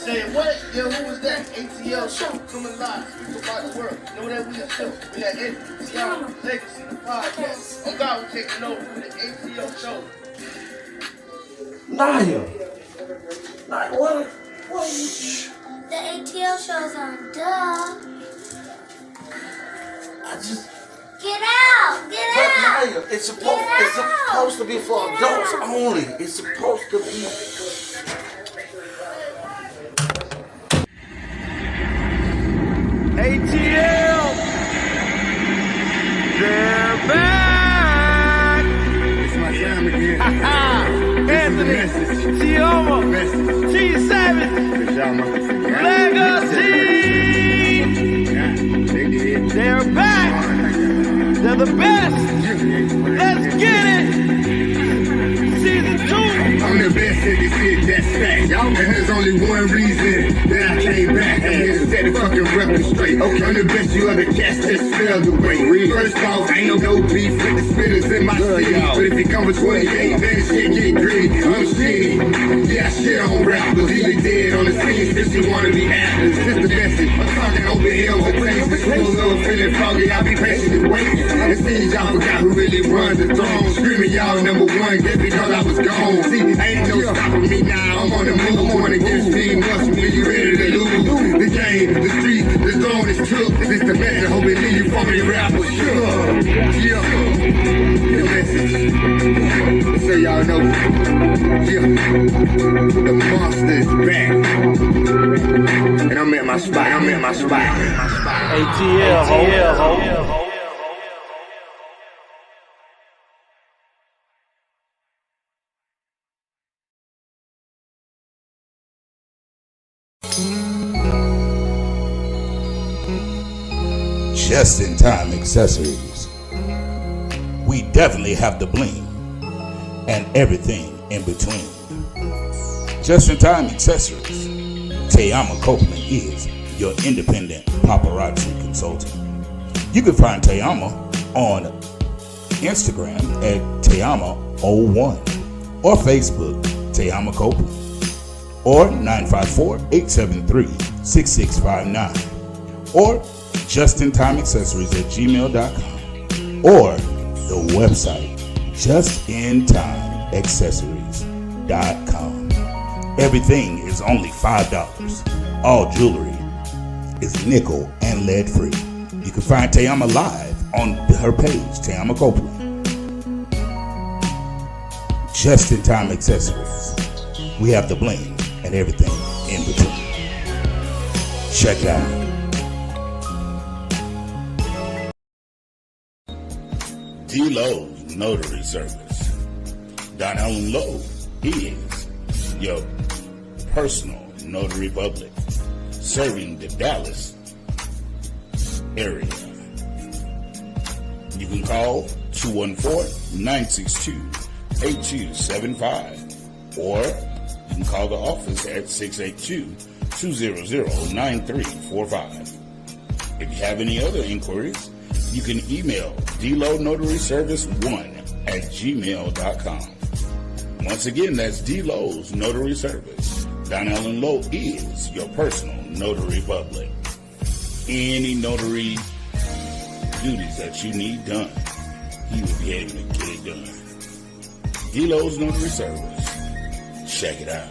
Say what? Yo, who was that? ATL show coming live. People about the world. Know that we a show. We got Tiama, Legacy, the podcast. On God, we're taking over with the ATL show. Naya, what? The ATL show's on, duh. Get out! Get out! Naya, it's supposed to be for adults only. It's supposed to be. ATL, they're back. It's my time again. Anthony, Tiama, T7, Legacy. They're back. They're the best. Let's get it. Season 2. I'm the best at this shit, that's fact. And there's only one reason that I came back. I'm here to set the fucking record straight. Okay, I'm the best you ever cast, just spell the way. First off, ain't no beef with the spitters in my city. But if it comes with 28, then shit get gritty. I'm shitty. Yeah, I shit on rappers. Either dead on the scene, since you wanna be actors. This the message. I'm talking over hills and things. The cool little feeling foggy. I'll be patient and waiting. It seems y'all forgot who really runs the throne. Screaming y'all number one, just because I was gone. See, ain't no stopping me now. I'm on the move. I'm on against team. Must be you ready to lose. The game, the street, the zone is took. This the message. Hope it leave you from the rappers. Sure. Yeah. The message. So y'all know. Yeah. The monster is back. And I'm at my spot. ATL, ho. Just in Time Accessories. We definitely have the bling and everything in between. Just in Time Accessories. Tiama Copeland is your independent paparazzi consultant. You can find Tiama on Instagram at Tiama01 or Facebook Tiama Copeland or 954-873-6659 or justintimeaccessories@gmail.com or the website justintimeaccessories.com. Everything is only $5. All jewelry is nickel and lead free. You can find Tiama live on her page, Tiama Copeland. Just in Time Accessories. We have the bling and everything in between. Check it out. D-Lowe's Notary Service. Don Allen Lowe is your personal notary public, serving the Dallas area. You can call 214-962-8275 or you can call the office at 682-200-9345. If you have any other inquiries, you can email dlownotaryservice1@gmail.com. Once again, that's D-Lowe's Notary Service. Don Allen Lowe is your personal notary public. Any notary duties that you need done, he will be able to get it done. D-Lowe's Notary Service. Check it out.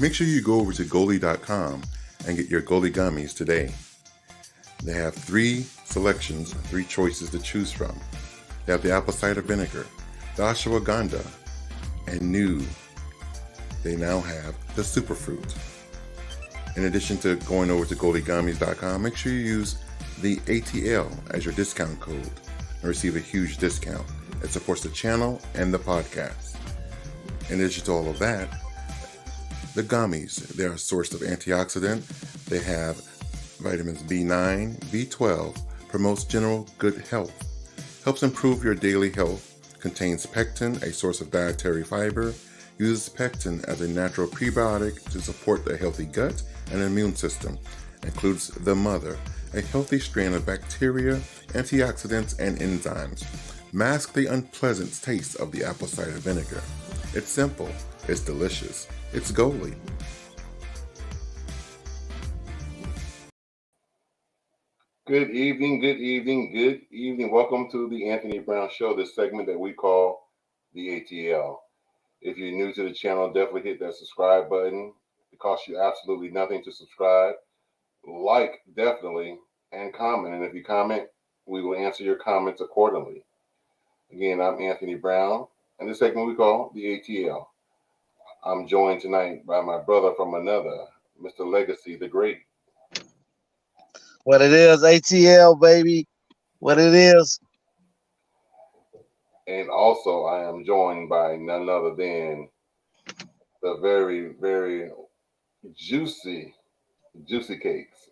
Make sure you go over to Goli.com and get your Goli gummies today. They have 3 selections, 3 choices to choose from. They have the apple cider vinegar, the ashwagandha, and new, they now have the superfruit. In addition to going over to GoliGummies.com, make sure you use the ATL as your discount code and receive a huge discount. It supports the channel and the podcast. In addition to all of that, the gummies, they're a source of antioxidant. They have vitamins B9, B12, promotes general good health, helps improve your daily health, contains pectin, a source of dietary fiber, uses pectin as a natural prebiotic to support the healthy gut and immune system, includes the mother, a healthy strain of bacteria, antioxidants, and enzymes, mask the unpleasant taste of the apple cider vinegar. It's simple. It's delicious. It's Goli. Good evening, good evening, good evening. Welcome to the Anthony Brown Show, this segment that we call the ATL. If you're new to the channel, definitely hit that subscribe button. It costs you absolutely nothing to subscribe. Like, definitely, and comment. And if you comment, we will answer your comments accordingly. Again, I'm Anthony Brown, and this segment we call the ATL. I'm joined tonight by my brother from another, Mr. Legacy the Great. What it is, ATL, baby. What it is. And also, I am joined by none other than the very, very juicy cakes.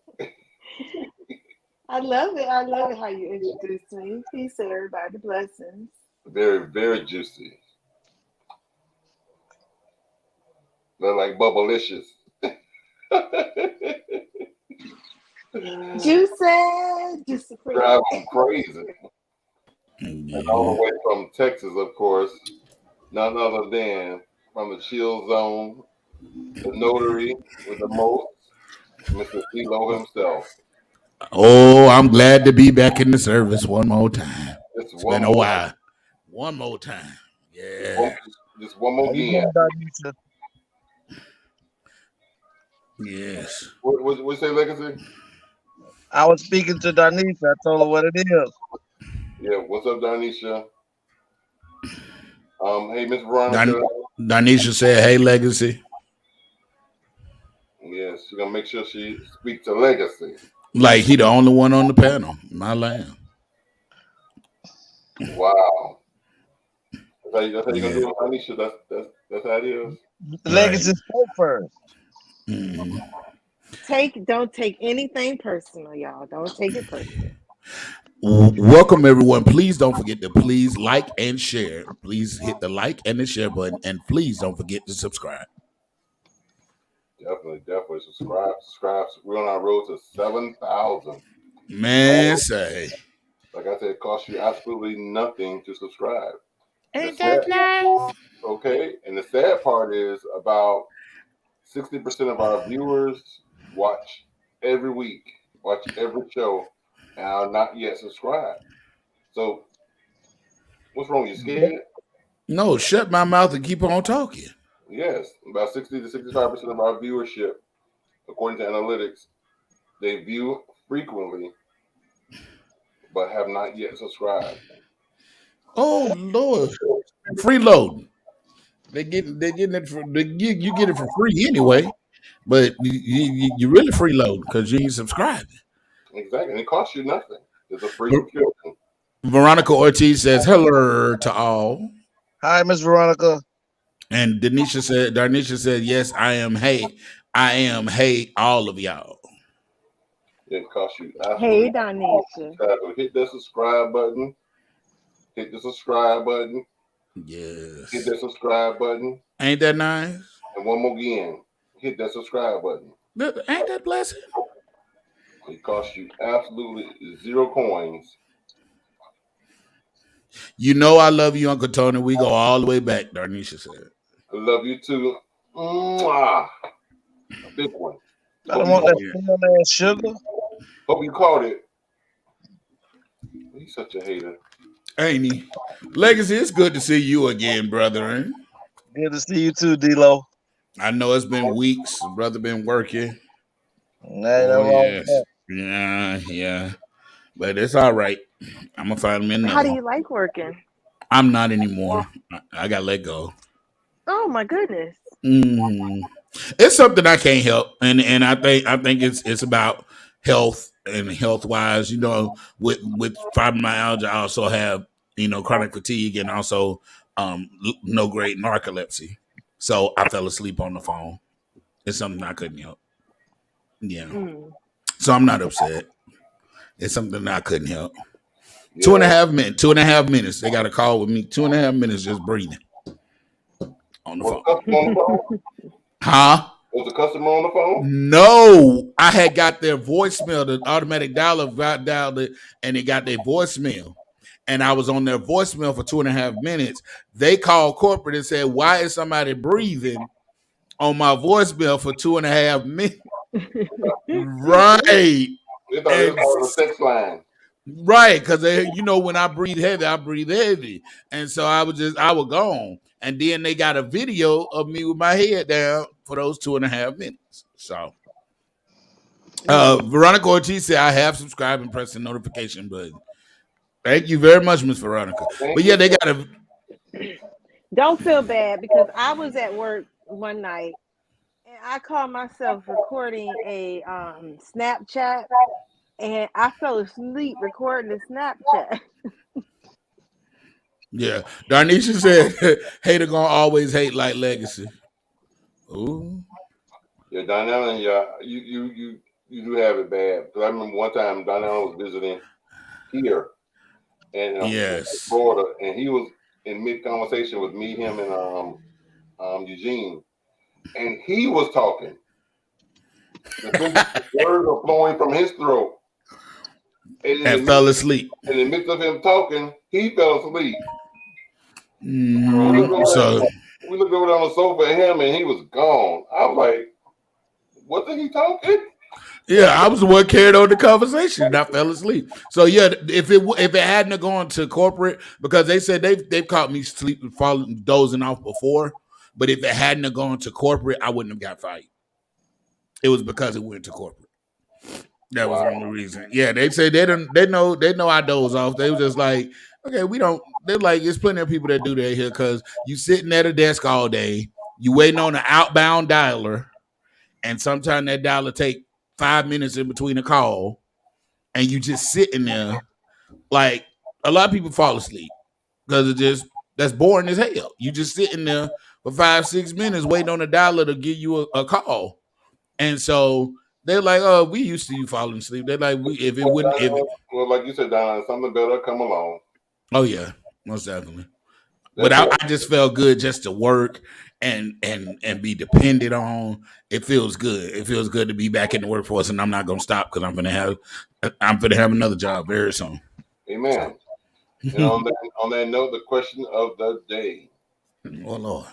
I love it. I love it how you introduced me. Peace to everybody. Blessings. Very, very juicy. They're like Bubblicious. Juicy. Drive them crazy. And all the way from Texas, of course, none other than from the chill zone, the notary with the most, Mr. D-Lo himself. Oh, I'm glad to be back in the service one more time. It's been a while. One more time. Yeah. Just one more again. Yes. What say, Legacy? I was speaking to Darnisha. I told her what it is. Yeah, what's up, Darnisha? Hey, Miss Veronica. Darnisha said, hey, Legacy. Yes, she's gonna make sure she speaks to Legacy. Like he the only one on the panel. My lamb. Wow. That's how you're gonna do it, Darnisha. That's how it is. Legacy spoke first. Mm-hmm. Don't take anything personal, y'all. Don't take it personal. Welcome everyone. Please don't forget to please like and share. Please hit the like and the share button, and please don't forget to subscribe. Definitely subscribe. We're on our road to 7,000. Man, say. Like I said, it costs you absolutely nothing to subscribe. Ain't that nice? Okay, and the sad part is about 60% of our viewers watch every week, watch every show, and are not yet subscribed. So, what's wrong? You scared? No, shut my mouth and keep on talking. Yes, about 60 to 65% of our viewership, according to analytics, they view frequently, but have not yet subscribed. Oh Lord, freeloading. You get it for free anyway, but you really freeload because you ain't subscribing. Exactly, and it costs you nothing. It's a free subscription. Veronica Ortiz says hello to all. Hi, Miss Veronica. And Darnisha said, yes, I am. Hey, all of y'all. It costs you. Hey, Darnisha. Hit that subscribe button. Hit the subscribe button. Yes. Hit that subscribe button. Ain't that nice? And one more again. Hit that subscribe button. Ain't that blessing? It costs you absolutely 0 coins. You know I love you, Uncle Tony. We go all the way back, Darnisha said. I love you too. Mwah. A big one. I don't want that sugar. Hope you caught it. He's such a hater. Ain't he? Legacy, it's good to see you again, brother. Good to see you too, D-Lo. I know it's been weeks. Brother been working. Yeah. But it's all right. I'm going to find him in there. How do you like working? I'm not anymore. I got let go. Oh, my goodness. It's something I can't help. And I think it's about health and health-wise. You know, with fibromyalgia, I also have, chronic fatigue and also no-grade narcolepsy. So I fell asleep on the phone. It's something I couldn't help. Yeah. So I'm not upset. It's something I couldn't help. Yeah. 2.5 minutes. They got a call with me. 2.5 minutes just breathing on the phone. Huh? Was the customer on the phone? No. I had got their voicemail. The automatic dialer dialed it, and it got their voicemail. and I was on their voicemail for 2.5 minutes. They called corporate and said, "Why is somebody breathing on my voicemail for 2.5 minutes?" Right. They thought it was a sex line. Right, because when I breathe heavy. And so I was gone. And then they got a video of me with my head down for those 2.5 minutes. So Veronica Ortiz said, I have subscribed and pressed the notification button. Thank you very much, Miss Veronica. But yeah, they got a. Don't feel bad, because I was at work one night and I caught myself recording a Snapchat, and I fell asleep recording the Snapchat. Yeah, Darnisha said, "Hater gonna always hate like Legacy." Ooh. Yeah, Donnell, and you do have it bad. Because I remember one time Donnell was visiting here, and yes, Florida, and he was in mid conversation with me, him, and Eugene, and he was talking. The words are flowing from his throat, and fell asleep. In the midst of him talking, he fell asleep. So we looked over on the sofa at him, and he was gone. I was like, "Wasn't he talking?" Yeah, I was the one carried on the conversation, and I fell asleep. So yeah, if it hadn't gone to corporate, because they said they've caught me sleeping, dozing off before, but if it hadn't gone to corporate, I wouldn't have got fired. It was because it went to corporate. That was the only reason. Yeah, they say they know I doze off. They were just like, okay, we don't. They're like, there's plenty of people that do that here, because you sitting at a desk all day, you waiting on an outbound dialer, and sometimes that dialer take 5 minutes in between a call, and you just sitting there. Like, a lot of people fall asleep because that's boring as hell. You just sitting there for 5-6 minutes waiting on a dialer to give you a call, and so. They're like, oh, we used to you falling asleep. They're like, well, like you said, Don, something better come along. Oh yeah, most definitely. But I just felt good just to work and be depended on. It feels good. It feels good to be back in the workforce, and I'm not gonna stop because I'm gonna have another job very soon. Amen. And on that note, the question of the day. Oh Lord.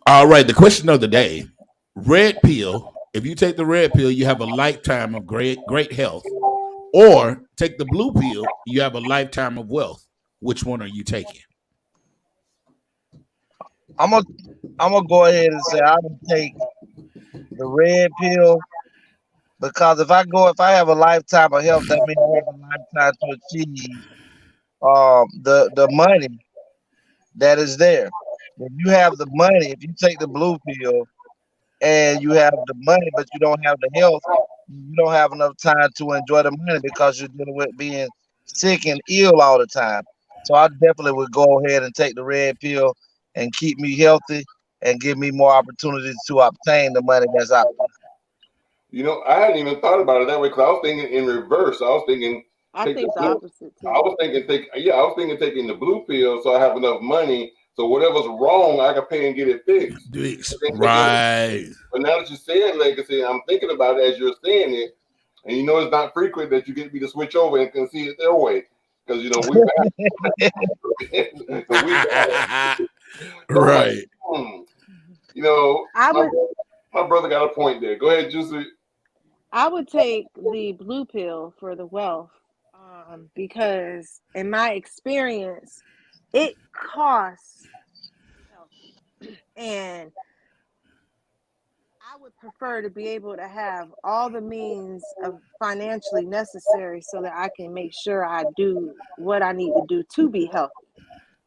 All right, the question of the day: red pill. If you take the red pill, you have a lifetime of great health. Or take the blue pill, you have a lifetime of wealth. Which one are you taking? I'm gonna go ahead and say I'm gonna take the red pill, because if I have a lifetime of health, that means I have a lifetime to achieve the money that is there. If you have the money, if you take the blue pill, and you have the money, but you don't have the health, you don't have enough time to enjoy the money because you're dealing with being sick and ill all the time. So I definitely would go ahead and take the red pill and keep me healthy and give me more opportunities to obtain the money that's out there. I hadn't even thought about it that way, because I was thinking in reverse. I was thinking the opposite too. I was thinking taking the blue pill so I have enough money. So whatever's wrong, I can pay and get it fixed. Right. But now that you're saying legacy, I'm thinking about it as you're saying it, and it's not frequent that you get me to switch over and can see it their way, because right. My brother got a point there. Go ahead, Juicy. I would take the blue pill for the wealth, because in my experience, it costs, and I would prefer to be able to have all the means of financially necessary so that I can make sure I do what I need to do to be healthy,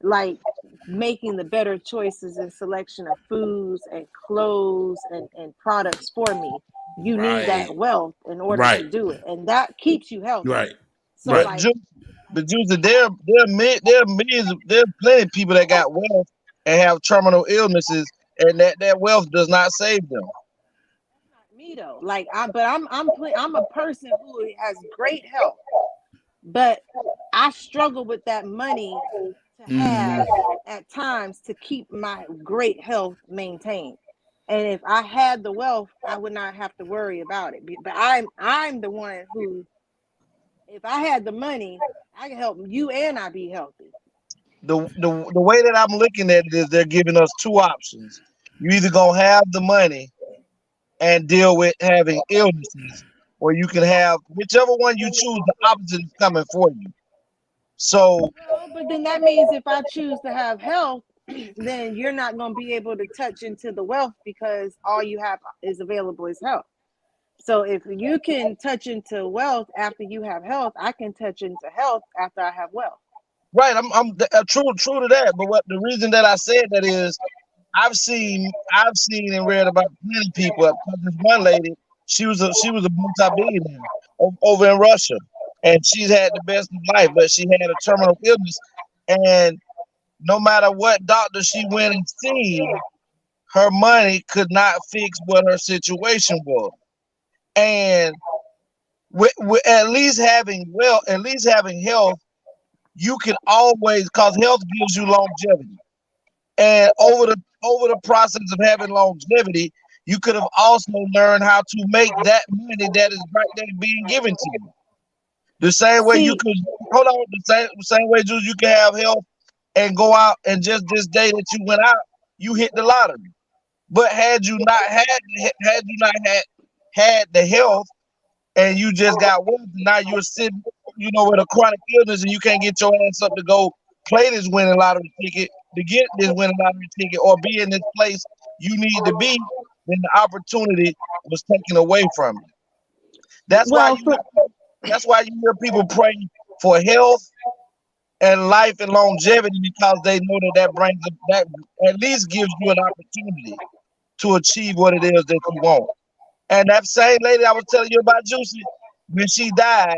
like making the better choices and selection of foods and clothes and products for me. You need that wealth in order to do it, and that keeps you healthy. Right. So like, but Juicy, there are plenty of people that got wealth and have terminal illnesses, and that wealth does not save them. That's not me though. Like I'm a person who has great health, but I struggle with that money to have at times to keep my great health maintained. And if I had the wealth, I would not have to worry about it. But I'm the one who If I had the money, I can help you and I be healthy. The way that I'm looking at it is they're giving us two options. You either gonna have the money and deal with having illnesses, or you can have whichever one you choose, the opposite is coming for you. So Well, but then that means if I choose to have health, then you're not going to be able to touch into the wealth because all you have is available is health. So if you can touch into wealth after you have health, I can touch into health after I have wealth. right, I'm true to that. But what the reason that I said that is I've seen and read about many people. This one lady, she was a multi-billionaire over in Russia, and she's had the best of life, but she had a terminal illness, and no matter what doctor she went and seen, her money could not fix what her situation was. And with at least having health, you can always, because health gives you longevity. And over the process of having longevity, you could have also learned how to make that money that is right there being given to you. The same way you could the same way you can have health and go out and just this day that you went out, you hit the lottery. But had you not had the health and you just got wealth, now you're sitting, with a chronic illness and you can't get your ass up to go play this winning lottery ticket, to get this winning lottery ticket, or be in this place you need to be, then the opportunity was taken away from you. That's why you hear people pray for health and life and longevity, because they know that brings that at least gives you an opportunity to achieve what it is that you want. And that same lady I was telling you about, Juicy, when she died,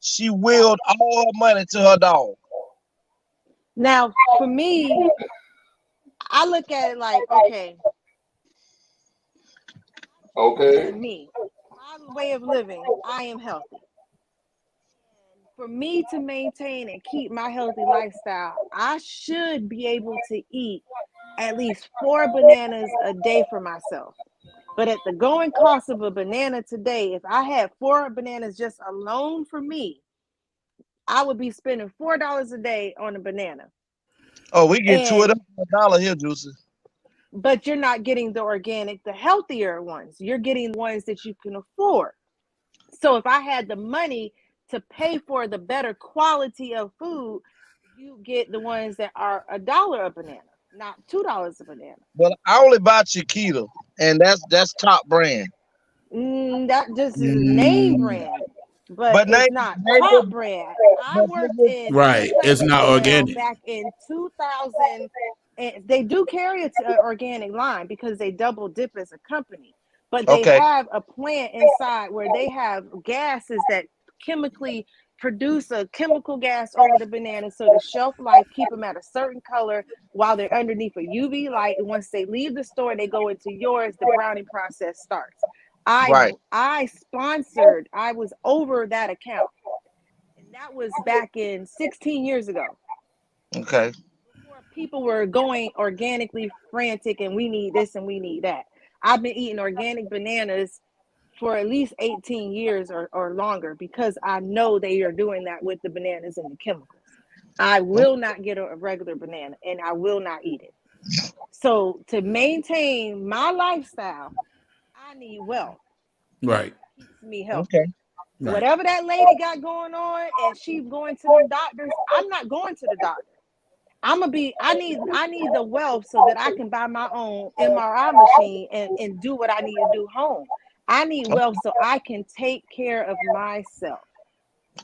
she willed all her money to her dog. Now, for me, I look at it like, okay, me, my way of living, I am healthy. For me to maintain and keep my healthy lifestyle, I should be able to eat at least 4 bananas a day for myself. But at the going cost of a banana today, if I had 4 bananas just alone for me, I would be spending $4 a day on a banana. Oh, we get 2 of them for $1 here, Juicy. But you're not getting the organic, the healthier ones. You're getting the ones that you can afford. So if I had the money to pay for the better quality of food, you get the ones that are $1 a banana, not $2 a banana. Well, I only buy Chiquita, and that's top brand. That just is name brand, but it's not top brand. I worked in it's not organic. back in 2000, and they do carry an organic line because they double dip as a company. But they have a plant inside where they have gases that chemically produce a chemical gas over the banana, so the shelf life keep them at a certain color while they're underneath a UV light. And once they leave the store, they go into yours. The browning process starts. I was over that account, and that was back in 16 years ago. Okay. Before people were going organically frantic, and we need this and we need that. I've been eating organic bananas for at least 18 years or longer, because I know they are doing that with the bananas and the chemicals. I will not get a regular banana, and I will not eat it. So to maintain my lifestyle, I need wealth. Right. Keeps me healthy. Okay. Right. Whatever that lady got going on, and she's going to the doctors, I'm not going to the doctor. I need the wealth so that I can buy my own MRI machine and do what I need to do home. I need wealth so I can take care of myself.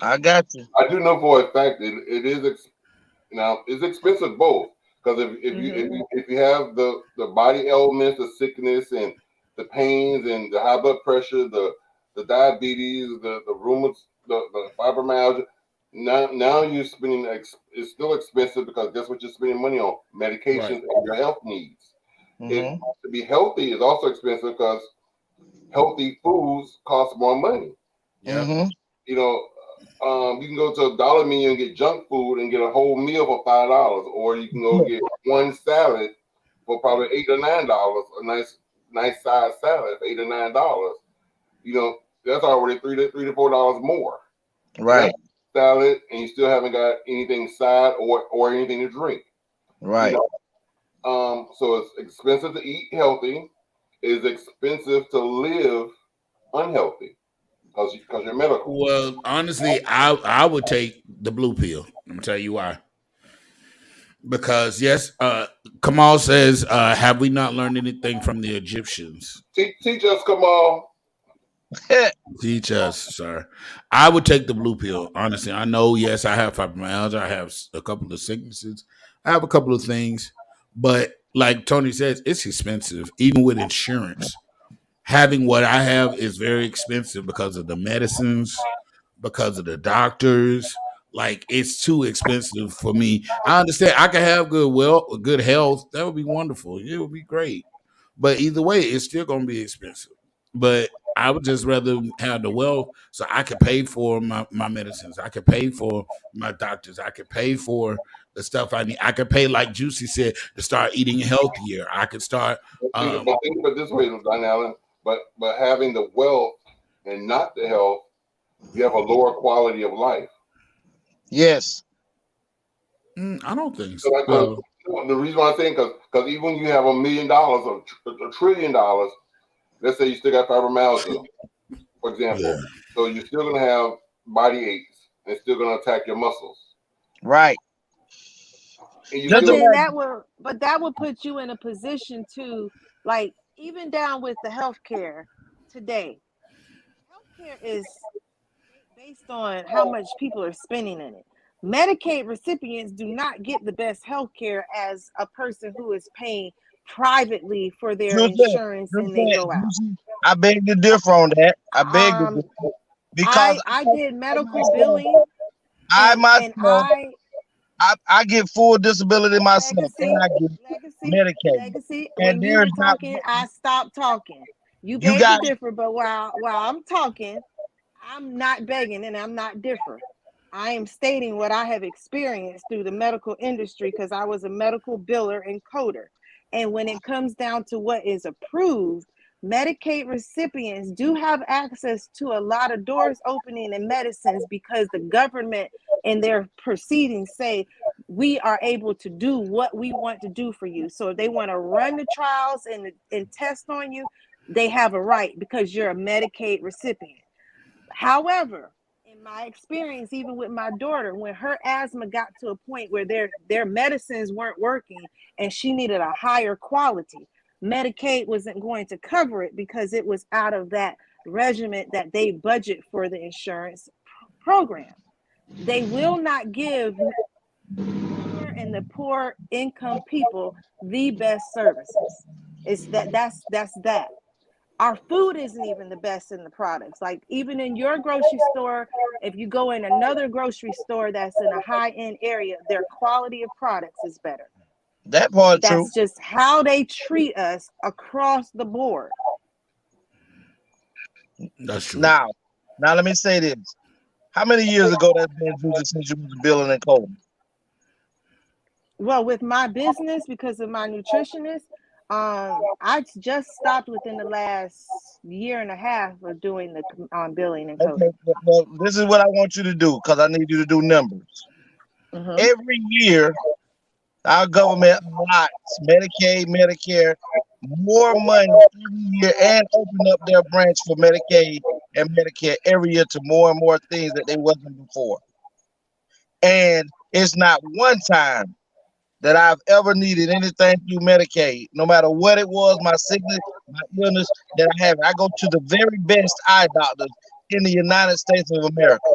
I got you. I do know for a fact it is it's expensive both, because if you have the body ailments, the sickness, and the pains, and the high blood pressure, the diabetes, the rheumatoid, the fibromyalgia, now you're spending. It's still expensive, because guess what you're spending money on? Medications and your health needs. To be healthy is also expensive, because healthy foods cost more money. Yeah. You can go to a dollar menu and get junk food and get a whole meal for $5, or you can go get one salad for probably $8 or $9. A nice size salad for $8 or $9. That's already $3 to $4 more. Right. salad, and you still haven't got anything side or anything to drink. Right. You know? So it's expensive to eat healthy. It's expensive to live unhealthy because you're medical. Well, honestly, I would take the blue pill. Let me tell you why. Because yes, Kamal says, have we not learned anything from the Egyptians? Teach us, Kamal. Teach us, sir. I would take the blue pill. Honestly, I know. Yes, I have fibromyalgia. I have a couple of sicknesses. I have a couple of things, but like Tony says, it's expensive, even with insurance. Having what I have is very expensive because of the medicines, because of the doctors. Like, it's too expensive for me. I understand I can have good health. That would be wonderful. It would be great. But either way, it's still going to be expensive. But I would just rather have the wealth so I could pay for my medicines. I could pay for my doctors. I could pay for the stuff I need. I could pay, like Juicy said, to start eating healthier. I could start. But think of it this way, Don Allen. But having the wealth and not the health, you have a lower quality of life. Yes. I don't think so. so. The reason why I'm saying, because even when you have $1 million or $1 trillion, let's say you still got fibromyalgia, for example. So you're still going to have body aches and it's still going to attack your muscles. Right. But that will put you in a position to, like, even down with the healthcare today. Healthcare is based on how much people are spending in it. Medicaid recipients do not get the best healthcare as a person who is paying privately for their insurance and they go out. I beg to differ on that. I beg to differ because I did medical billing. I get full disability myself, and I get Medicaid. When you were talking, I stopped talking. You beg to differ, but while I'm talking, I'm not begging and I'm not different. I am stating what I have experienced through the medical industry because I was a medical biller and coder. And when it comes down to what is approved, Medicaid recipients do have access to a lot of doors opening in medicines because the government and their proceedings say we are able to do what we want to do for you. So if they want to run the trials and test on you, they have a right because you're a Medicaid recipient. However, in my experience, even with my daughter, when her asthma got to a point where their medicines weren't working and she needed a higher quality, Medicaid wasn't going to cover it because it was out of that regimen that they budget for the insurance program. They will not give and the poor income people the best services. It's that's that. Our food isn't even the best in the products. Like even in your grocery store, if you go in another grocery store that's in a high-end area, their quality of products is better. That part true. That's just how they treat us across the board. That's true. Now let me say this. How many years ago that's been since you was billing and coding? Well, with my business, because of my nutritionist, I just stopped within the last year and a half of doing the billing and coding. Okay, well, this is what I want you to do because I need you to do numbers. Mm-hmm. Every year, our government allots Medicaid, Medicare more money every year and open up their branch for Medicaid and Medicare every year to more and more things that they wasn't before. And it's not one time that I've ever needed anything through Medicaid, no matter what it was, my sickness, my illness that I have. I go to the very best eye doctors in the United States of America.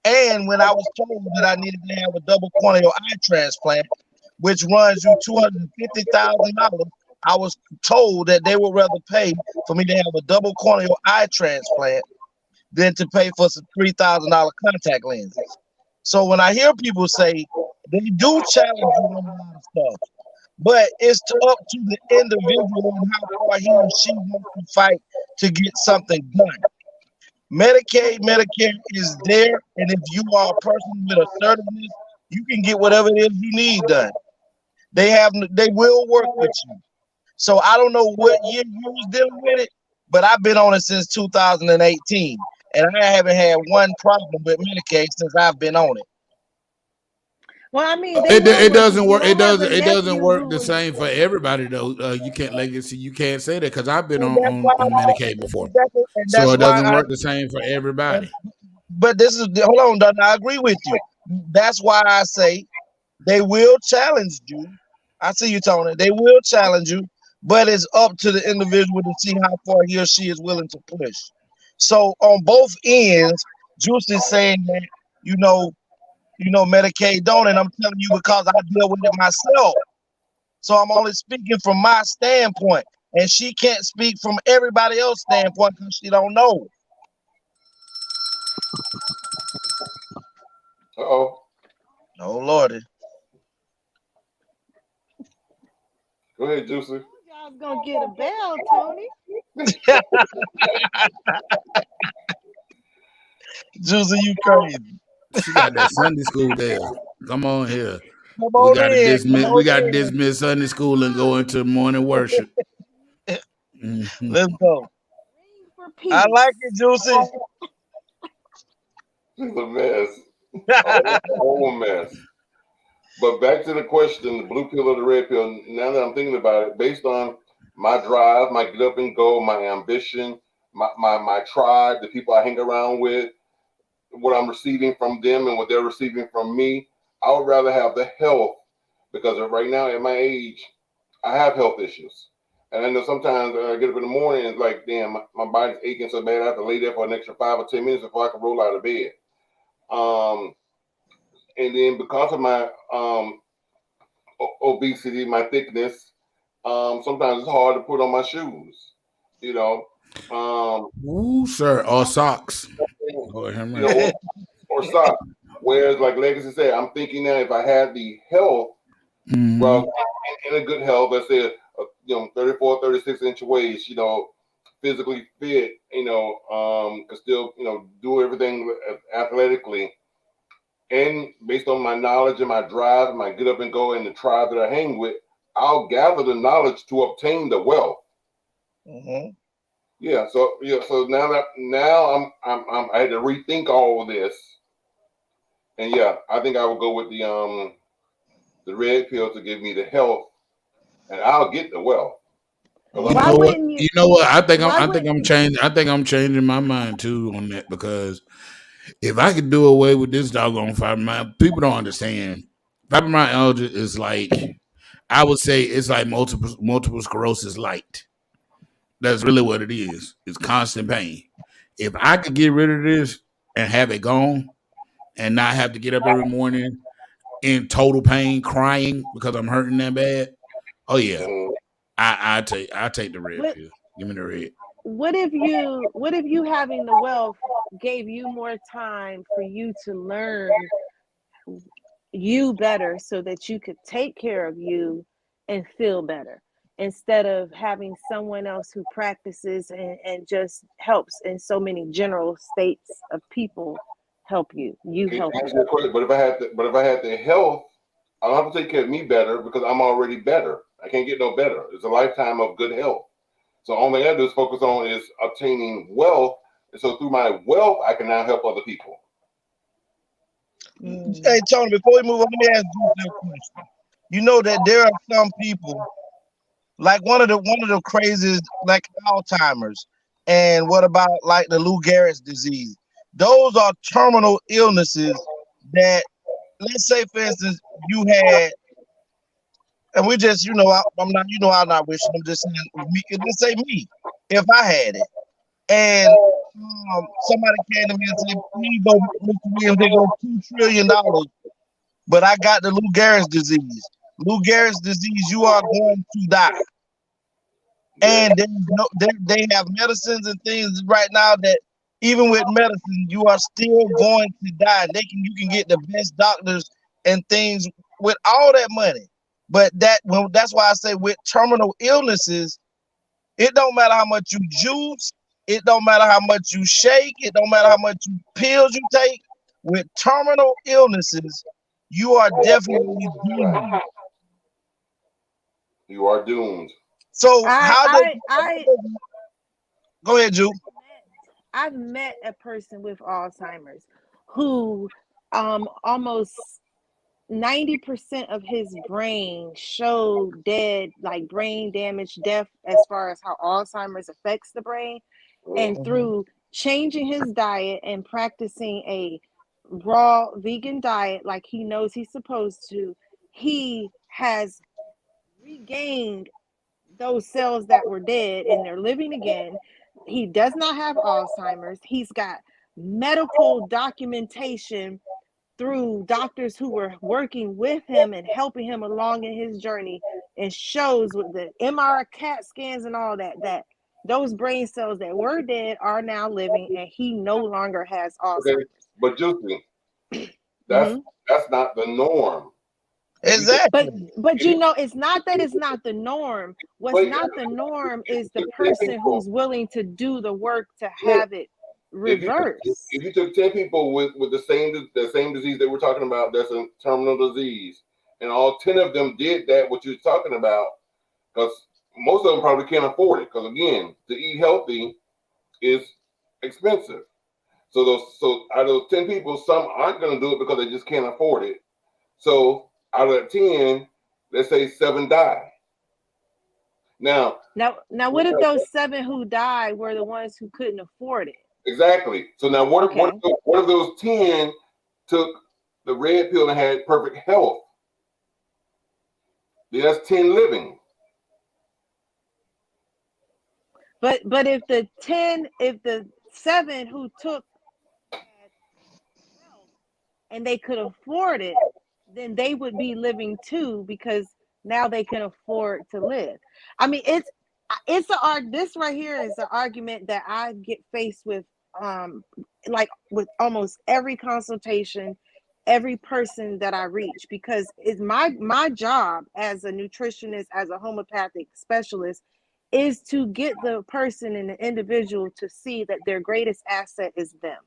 And when I was told that I needed to have a double corneal eye transplant, which runs you $250,000, I was told that they would rather pay for me to have a double corneal eye transplant than to pay for some $3,000 contact lenses. So when I hear people say they do challenge you on a lot of stuff, but it's up to the individual and how far he or she wants to fight to get something done. Medicaid, Medicare is there, and if you are a person with assertiveness, you can get whatever it is you need done. They will work with you. So I don't know what year you was dealing with it, but I've been on it since 2018, and I haven't had one problem with Medicaid since I've been on it. Well, I mean, they will It work with doesn't you. work. I It have a doesn't. It doesn't nephew work the who, same for everybody though. You can't legacy. You can't say that because I've been And that's why on Medicaid before, and so that's it why doesn't I work the same for everybody. but this is hold on, Dutton, I agree with you. That's why I say they will challenge you. I see you, Tony. They will challenge you, but it's up to the individual to see how far he or she is willing to push. So on both ends, Juice is saying that you know Medicaid don't, and I'm telling you because I deal with it myself. So I'm only speaking from my standpoint, and she can't speak from everybody else's standpoint because she don't know. Uh-oh. Oh Lordy. Go ahead, Juicy. y'all's gonna get a bell, Tony. Juicy, you crazy. She got that Sunday school there. Come on here. Come We on got to in. dismiss. Come We on got to in. dismiss Sunday school and go into morning worship. Let's go. For I peace. like it, Juicy. She's a mess. A whole mess. But back to the question, the blue pill or the red pill. Now that I'm thinking about it, based on my drive, my get up and go, my ambition, my tribe, the people I hang around with, what I'm receiving from them and what they're receiving from me, I would rather have the health because right now at my age, I have health issues. And I know sometimes I get up in the morning, it's like, damn, my body's aching so bad I have to lay there for an extra 5 or 10 minutes before I can roll out of bed. And then because of my obesity, my thickness, sometimes it's hard to put on my shoes, you know. Ooh, sir, or socks. Or socks. Whereas, like Legacy said, I'm thinking now if I had the health, well, in a good health, let's say, 34, 36-inch waist, physically fit, could still, do everything athletically. And based on my knowledge and my drive, my get up and go and the tribe that I hang with, I'll gather the knowledge to obtain the wealth. Mm-hmm. Yeah. So now I had to rethink all of this, and yeah, I think I would go with the red pill to give me the health, and I'll get the wealth. You know what? I think I'm changing my mind too on that because if I could do away with this doggone fibromyalgia, people don't understand. Fibromyalgia is like, I would say it's like multiple sclerosis light. That's really what it is. It's constant pain. If I could get rid of this and have it gone and not have to get up every morning in total pain, crying because I'm hurting that bad, oh yeah, I take the red pill. Give me the red. What if you having the wealth gave you more time for you to learn you better so that you could take care of you and feel better instead of having someone else who practices and just helps in so many general states of people help you. Help you. But if I had the health, I don't have to take care of me better because I'm already better. I can't get no better. It's a lifetime of good health. So all I gotta do is focus on is obtaining wealth. And so through my wealth, I can now help other people. Hey, Tony, before we move on, let me ask you a question. You know that there are some people, like one of the craziest, like Alzheimer's, and what about like the Lou Gehrig's disease? Those are terminal illnesses that, let's say, for instance, you had, and we just, I'm not wishing. I'm just saying, let's say me, if I had it, and somebody came to me and said, "Please go, Mr. Williams, they go $2 trillion," but I got the Lou Gehrig's disease. Lou Gehrig's disease, you are going to die. And they have medicines and things right now that even with medicine, you are still going to die. You can get the best doctors and things with all that money. But that's why I say with terminal illnesses, it don't matter how much you juice, it don't matter how much you shake, it don't matter how much pills you take. With terminal illnesses, you are definitely doomed. You are doomed. So go ahead, Ju. I've met a person with Alzheimer's who almost 90% of his brain showed dead, like brain damage, death, as far as how Alzheimer's affects the brain. And through changing his diet and practicing a raw vegan diet like he knows he's supposed to, he has regained those cells that were dead and they're living again. He does not have Alzheimer's. He's got medical documentation through doctors who were working with him and helping him along in his journey, and shows with the MRI, CAT scans and all that, that those brain cells that were dead are now living, and he no longer has Alzheimer's. Okay, but Juicy, that's not the norm. Exactly. But you know, it's not that it's not the norm. What's not the norm is the person who's willing to do the work to have it reverse. If you took 10 people with the same disease that we're talking about, that's a terminal disease, and all 10 of them did that, what you're talking about, because most of them probably can't afford it. Because again, to eat healthy is expensive. So out of those 10 people, some aren't going to do it because they just can't afford it. So out of that 10, let's say 7 die. Now, what if those 7 who died were the ones who couldn't afford it? Exactly. So now, what if those 10 took the red pill and had perfect health? That's 10 living. But if the 7 who took and they could afford it, then they would be living too, because now they can afford to live. I mean, this right here is an argument that I get faced with, like with almost every consultation, every person that I reach, because it's my job as a nutritionist, as a homeopathic specialist, is to get the person and the individual to see that their greatest asset is them.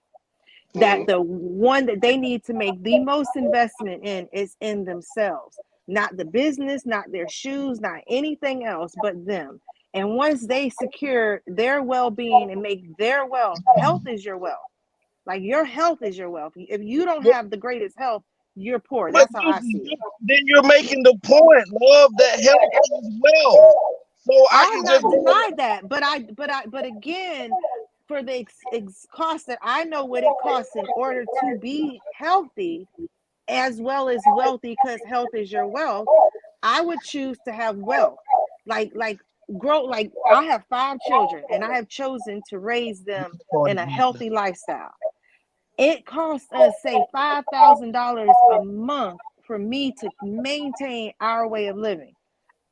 That the one that they need to make the most investment in is in themselves, not the business, not their shoes, not anything else but them. And once they secure their well-being and make their wealth, health is your wealth. Like your health is your wealth. If you don't have the greatest health, you're poor. That's how I see it. Then you're making the point, love, that health is wealth. So I have not denied that, but again, for the cost that I know what it costs in order to be healthy, as well as wealthy, because health is your wealth, I would choose to have wealth. Like I have 5 children and I have chosen to raise them in a healthy lifestyle. It costs us, say, $5,000 a month for me to maintain our way of living.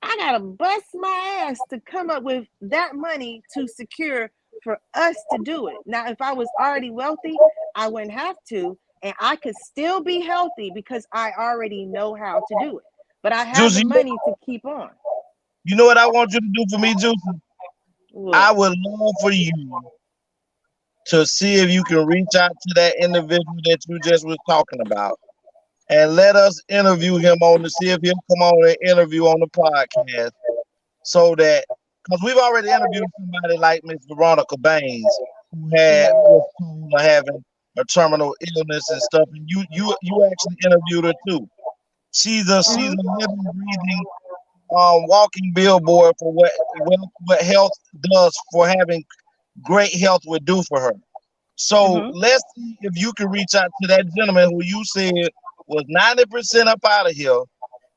I gotta bust my ass to come up with that money to secure for us to do it. Now, if I was already wealthy, I wouldn't have to, and I could still be healthy because I already know how to do it. But I have the money to keep on. You know what I want you to do for me, Juicy? I would love for you to see if you can reach out to that individual that you just was talking about, and let us interview him to see if he'll come on and interview on the podcast, so that, because we've already interviewed somebody like Miss Veronica Baines, who was told of having a terminal illness and stuff, and you actually interviewed her too. She's a living, breathing, walking billboard for what health does, for having great health would do for her. So let's see if you can reach out to that gentleman who you said was 90% up out of here,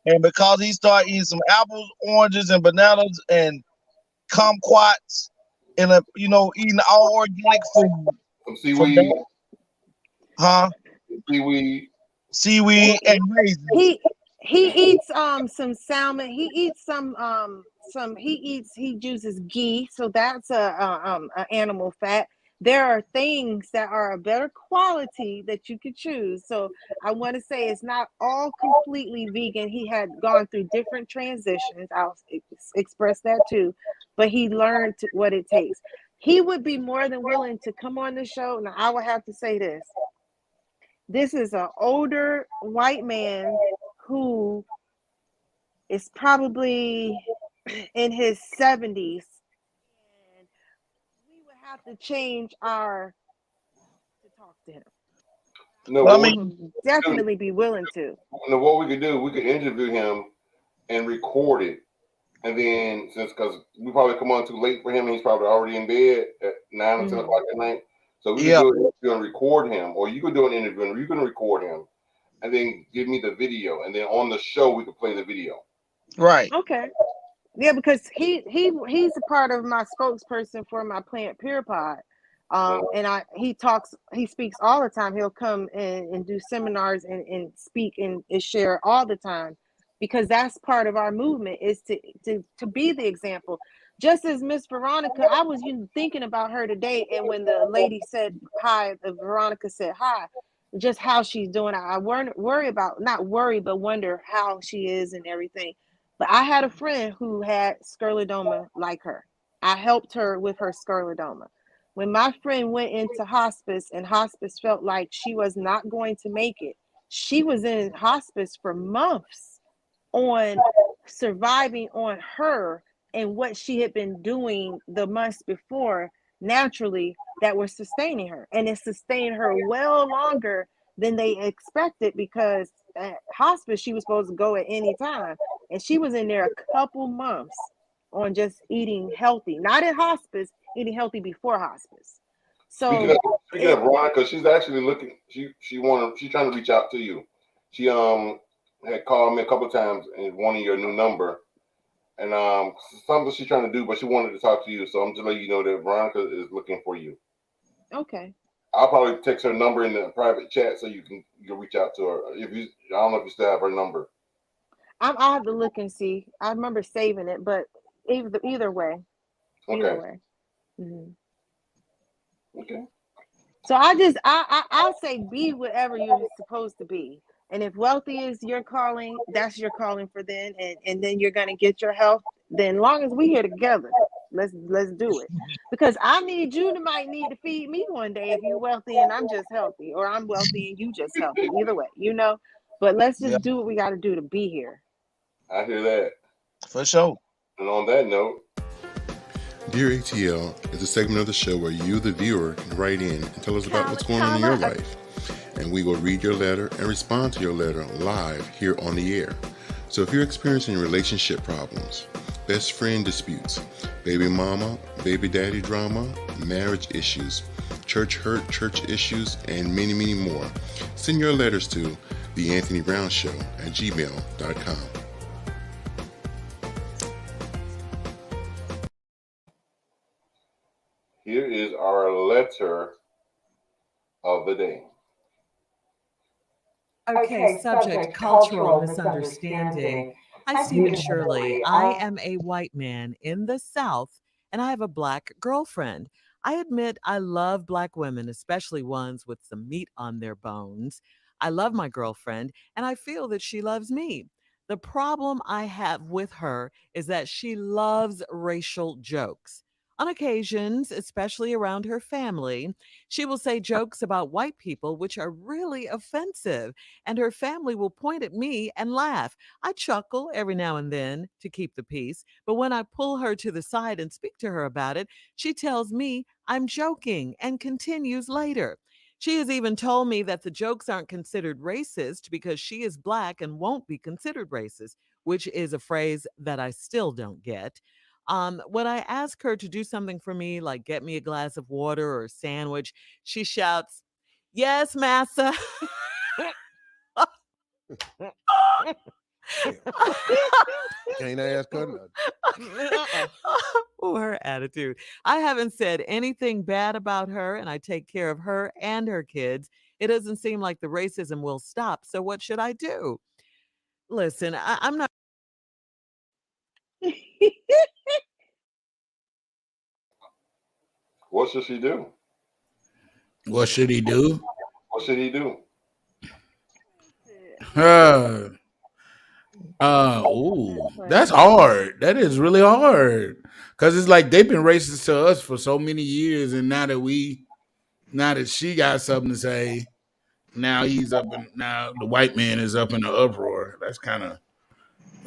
and because he started eating some apples, oranges, and bananas and kumquats, and eating all organic food, some seaweed, seaweed and raisins. He eats some salmon. He eats he uses ghee, so that's a animal fat. There are things that are a better quality that you could choose. So I want to say it's not all completely vegan. He had gone through different transitions. I'll express that too, but he learned what it takes. He would be more than willing to come on the show. Now I would have to say this. This is an older white man who is probably in his 70s. have to change our to talk to him. No, Well, I what we mean, Would definitely be willing to. what we could do, we could interview him and record it, and then because we probably come on too late for him, and he's probably already in bed at 9 or 10 o'clock at night. So we could yeah, do an interview and record him, or you could do an interview and you can record him, and then give me the video, and then on the show we could play the video. right. Okay. Yeah, because he's a part of my spokesperson for my Plant Pure Pod. And he speaks all the time. He'll come and do seminars and speak and share all the time, because that's part of our movement, is to be the example. Just as Miss Veronica, I was thinking about her today, and when the lady said hi, Veronica said hi, just how she's doing. I not worry, but wonder how she is and everything. But I had a friend who had scleroderma like her. I helped her with her scleroderma. When my friend went into hospice and hospice felt like she was not going to make it, she was in hospice for months on surviving on her and what she had been doing the months before naturally that were sustaining her. And it sustained her well longer than they expected, because at hospice she was supposed to go at any time. And she was in there a couple months on just eating healthy, not in hospice, eating healthy before hospice. Speaking So of Veronica, she's actually looking. She's trying to reach out to you. She had called me a couple of times and wanted your new number, and something she's trying to do, but she wanted to talk to you. So I'm just letting you know that Veronica is looking for you. okay. I'll probably text her number in the private chat so you can reach out to her. I don't know if you still have her number. I'll have to look and see. I remember saving it, but either way. Okay. Either way. Mhm. Okay. So I'll say be whatever you're supposed to be. And if wealthy is your calling, that's your calling for then, and then you're gonna get your health. Then long as we here together, let's do it. Because I need you to might need to feed me one day if you're wealthy and I'm just healthy, or I'm wealthy and you just healthy. Either way, But let's just do what we gotta do to be here. I hear that. For sure. And on that note, Dear ATL is a segment of the show where you, the viewer, can write in and tell us about what's going on in your life. And we will read your letter and respond to your letter live here on the air. So if you're experiencing relationship problems, best friend disputes, baby mama, baby daddy drama, marriage issues, church hurt, church issues, and many, many more, send your letters to theanthonybrown@gmail.com. here is our letter of the day. Okay, subject, cultural misunderstanding. Hi, Stephen Shirley. I am a white man in the South, and I have a black girlfriend. I admit I love black women, especially ones with some meat on their bones. I love my girlfriend, and I feel that she loves me. The problem I have with her is that she loves racial jokes. On occasions, especially around her family, she will say jokes about white people which are really offensive, and her family will point at me and laugh. I chuckle every now and then to keep the peace, but when I pull her to the side and speak to her about it, she tells me I'm joking and continues later. She has even told me that the jokes aren't considered racist because she is black and won't be considered racist, which is a phrase that I still don't get. When I ask her to do something for me, like get me a glass of water or a sandwich, she shouts, "Yes, massa." Can't ask her nothing. Oh, her attitude. I haven't said anything bad about her, and I take care of her and her kids. It doesn't seem like the racism will stop. So what should I do? Listen, I'm not. What should she do? What should he do? What should he do? That's hard. That is really hard. Because it's like they've been racist to us for so many years, and now that she got something to say, now the white man is up in the uproar. That's kind of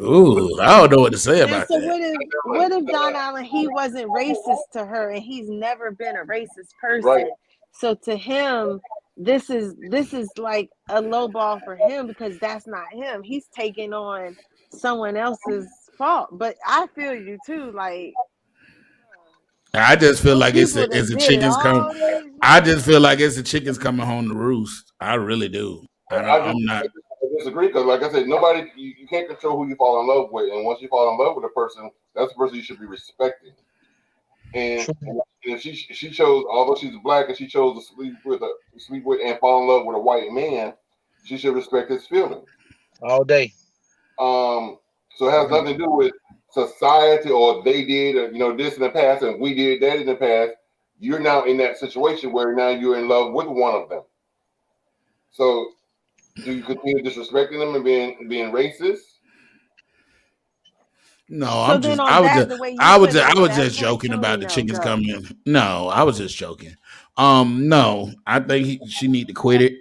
Ooh, I don't know what to say And about so that. what if Don Allen, he wasn't racist to her and he's never been a racist person. Right. So to him, this is like a low ball for him because that's not him. He's taking on someone else's fault. But I feel you too, like I just feel those like it's people that the did it chickens come. all these I just feel like it's the chickens coming home to roost. I really do. I'm not. I disagree because, like I said, nobody you can't control who you fall in love with, and once you fall in love with a person, that's the person you should be respecting. And if she chose, although she's black, and she chose to sleep with and fall in love with a white man, she should respect his feelings all day. So it has nothing to do with society or they did this in the past and we did that in the past. You're now in that situation where now you're in love with one of them. So do you continue disrespecting them and being racist? No, So then on I was that, just, the way you I was put it, just, I on was that just point, joking about the Tony, no, chickens go. coming in. No, I was just joking. No, I think she need to quit it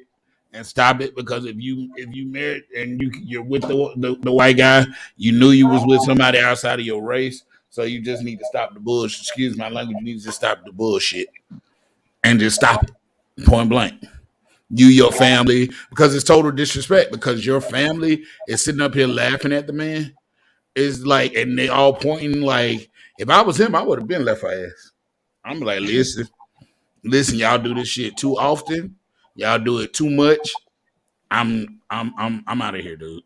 and stop it because if you married and you're with the white guy, you knew you was with somebody outside of your race, so you just need to stop the bullshit. Excuse my language. You need to just stop the bullshit and just stop it, point blank. You, your family, because it's total disrespect. Because your family is sitting up here laughing at the man. It's like, and they all pointing like, if I was him, I would have been left her ass. I'm like, listen, y'all do this shit too often. Y'all do it too much. I'm out of here, dude.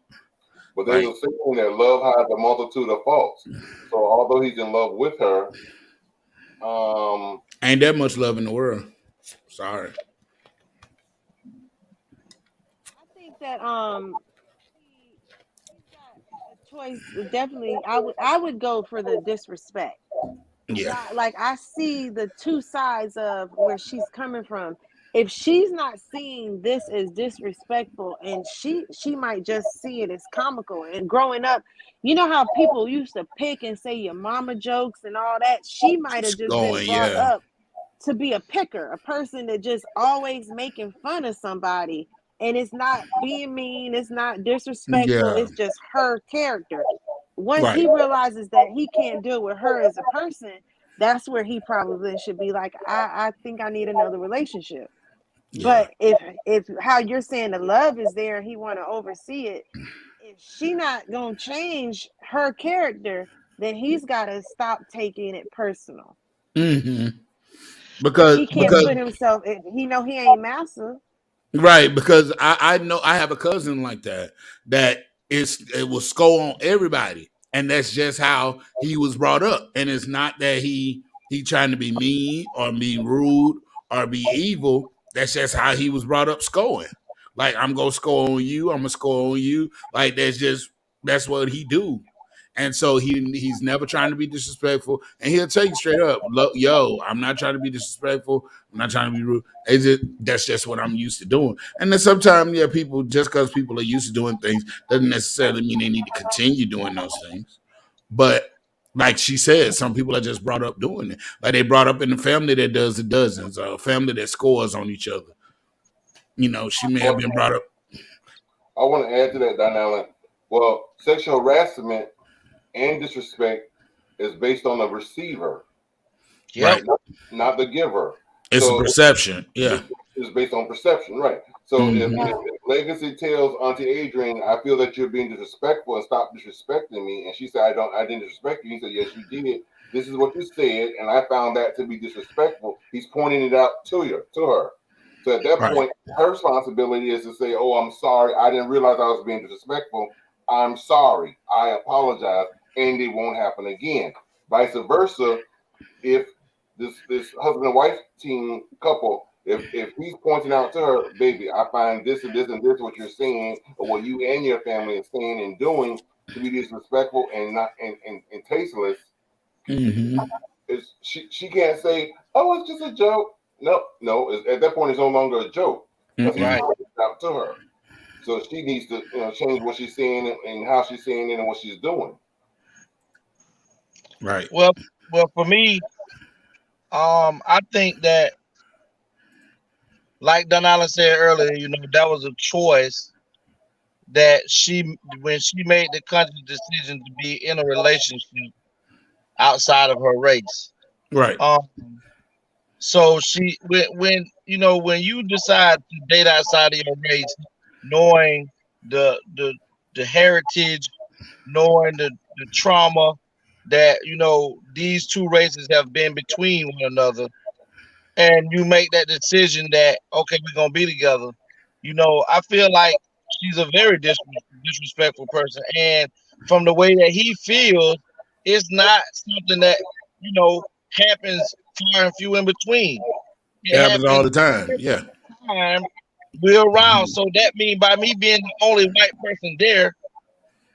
But there's a saying that love hides a multitude of faults. So although he's in love with her, ain't that much love in the world. Sorry. I think that choice definitely I would go for the disrespect. Yeah. Like I see the two sides of where she's coming from. If she's not seeing this as disrespectful and she might just see it as comical. And growing up, you know how people used to pick and say your mama jokes and all that? She might have just been brought up to be a picker, a person that just always making fun of somebody. And it's not being mean, it's not disrespectful, it's just her character. Once he realizes that he can't deal with her as a person, that's where he probably should be like, I think I need another relationship. But if how you're saying the love is there, he want to oversee it. If she not gonna change her character, then he's got to stop taking it personal. Mm-hmm. Because he can't put himself. He know he ain't master. Right, because I know I have a cousin like that it will score on everybody, and that's just how he was brought up. And it's not that he trying to be mean or be rude or be evil. That's just how he was brought up, scoring. Like, I'm gonna score on you. I'm gonna score on you. Like, that's what he do. And so he's never trying to be disrespectful, and he'll tell you straight up, "Yo, I'm not trying to be disrespectful. I'm not trying to be rude. That's just what I'm used to doing." And then sometimes, people, just because people are used to doing things doesn't necessarily mean they need to continue doing those things. But like she said, some people are just brought up doing it. Like they brought up in a family that does the dozens, or a family that scores on each other. She may have been brought up. I want to add to that, Don Allen. Well, sexual harassment and disrespect is based on the receiver, right? Not the giver. It's a perception, yeah. It's based on perception, right? So if Legacy tells Auntie Adrian, "I feel that you're being disrespectful and stop disrespecting me," and she said, I didn't disrespect you. He said, "Yes, you did. This is what you said, and I found that to be disrespectful." He's pointing it out to her. So at that point, her responsibility is to say, "Oh, I'm sorry. I didn't realize I was being disrespectful. I'm sorry. I apologize, and it won't happen again." Vice versa, if this husband and wife team couple, if he's pointing out to her, "Baby, I find this and this and this what you're saying, or what you and your family is saying and doing to be disrespectful and not and tasteless," she can't say, "Oh, it's just a joke." No. At that point, it's no longer a joke. Because he's pointing out to her. So she needs to change what she's saying and how she's saying it and what she's doing. Right. Well, for me, I think that, like Don Allen said earlier, that was a choice that when she made the conscious decision to be in a relationship outside of her race. Right. So when you decide to date outside of your race, knowing the heritage, knowing the trauma that these two races have been between one another, and you make that decision that okay, we're gonna be together. I feel like she's a very disrespectful person, and from the way that he feels, it's not something that happens far and few in between. It happens all the time. Yeah. Time we're around, so that means by me being the only white person there,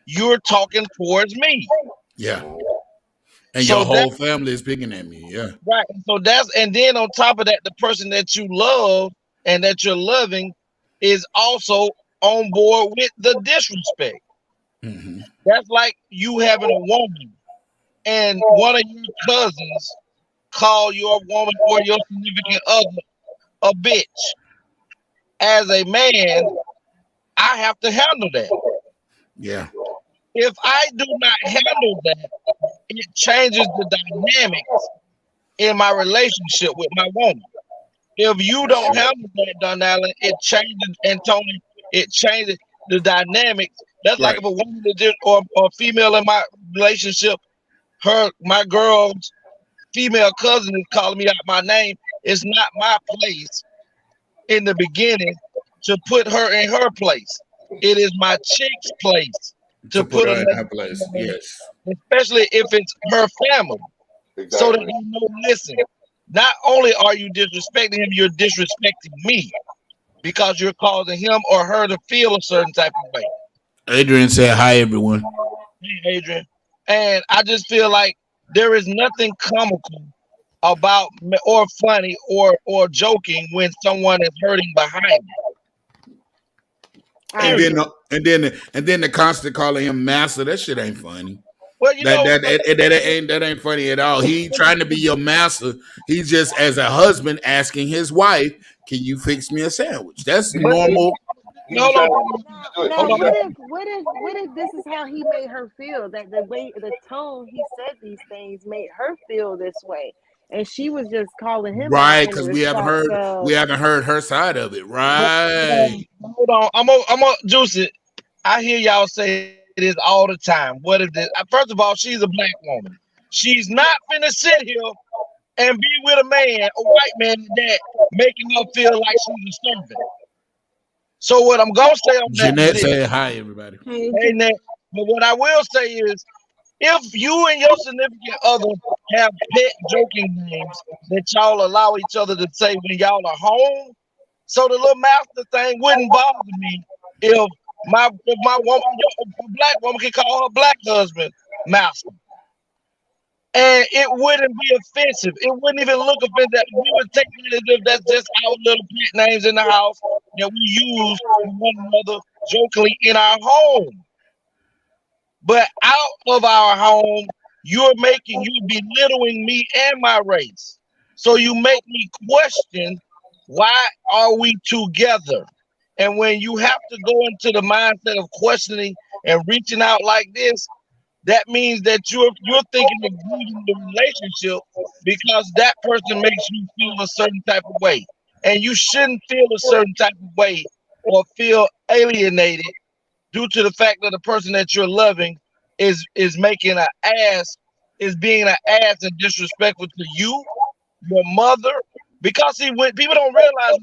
you're talking towards me. Yeah. And So your whole family is picking at me. Yeah. Right. So and then on top of that, the person that you love and that you're loving is also on board with the disrespect. Mm-hmm. That's like you having a woman and one of your cousins call your woman or your significant other a bitch. As a man, I have to handle that. Yeah. If I do not handle that, it changes the dynamics in my relationship with my woman. If you don't handle that, Don Allen, it changes, and Tony, it changes the dynamics. That's like if a woman or a female in my relationship, my girl's female cousin is calling me out my name. It's not my place in the beginning to put her in her place. It is my chick's place to put her in her place. Yes. Especially if it's her family. Exactly. So that you know, listen, not only are you disrespecting him, you're disrespecting me because you're causing him or her to feel a certain type of way. Adrian said, hi, everyone. Hey, Adrian. And I just feel like there is nothing comical about or funny or joking when someone is hurting behind you. And then the constant calling him master. That shit ain't funny. Well, that ain't funny at all. He ain't trying to be your master. He's just as a husband asking his wife, "Can you fix me a sandwich?" That's normal. Now, what if this is how he made her feel? That the tone he said these things made her feel this way, and she was just calling him right because we haven't heard her side of it. Right. Hold on, I'm gonna juice it. I hear y'all say this all the time. What if this? First of all, she's a black woman. She's not finna sit here and be with a man, a white man, that making her feel like she's a servant. So what I'm gonna say on that, Jeanette said hi, everybody. Hey, Nat. But what I will say is, if you and your significant other have pet joking names that y'all allow each other to say when y'all are home, so the little master thing wouldn't bother me if my woman, a black woman, can call her black husband master. And it wouldn't be offensive. It wouldn't even look offensive. We would take it as if that's just our little pet names in the house that we use with one another jokingly in our home. But out of our home, you're belittling me and my race. So you make me question, why are we together? And when you have to go into the mindset of questioning and reaching out like this, that means that you're thinking of leaving the relationship because that person makes you feel a certain type of way. And you shouldn't feel a certain type of way or feel alienated due to the fact that the person that you're loving is making an ass, is being an ass and disrespectful to you, your mother. Because see, when people don't realize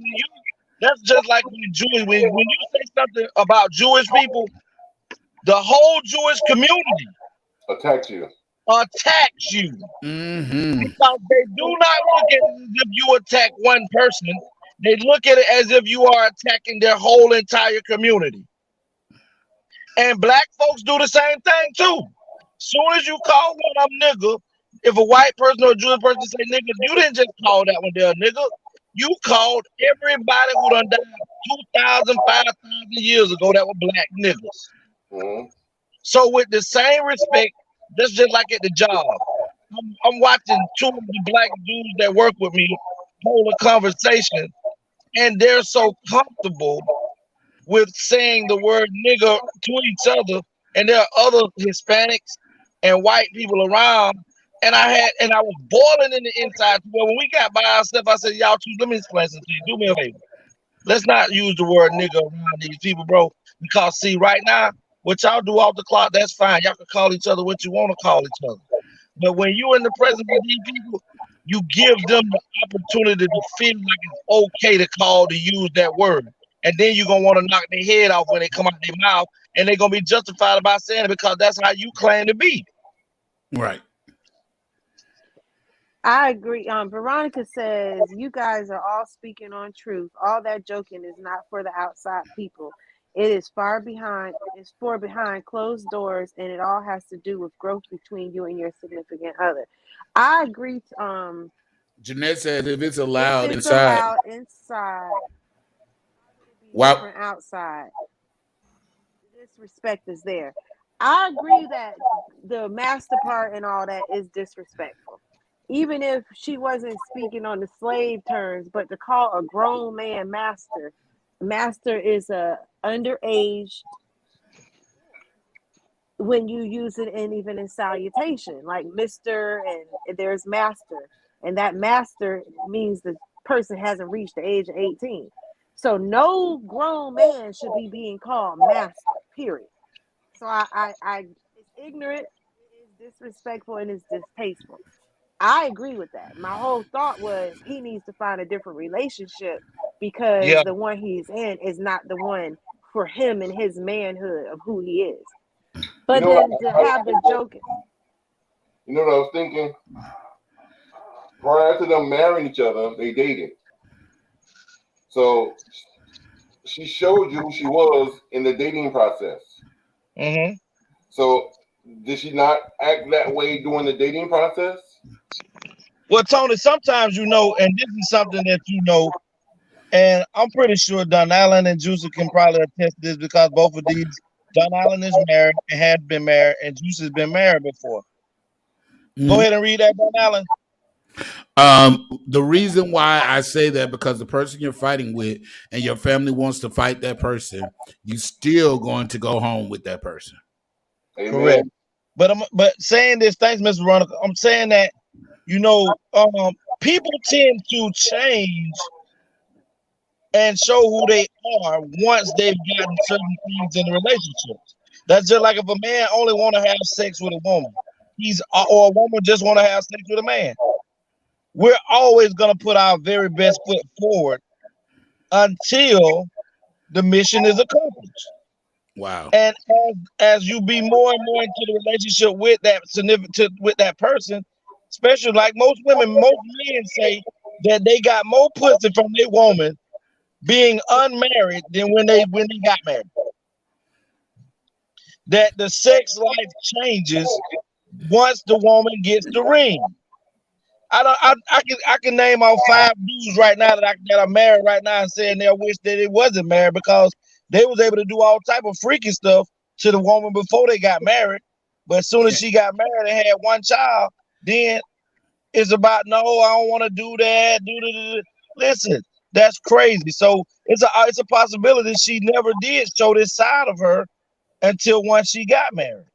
that's just like when you say something about Jewish people, the whole Jewish community attacks you. Mm-hmm. Because they do not look at it as if you attack one person. They look at it as if you are attacking their whole entire community. And black folks do the same thing too. Soon as you call one of them nigga, if a white person or a Jewish person say nigga, you didn't just call that one there nigga. You called everybody who done died 2,000, 5,000 years ago that were black niggas. Mm-hmm. So with the same respect, that's just like at the job. I'm watching two of the black dudes that work with me hold a conversation, and they're so comfortable with saying the word nigger to each other, and there are other Hispanics and white people around, and I was boiling in the inside. Well, when we got by ourselves, I said, y'all two, let me explain something to you. Do me a favor. Let's not use the word nigger around these people, bro. Because see, right now, what y'all do off the clock, that's fine. Y'all can call each other what you want to call each other. But when you in the presence of these people, you give them the opportunity to feel like it's okay to use that word. And then you're gonna want to knock their head off when they come out their mouth, and they're gonna be justified about saying it because that's how you claim to be. Right. I agree. Veronica says you guys are all speaking on truth. All that joking is not for the outside people. It is far behind. It's for behind closed doors, and it all has to do with growth between you and your significant other. I agree. Jeanette said if it's allowed If it's inside, allowed inside, wow. different outside. Disrespect is there. I agree that the master part and all that is disrespectful. Even if she wasn't speaking on the slave terms, but to call a grown man master is a underage when you use it in even in salutation, like Mr. and there's master, and that master means the person hasn't reached the age of 18. So no grown man should be being called master, period. So I it's ignorant, it is disrespectful, and it's distasteful. I agree with that. My whole thought was he needs to find a different relationship because the one he's in is not the one for him and his manhood of who he is. But then to have the joking. You know what I was thinking? Prior to them marrying each other, they dated. So she showed you who she was in the dating process. Mm-hmm. So did she not act that way during the dating process? Well, Tony, sometimes and this is something that and I'm pretty sure Don Allen and Juicy can probably attest to this because both of these, Don Allen is married and has been married, and Juicy has been married before. Go ahead and read that, Don Allen. The reason why I say that because the person you're fighting with and your family wants to fight that person, you still going to go home with that person. Amen. Correct. But saying this, thanks, Mr. Veronica. I'm saying that people tend to change and show who they are once they've gotten certain things in the relationship. That's just like if a man only want to have sex with a woman, or a woman just want to have sex with a man. We're always going to put our very best foot forward until the mission is accomplished. Wow. And as you be more and more into the relationship with that person, especially like most men say that they got more pussy from their woman being unmarried than when they got married. That the sex life changes once the woman gets the ring. I can name off 5 dudes right now that are married right now and saying they wish that it wasn't married because they was able to do all type of freaky stuff to the woman before they got married. But as soon as she got married and had one child, then it's about, no, I don't want to do that. Listen, that's crazy. So it's a possibility she never did show this side of her until once she got married.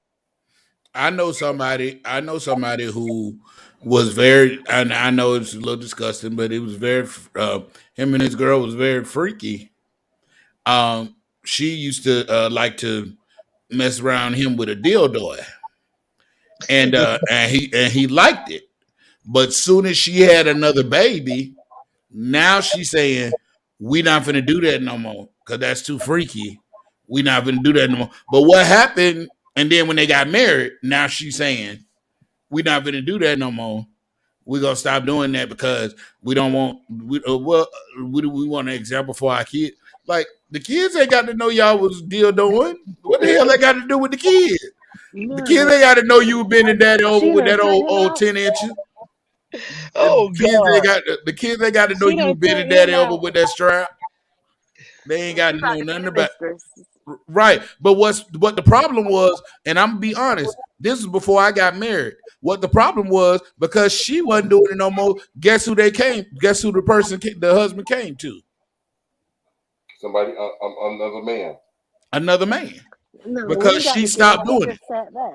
I know somebody who was very, and I know it's a little disgusting, but it was very, him and his girl was very freaky. She used to like to mess around him with a dildo, and he liked it. But soon as she had another baby, now she's saying, we not finna do that no more because that's too freaky. We not finna do that no more. But what happened? And then when they got married, now she's saying, we not finna do that no more. We're gonna stop doing that because we don't want. We want an example for our kids. Like the kids ain't got to know y'all was dildoing. What the hell they got to do with the kids? The kids ain't got to know you bending daddy over with that old 10 inches. Oh, the kids ain't got to know you were bending daddy over with that strap. They ain't got to know nothing about it. Right. But what the problem was, and I'm gonna be honest, this is before I got married. What the problem was, because she wasn't doing it no more, guess who the husband came to? somebody, another man. Another man. No, Because we got she to stopped doing it. just sat back.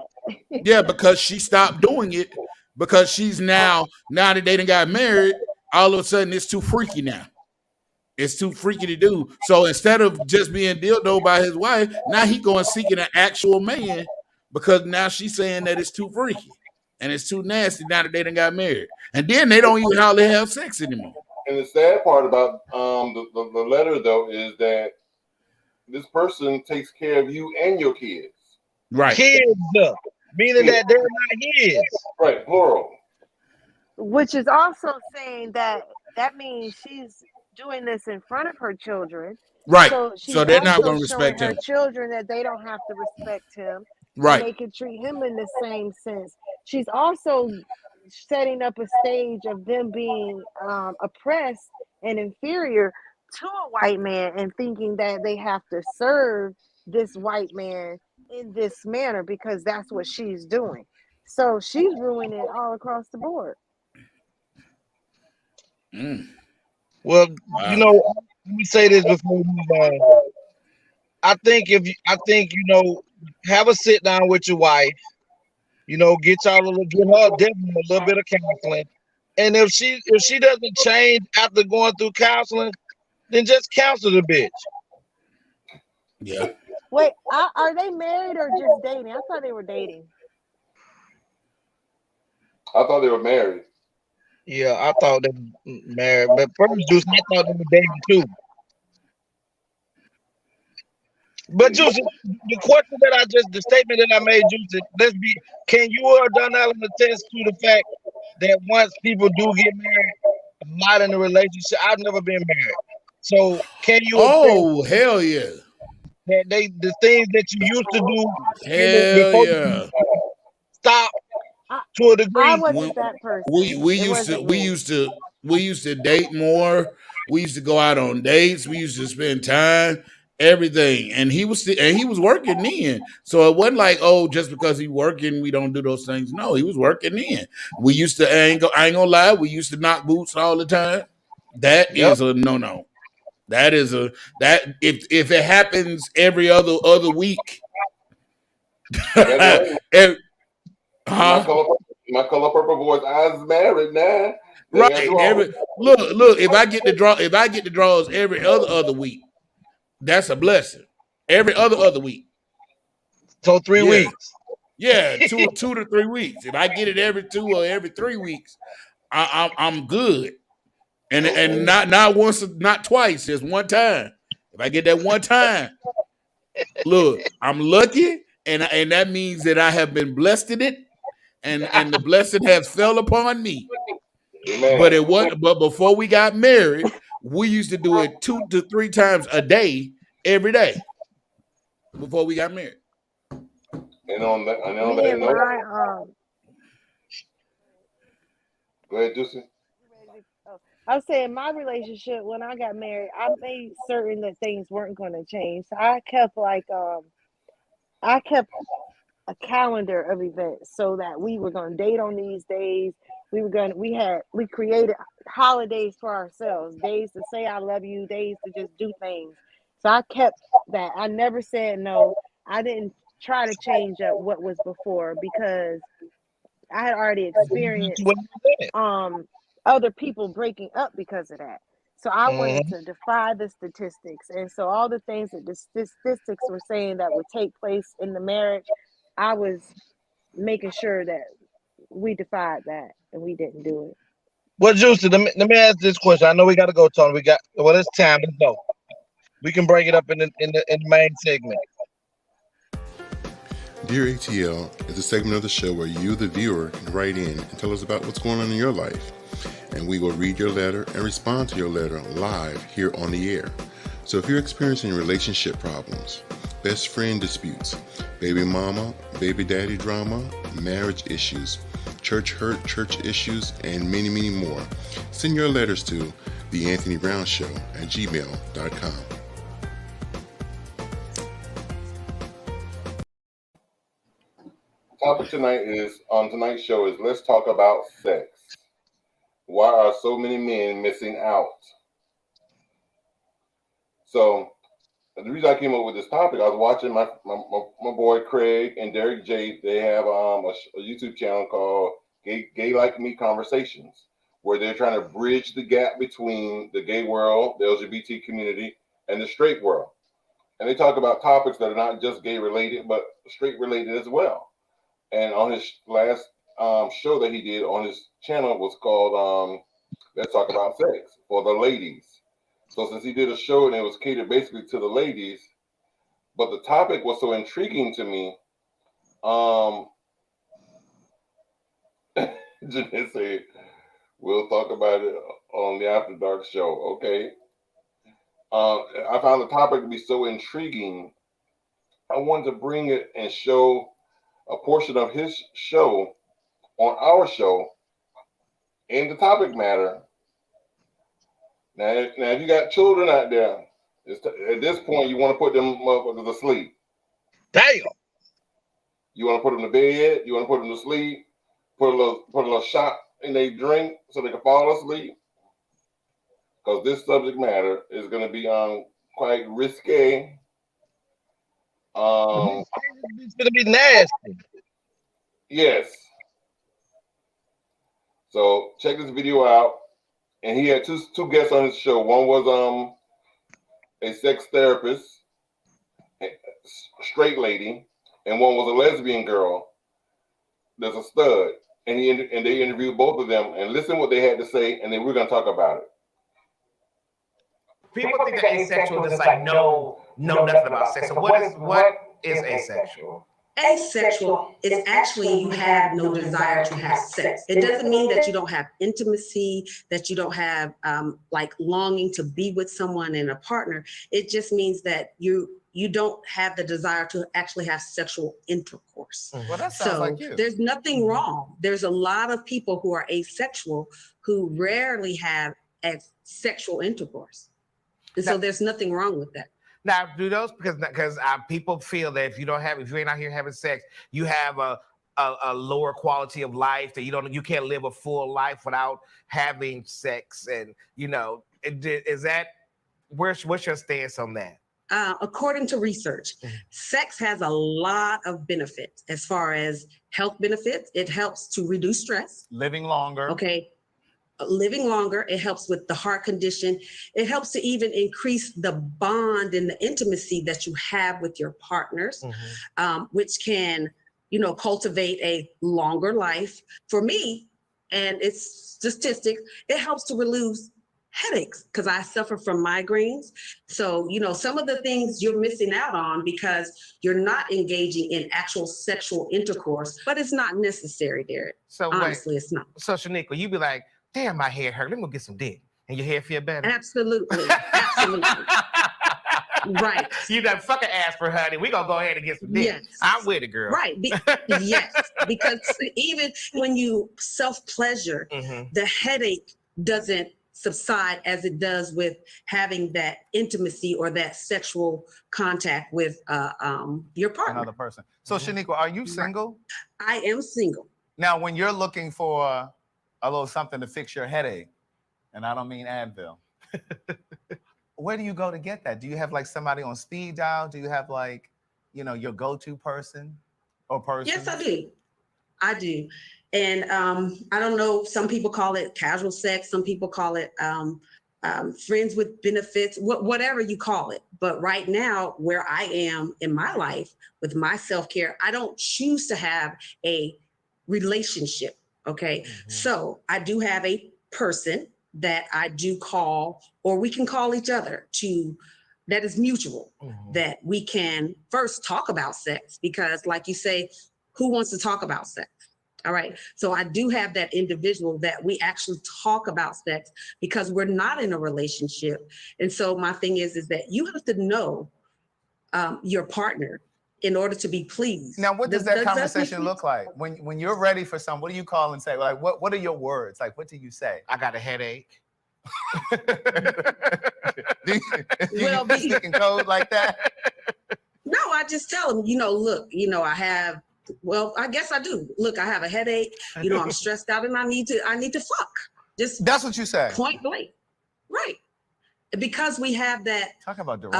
Yeah, because she stopped doing it. Because she's now that they done got married, all of a sudden it's too freaky now. It's too freaky to do. So instead of just being dildo by his wife, now he going seeking an actual man because now she's saying that it's too freaky and it's too nasty now that they done got married. And then they don't even hardly have sex anymore. And the sad part about the letter though is that this person takes care of you and your kids. Right. Kids, meaning that they're not his. Right, plural. Which is also saying that means she's doing this in front of her children. Right. So, she's So they're not also going to respect showing him. her children that they don't have to respect him. Right. And they can treat him in the same sense. She's also setting up a stage of them being oppressed and inferior to a white man and thinking that they have to serve this white man in this manner because that's what she's doing. So she's ruining it all across the board. Well, you know, let me say this before we move on. I think have a sit down with your wife. You know, get her definitely a little bit of counseling. And if she doesn't change after going through counseling, then just counsel the bitch. Yeah. Wait, are they married or just dating? I thought they were dating. I thought they were married. Yeah, I thought they were married, but first, Juice, I thought they were dating too. But Juice, the question the statement that I made, Juice, can you or Donnell attest to the fact that once people do get married, a lot in the relationship, I've never been married. So can you? Oh, hell yeah. That the things that you used to do, hell yeah, stop to a degree. I wasn't that person. We used to date more. We used to go out on dates. We used to spend time, everything. And he was working then. So it wasn't like, oh, just because he's working, we don't do those things. No, he was working then. We used to, I ain't gonna lie, we used to knock boots all the time. That is a no-no. That is if it happens every other week. My color purple boy's eyes married now. Right. Look. If I get the draws every other week, that's a blessing. Every other week. So 3 weeks. Yeah, 2 to 3 weeks. If I get it every 2 or every 3 weeks, I'm good. And not once, not twice, just one time. If I get that one time, look, I'm lucky, and that means that I have been blessed in it, and the blessing has fell upon me. Amen. But before we got married, we used to do it 2 to 3 times a day, every day. Before we got married. And on that note, go ahead, Juicy. I was saying my relationship when I got married, I made certain that things weren't going to change. So I kept a calendar of events so that we were going to date on these days. We created holidays for ourselves, days to say I love you, days to just do things. So I kept that. I never said no. I didn't try to change up what was before because I had already experienced other people breaking up because of that. So I wanted to defy the statistics. And so all the things that the statistics were saying that would take place in the marriage, I was making sure that we defied that and we didn't do it. Well, Juicy, let me ask this question. I know we got to go, Tony. It's time. Let's go. We can break it up in the main segment. Dear ATL is a segment of the show where you, the viewer, can write in and tell us about what's going on in your life. And we will read your letter and respond to your letter live here on the air. So if you're experiencing relationship problems, best friend disputes, baby mama, baby daddy drama, marriage issues, church hurt, church issues, and many, many more, send your letters to theanthonybrownshow@gmail.com. Topic on tonight's show is let's talk about sex. Why are so many men missing out? So the reason I came up with this topic, I was watching my boy Craig and Derek J. They have a YouTube channel called Gay Like Me Conversations, where they're trying to bridge the gap between the gay world, the LGBT community, and the straight world. And they talk about topics that are not just gay related, but straight related as well. And on his last show that he did on his channel was called Let's Talk About Sex for the ladies. So since he did a show and it was catered basically to the ladies, but the topic was so intriguing to me, Jeanette said, we'll talk about it on the After Dark show. Okay. I found the topic to be so intriguing. I wanted to bring it and show a portion of his show on our show in the topic matter. Now, if you got children out there, at this point, you want to put them motherfuckers to sleep. Damn. You want to put them to bed. You want to put them to sleep. Put a little shot in their drink so they can fall asleep. Because this subject matter is going to be quite risque. It's going to be nasty. Yes. So check this video out. And he had two guests on his show. One was a sex therapist, a straight lady, and one was a lesbian girl. There's a stud, and they interviewed both of them. And listen what they had to say, and then we're gonna talk about it. People think that asexual is like know nothing about sex. So what is asexual? Asexual is actually you have no desire to have sex. It doesn't mean that you don't have intimacy, that you don't have like longing to be with someone and a partner. It just means that you don't have the desire to actually have sexual intercourse. Well, that sounds so like you. There's nothing wrong. There's a lot of people who are asexual who rarely have sexual intercourse. And so there's nothing wrong with that. Now, do those because people feel that if you ain't out here having sex, you have a lower quality of life, that you can't live a full life without having sex, and is that what's your stance on that? According to research, sex has a lot of benefits as far as health benefits. It helps to reduce stress. Living longer. Okay. Living longer, it helps with the heart condition. It helps to even increase the bond and the intimacy that you have with your partners, which can, cultivate a longer life. For me, and it's statistics, it helps to reduce headaches because I suffer from migraines. So, some of the things you're missing out on because you're not engaging in actual sexual intercourse, but it's not necessary, Derek. So honestly, it's not. So Shaniqua, you be like, damn, my hair hurt. Let me go get some dick. And your hair feel better. Absolutely. Absolutely. Right. You done fucking ask for honey. We gonna go ahead and get some dick. Yes. I'm with it, girl. Right. Yes. Because even when you self-pleasure, the headache doesn't subside as it does with having that intimacy or that sexual contact with your partner. Another person. So Shaniqua, are you single? I am single. Now, when you're looking for a little something to fix your headache, and I don't mean Advil, where do you go to get that? Do you have like somebody on speed dial? Do you have like, your go-to person or person? Yes, I do. I do. And I don't know, some people call it casual sex. Some people call it friends with benefits, whatever you call it. But right now, where I am in my life with my self-care, I don't choose to have a relationship. Okay. So I do have a person that I do call, or we can call each other that is mutual, that we can first talk about sex, because like you say, who wants to talk about sex? All right. So I do have that individual that we actually talk about sex because we're not in a relationship. And so my thing is that you have to know your partner in order to be pleased. Now, what does that conversation look like? When you're ready for something, what do you call and say? Like, what are your words? Like, what do you say? I got a headache. do you speak in code like that? No, I just tell them, look, I have, I guess I do. Look, I have a headache, I'm stressed out and I need to fuck. Just that's what you say. Point blank. Right. because we have that Talk about direct.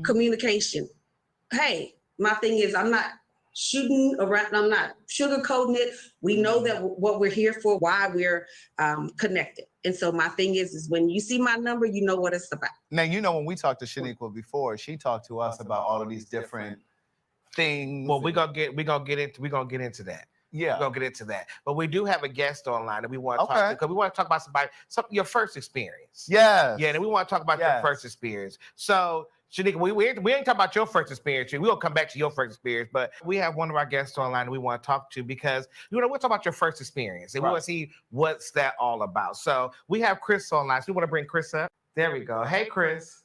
communication. Hey, my thing is, I'm not shooting around. I'm not sugarcoating it. We know that what we're here for, why we're connected. And so my thing is when you see my number, you know what it's about. Now, you know, when we talked to Shaniqua before, she talked to us about all of these different things. Well, we're gonna get into that. Yeah, we're gonna get into that. But we do have a guest online that we want to talk to, because we want to talk about your first experience. Yes. Yeah, and we want to talk about your first experience. So, Shaniqua, we ain't talking about your first experience. We'll come back to your first experience, but we have one of our guests online that we want to talk to, because we're talking about your first experience and we want to see what's that all about. So we have Chris online. So we want to bring Chris up. There we go. Hey, Chris.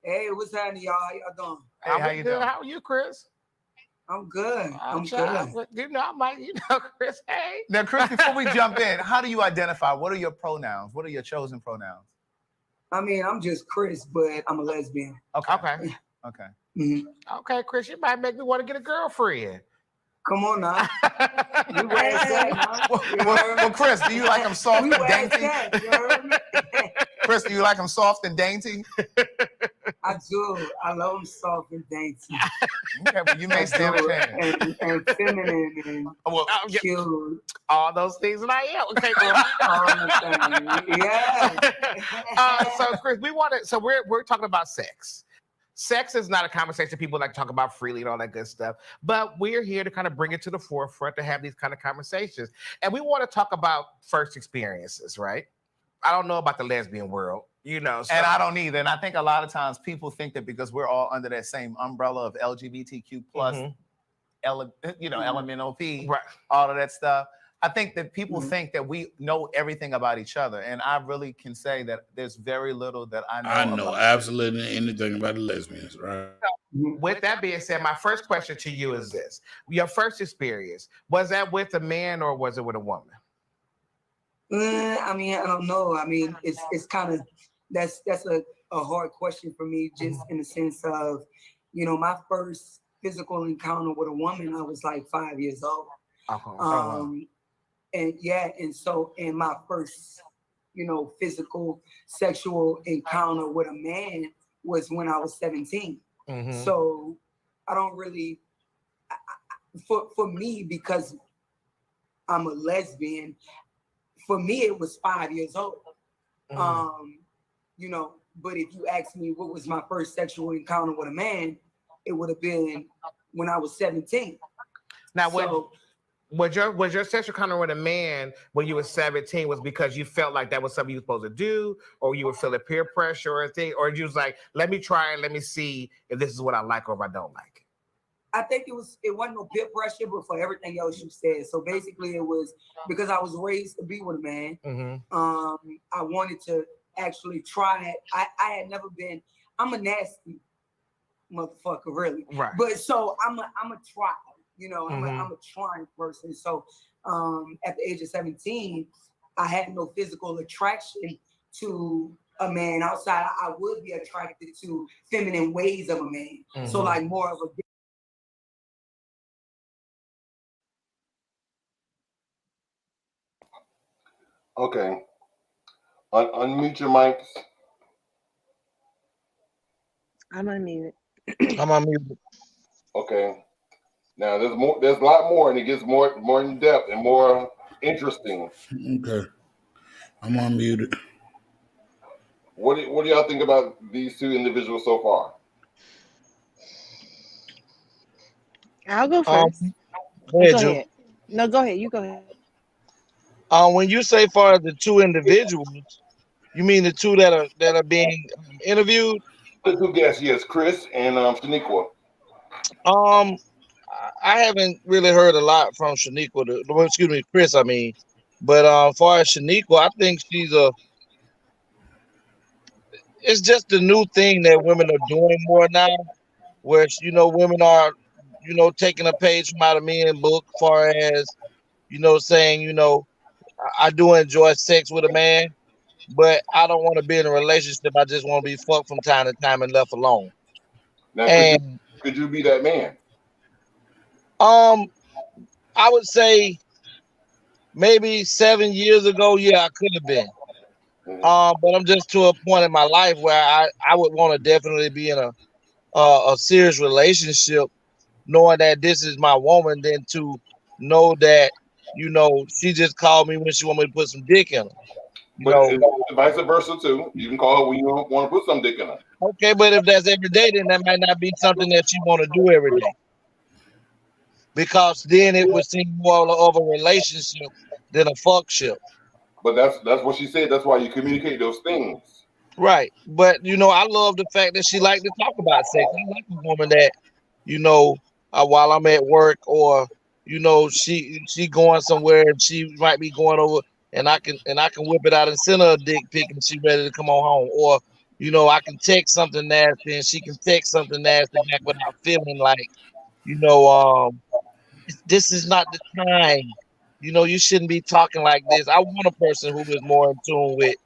Hey, what's happening, y'all? How y'all doing? Hey, how you doing? How are you, Chris? I'm good. I'm good. I might, Chris. Hey. Now, Chris, before we jump in, how do you identify? What are your pronouns? What are your chosen pronouns? I mean, I'm just Chris, but I'm a lesbian. Okay. Okay. Mm-hmm. Okay, Chris, you might make me want to get a girlfriend. Come on now. You where it's at, man. Well, Chris, do you like them soft and dainty? Chris, do you like them soft and dainty? I do. I love them soft and dainty. Okay, but you may stand a chance. And feminine and cute. All those things that I am. Okay, yeah. So, Chris, we're talking about sex. Sex is not a conversation people like to talk about freely and all that good stuff, but we're here to kind of bring it to the forefront to have these kind of conversations. And we want to talk about first experiences, right? I don't know about the lesbian world, so. And I don't either. And I think a lot of times people think that because we're all under that same umbrella of LGBTQ plus, LMNOP, all of that stuff. I think that people think that we know everything about each other. And I really can say that there's very little that I know. I know absolutely anything about the lesbians, right? With that being said, my first question to you is this. Your first experience, was that with a man or was it with a woman? I mean, I don't know. I mean, it's kind of, that's a hard question for me, just in the sense of, my first physical encounter with a woman, I was like 5 years old. And my first, physical sexual encounter with a man was when I was 17. So I don't really, for me, because I'm a lesbian, for me, it was 5 years old. But if you ask me what was my first sexual encounter with a man, it would have been when I was 17. Now, was your sexual encounter with a man when you were 17 was because you felt like that was something you were supposed to do, or you were feeling peer pressure or a thing, or you was like, let me try and let me see if this is what I like or if I don't like? I think it wasn't no peer pressure, but for everything else you said. So basically it was because I was raised to be with a man. I wanted to actually try it. I had never been, I'm a nasty motherfucker, really. Right. But so I'm a try, I'm a trying person. So at the age of 17, I had no physical attraction to a man outside. I would be attracted to feminine ways of a man. So like more of a Okay. Unmute your mics. I'm unmuted. I'm unmuted. Okay. Now there's a lot more, and it gets more in depth and more interesting. Okay. I'm unmuted. What do y'all think about these two individuals so far? I'll go first. Go ahead, Go Joe. ahead. No, go ahead. You go ahead. When you say far as the two individuals, you mean the two that are being interviewed? The two guests, yes, Chris and Shaniqua. I haven't really heard a lot from Shaniqua. Chris. I mean, but as far as Shaniqua, I think it's just the new thing that women are doing more now, where women are taking a page from out of men's book, as far as saying I do enjoy sex with a man, but I don't want to be in a relationship. I just want to be fucked from time to time and left alone. Now, could you be that man? I would say maybe 7 years ago, yeah, I could have been. But I'm just to a point in my life where I would want to definitely be in a serious relationship, knowing that this is my woman, than to know that, you know, she just called me when she want me to put some dick in her. But vice versa too. You can call her when you want to put some dick in her. Okay, but if that's every day, then that might not be something that you want to do every day. Because then it would seem more of a relationship than a fuckship. But that's what she said. That's why you communicate those things. Right. But, you know, I love the fact that she liked to talk about sex. I like a woman that, you know, while I'm at work, or, you know, she going somewhere and she might be going over, and I can whip it out and send her a dick pic and she ready to come on home. Or, you know, I can text something nasty and she can text something nasty back without feeling like, you know, this is not the time. You know, you shouldn't be talking like this. I want a person who is more in tune with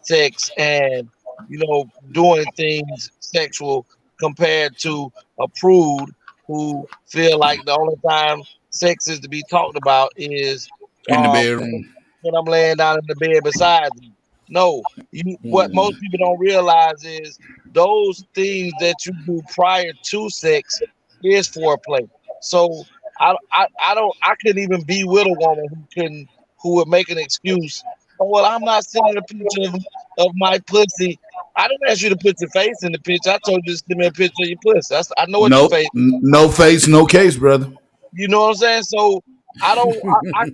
sex and, you know, doing things sexual, compared to a prude who feel like the only time sex is to be talked about is in the bedroom when I'm laying down in the bed beside you. No, what most people don't realize is those things that you do prior to sex is foreplay. So I couldn't even be with a woman who would make an excuse. Oh, well, I'm not sending a picture of my pussy. I didn't ask you to put your face in the picture. I told you to send me a picture of your pussy. I know what your face is. No face, no case, brother. You know what I'm saying? So I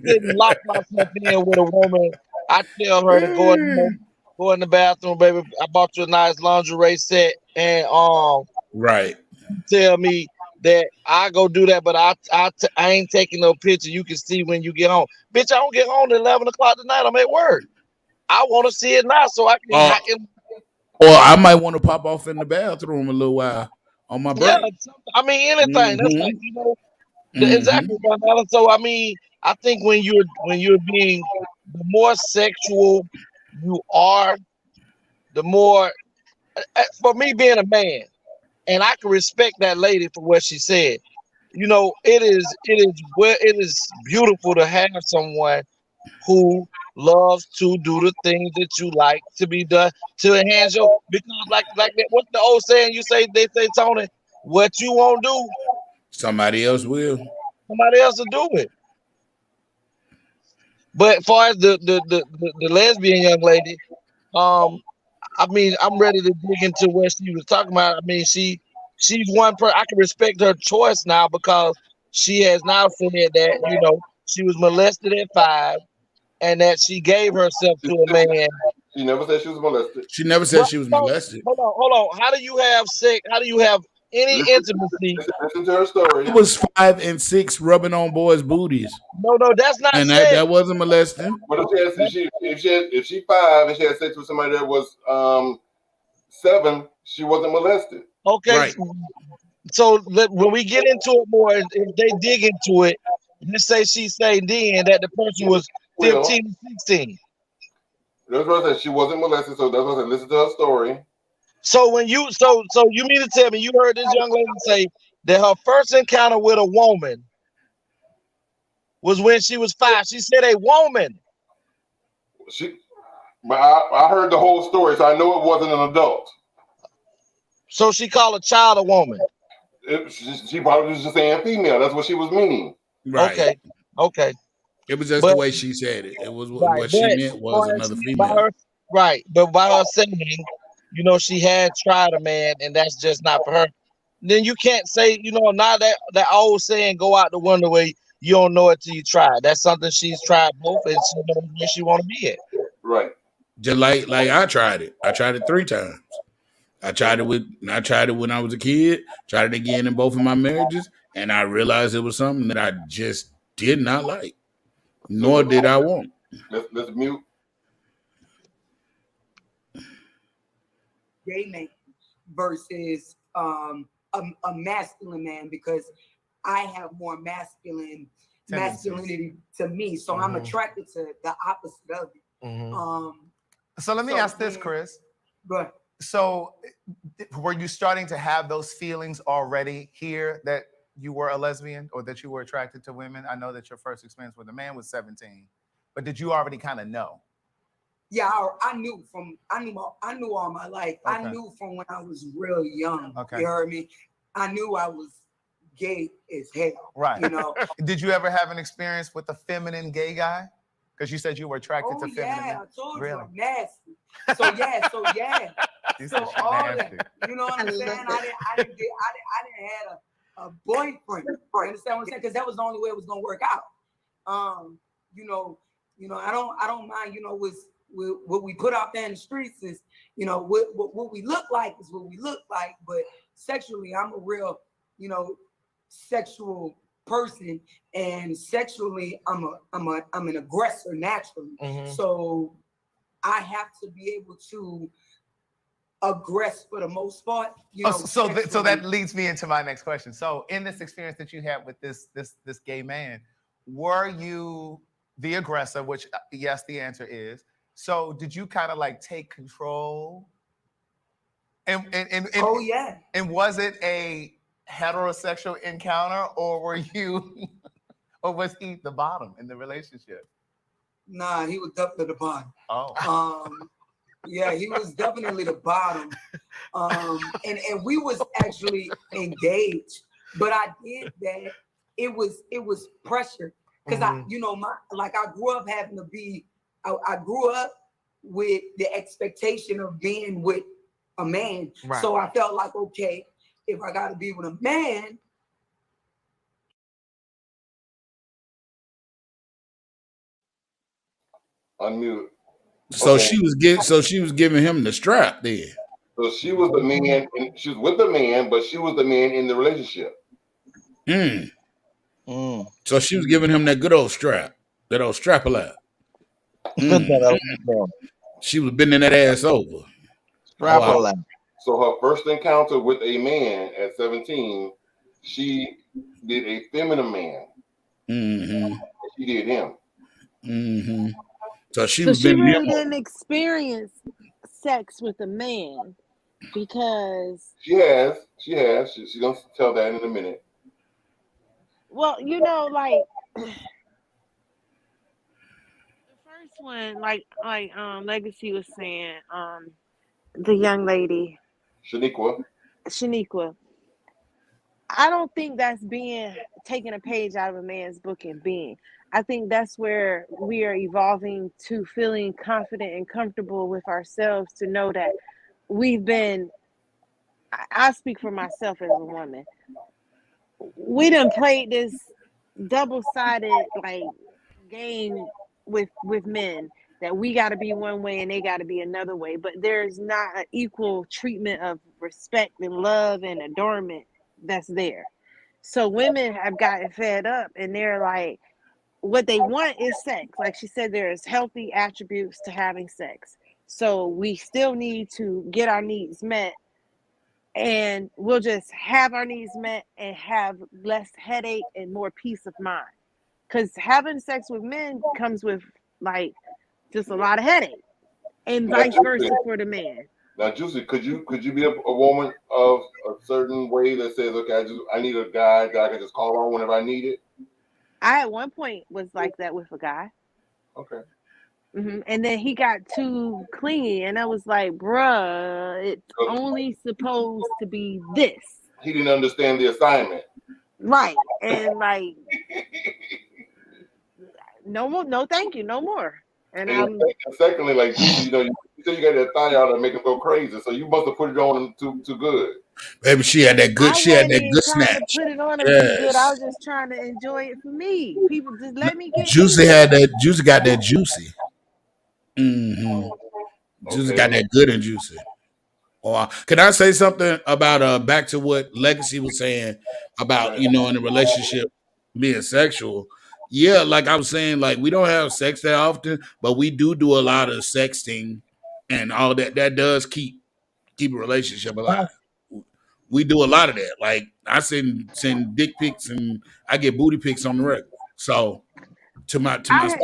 couldn't lock myself in with a woman. I tell her to go in the bathroom, baby. I bought you a nice lingerie set, and right. Tell me that I go do that, but I ain't taking no picture. You can see when you get home, bitch. I don't get home at 11 o'clock tonight. I'm at work. I want to see it now, so I can. Or I might want to pop off in the bathroom a little while on my break. Yeah, I mean anything. That's like, you know, exactly. So I mean, I think when you're being, the more sexual you are, the more, for me being a man, and I can respect that lady for what she said. You know, it is beautiful to have someone who loves to do the things that you like to be done to enhance your, because like that, what's the old saying they say, Tony, what you won't do, somebody else will. Somebody else will do it. But as far as the lesbian young lady, I mean, I'm ready to dig into what she was talking about. I mean, she's one person. I can respect her choice now, because she has now said that, you know, she was molested at 5, and that she gave herself to a man. She never said she was molested. She never said she was molested. Hold on. How do you have sex? How do you have any intimacy? Listen to her story. It was 5 and 6 rubbing on boys' booties. No, that's not. And that wasn't molesting. But if she 5 and she had sex with somebody that was 7, she wasn't molested. Okay. Right. So when we get into it more, if they dig into it, let's say she say then that the person was 15 and 16. That's what I said. She wasn't molested, so that's what I said. Listen to her story. So when you so you mean to tell me you heard this young lady say that her first encounter with a woman was when she was 5? She said a woman. But I heard the whole story, so I know it wasn't an adult. So she called a child a woman. She probably was just saying female. That's what she was meaning. Right. Okay. It was just the way she said it. It was what she meant was another female. But by her saying, you know, she had tried a man and that's just not for her, then you can't say, you know, now that old saying go out the window where you don't know it till you try. That's something she's tried both, and she knows where she want to be at. Right. Just like I tried it. I tried it 3 times. I tried it when I was a kid, tried it again in both of my marriages, and I realized it was something that I just did not like, nor did I want. Let's mute. Gay man versus a masculine man, because I have more masculinity to me, so I'm attracted to the opposite of it. So let me ask this, Chris. But so were you starting to have those feelings already here that you were a lesbian or that you were attracted to women? I know that your first experience with a man was 17, but did you already kind of know? Yeah, I knew all my life. Okay. I knew from when I was real young. Okay. You heard me? I knew I was gay as hell. Right. You know. Did you ever have an experience with a feminine gay guy? Because you said you were attracted to feminine yeah, men. I told Really? you I'm nasty. So yeah. You So said she all nasty. that, you know what I'm saying? I didn't have a boyfriend. You understand what I'm saying? Because that was the only way it was gonna work out. You know, I don't mind. You know, with what we put out there in the streets is, you know, what we look like is what we look like. But sexually, I'm a real, you know, sexual person, and sexually, I'm an aggressor naturally. Mhm. So I have to be able to aggress for the most part. You know, So that sexually. leads me into my next question. So in this experience that you had with this gay man, were you the aggressor? Which yes, the answer is. So did you kind of like take control? And oh yeah. And was it a heterosexual encounter, or were you, or was he the bottom in the relationship? Nah, he was definitely the bottom. Oh. Yeah, he was definitely the bottom. And we was actually engaged, but I did that. It was pressure because I grew up having to be. I grew up with the expectation of being with a man, Right. so I felt like, okay, if I got to be with a man. Unmute. So Okay. she was giving him the strap then. So she was the man, and she was with the man, but she was the man in the relationship. So she was giving him that good old strap, that old strap-a-lap. She was bending that ass over. Wow. So her first encounter with a man at 17, she did a feminine man. Mm-hmm. She did him. Mm-hmm. So she So was she bending really him over. didn't experience sex with a man because, She has. She's gonna tell that in a minute. well, you know, like the first one, like Legacy was saying, the young lady, Shaniqua. I don't think that's taking a page out of a man's book and being. I think that's where we are evolving to feeling confident and comfortable with ourselves to know that we've been, I speak for myself as a woman. We done played this double-sided like game with men that we got to be one way and they got to be another way, but there's not an equal treatment of respect and love and adornment that's there. So women have gotten fed up and they're like, what they want is sex. Like she said, there's healthy attributes to having sex. So we still need to get our needs met, and we'll just have our needs met and have less headache and more peace of mind. Because having sex with men comes with like just a lot of headache, and vice versa for the man. Now, Juicy, could you be a woman of a certain way that says, okay, I need a guy that I can just call on whenever I need it? I at one point was like that with a guy. Okay. And then he got too clingy, and I was like, bruh, it's only supposed to be this. He didn't understand the assignment. Right. And like, no more, no thank you, no more. And secondly, like, you know, you said you got that thigh out and make him go crazy, so you must have put it on him too good. Baby, she had that good. She had that good snatch. To put it on him too good. I was just trying to enjoy it for me. People just let me get Juicy had that. Juicy got that juicy. Mm-hmm. Juicy got that good and juicy. Or can I say something about back to what Legacy was saying about, you know, in a relationship being sexual? Yeah, like I was saying, like we don't have sex that often, but we do a lot of sexting and all that. That does keep a relationship alive. We do a lot of that. Like I send dick pics and I get booty pics on the regular. So to my spouse,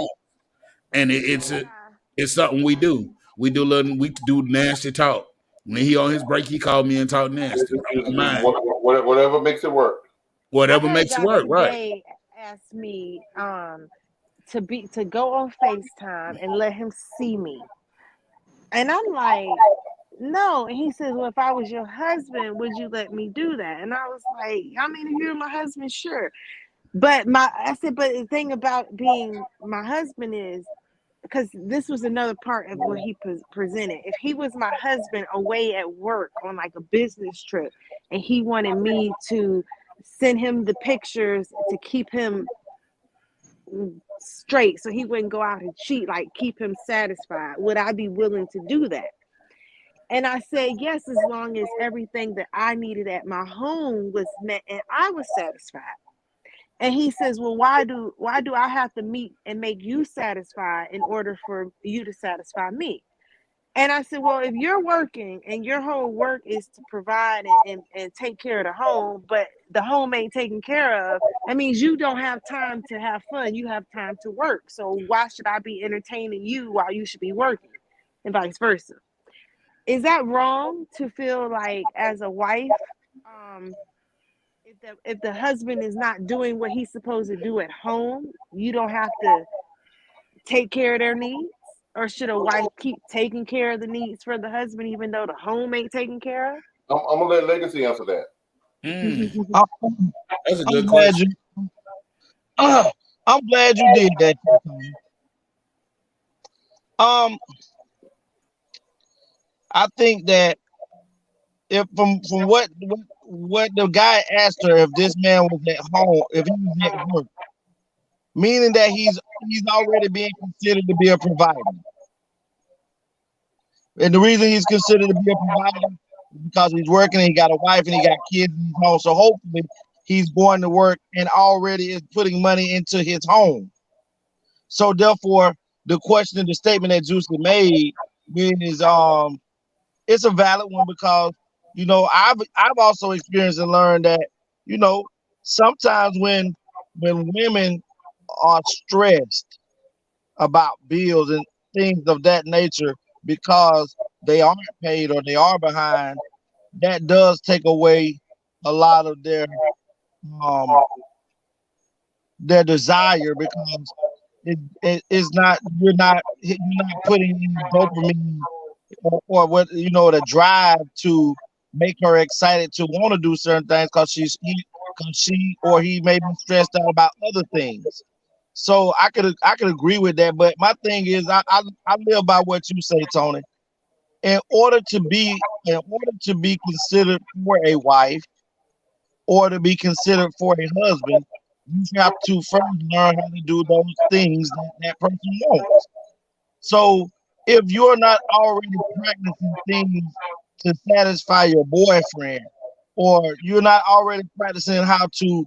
and it's something we do. We do nasty talk. When he on his break, he called me and talked nasty. Whatever makes it work. Whatever makes it work, right? Asked me to go on FaceTime and let him see me. And I'm like, no. And he says, well, if I was your husband, would you let me do that? And I was like, I mean, if you're my husband, sure. But I said, but the thing about being my husband is, because this was another part of what he presented. If he was my husband away at work on like a business trip, and he wanted me to send him the pictures to keep him straight so he wouldn't go out and cheat, like keep him satisfied, would I be willing to do that? And I said, yes, as long as everything that I needed at my home was met and I was satisfied. And he says, well, why do I have to meet and make you satisfied in order for you to satisfy me? And I said, well, if you're working and your whole work is to provide and take care of the home, but the home ain't taken care of, that means you don't have time to have fun. You have time to work. So why should I be entertaining you while you should be working, and vice versa? Is that wrong to feel like, as a wife, if the husband is not doing what he's supposed to do at home, you don't have to take care of their needs? Or should a wife keep taking care of the needs for the husband even though the home ain't taken care of? I'm gonna let Legacy answer that. That's a good question. I'm glad you did that. I think that if from what the guy asked her, if this man was at home, if he was at work, meaning that he's already being considered to be a provider. And the reason he's considered to be a provider is because he's working and he got a wife and he got kids in his home. So hopefully he's going to work and already is putting money into his home. So therefore, the question and the statement that Juicy made is it's a valid one, because I've also experienced and learned that sometimes when women are stressed about bills and things of that nature because they aren't paid or they are behind, that does take away a lot of their desire, because it's not you're not putting in dopamine or what the drive to make her excited to want to do certain things because she or he may be stressed out about other things. So I could agree with that, but my thing is I live by what you say, Tony. In order to be considered for a wife or to be considered for a husband, you have to first learn how to do those things that person wants. So if you're not already practicing things to satisfy your boyfriend, or you're not already practicing how to,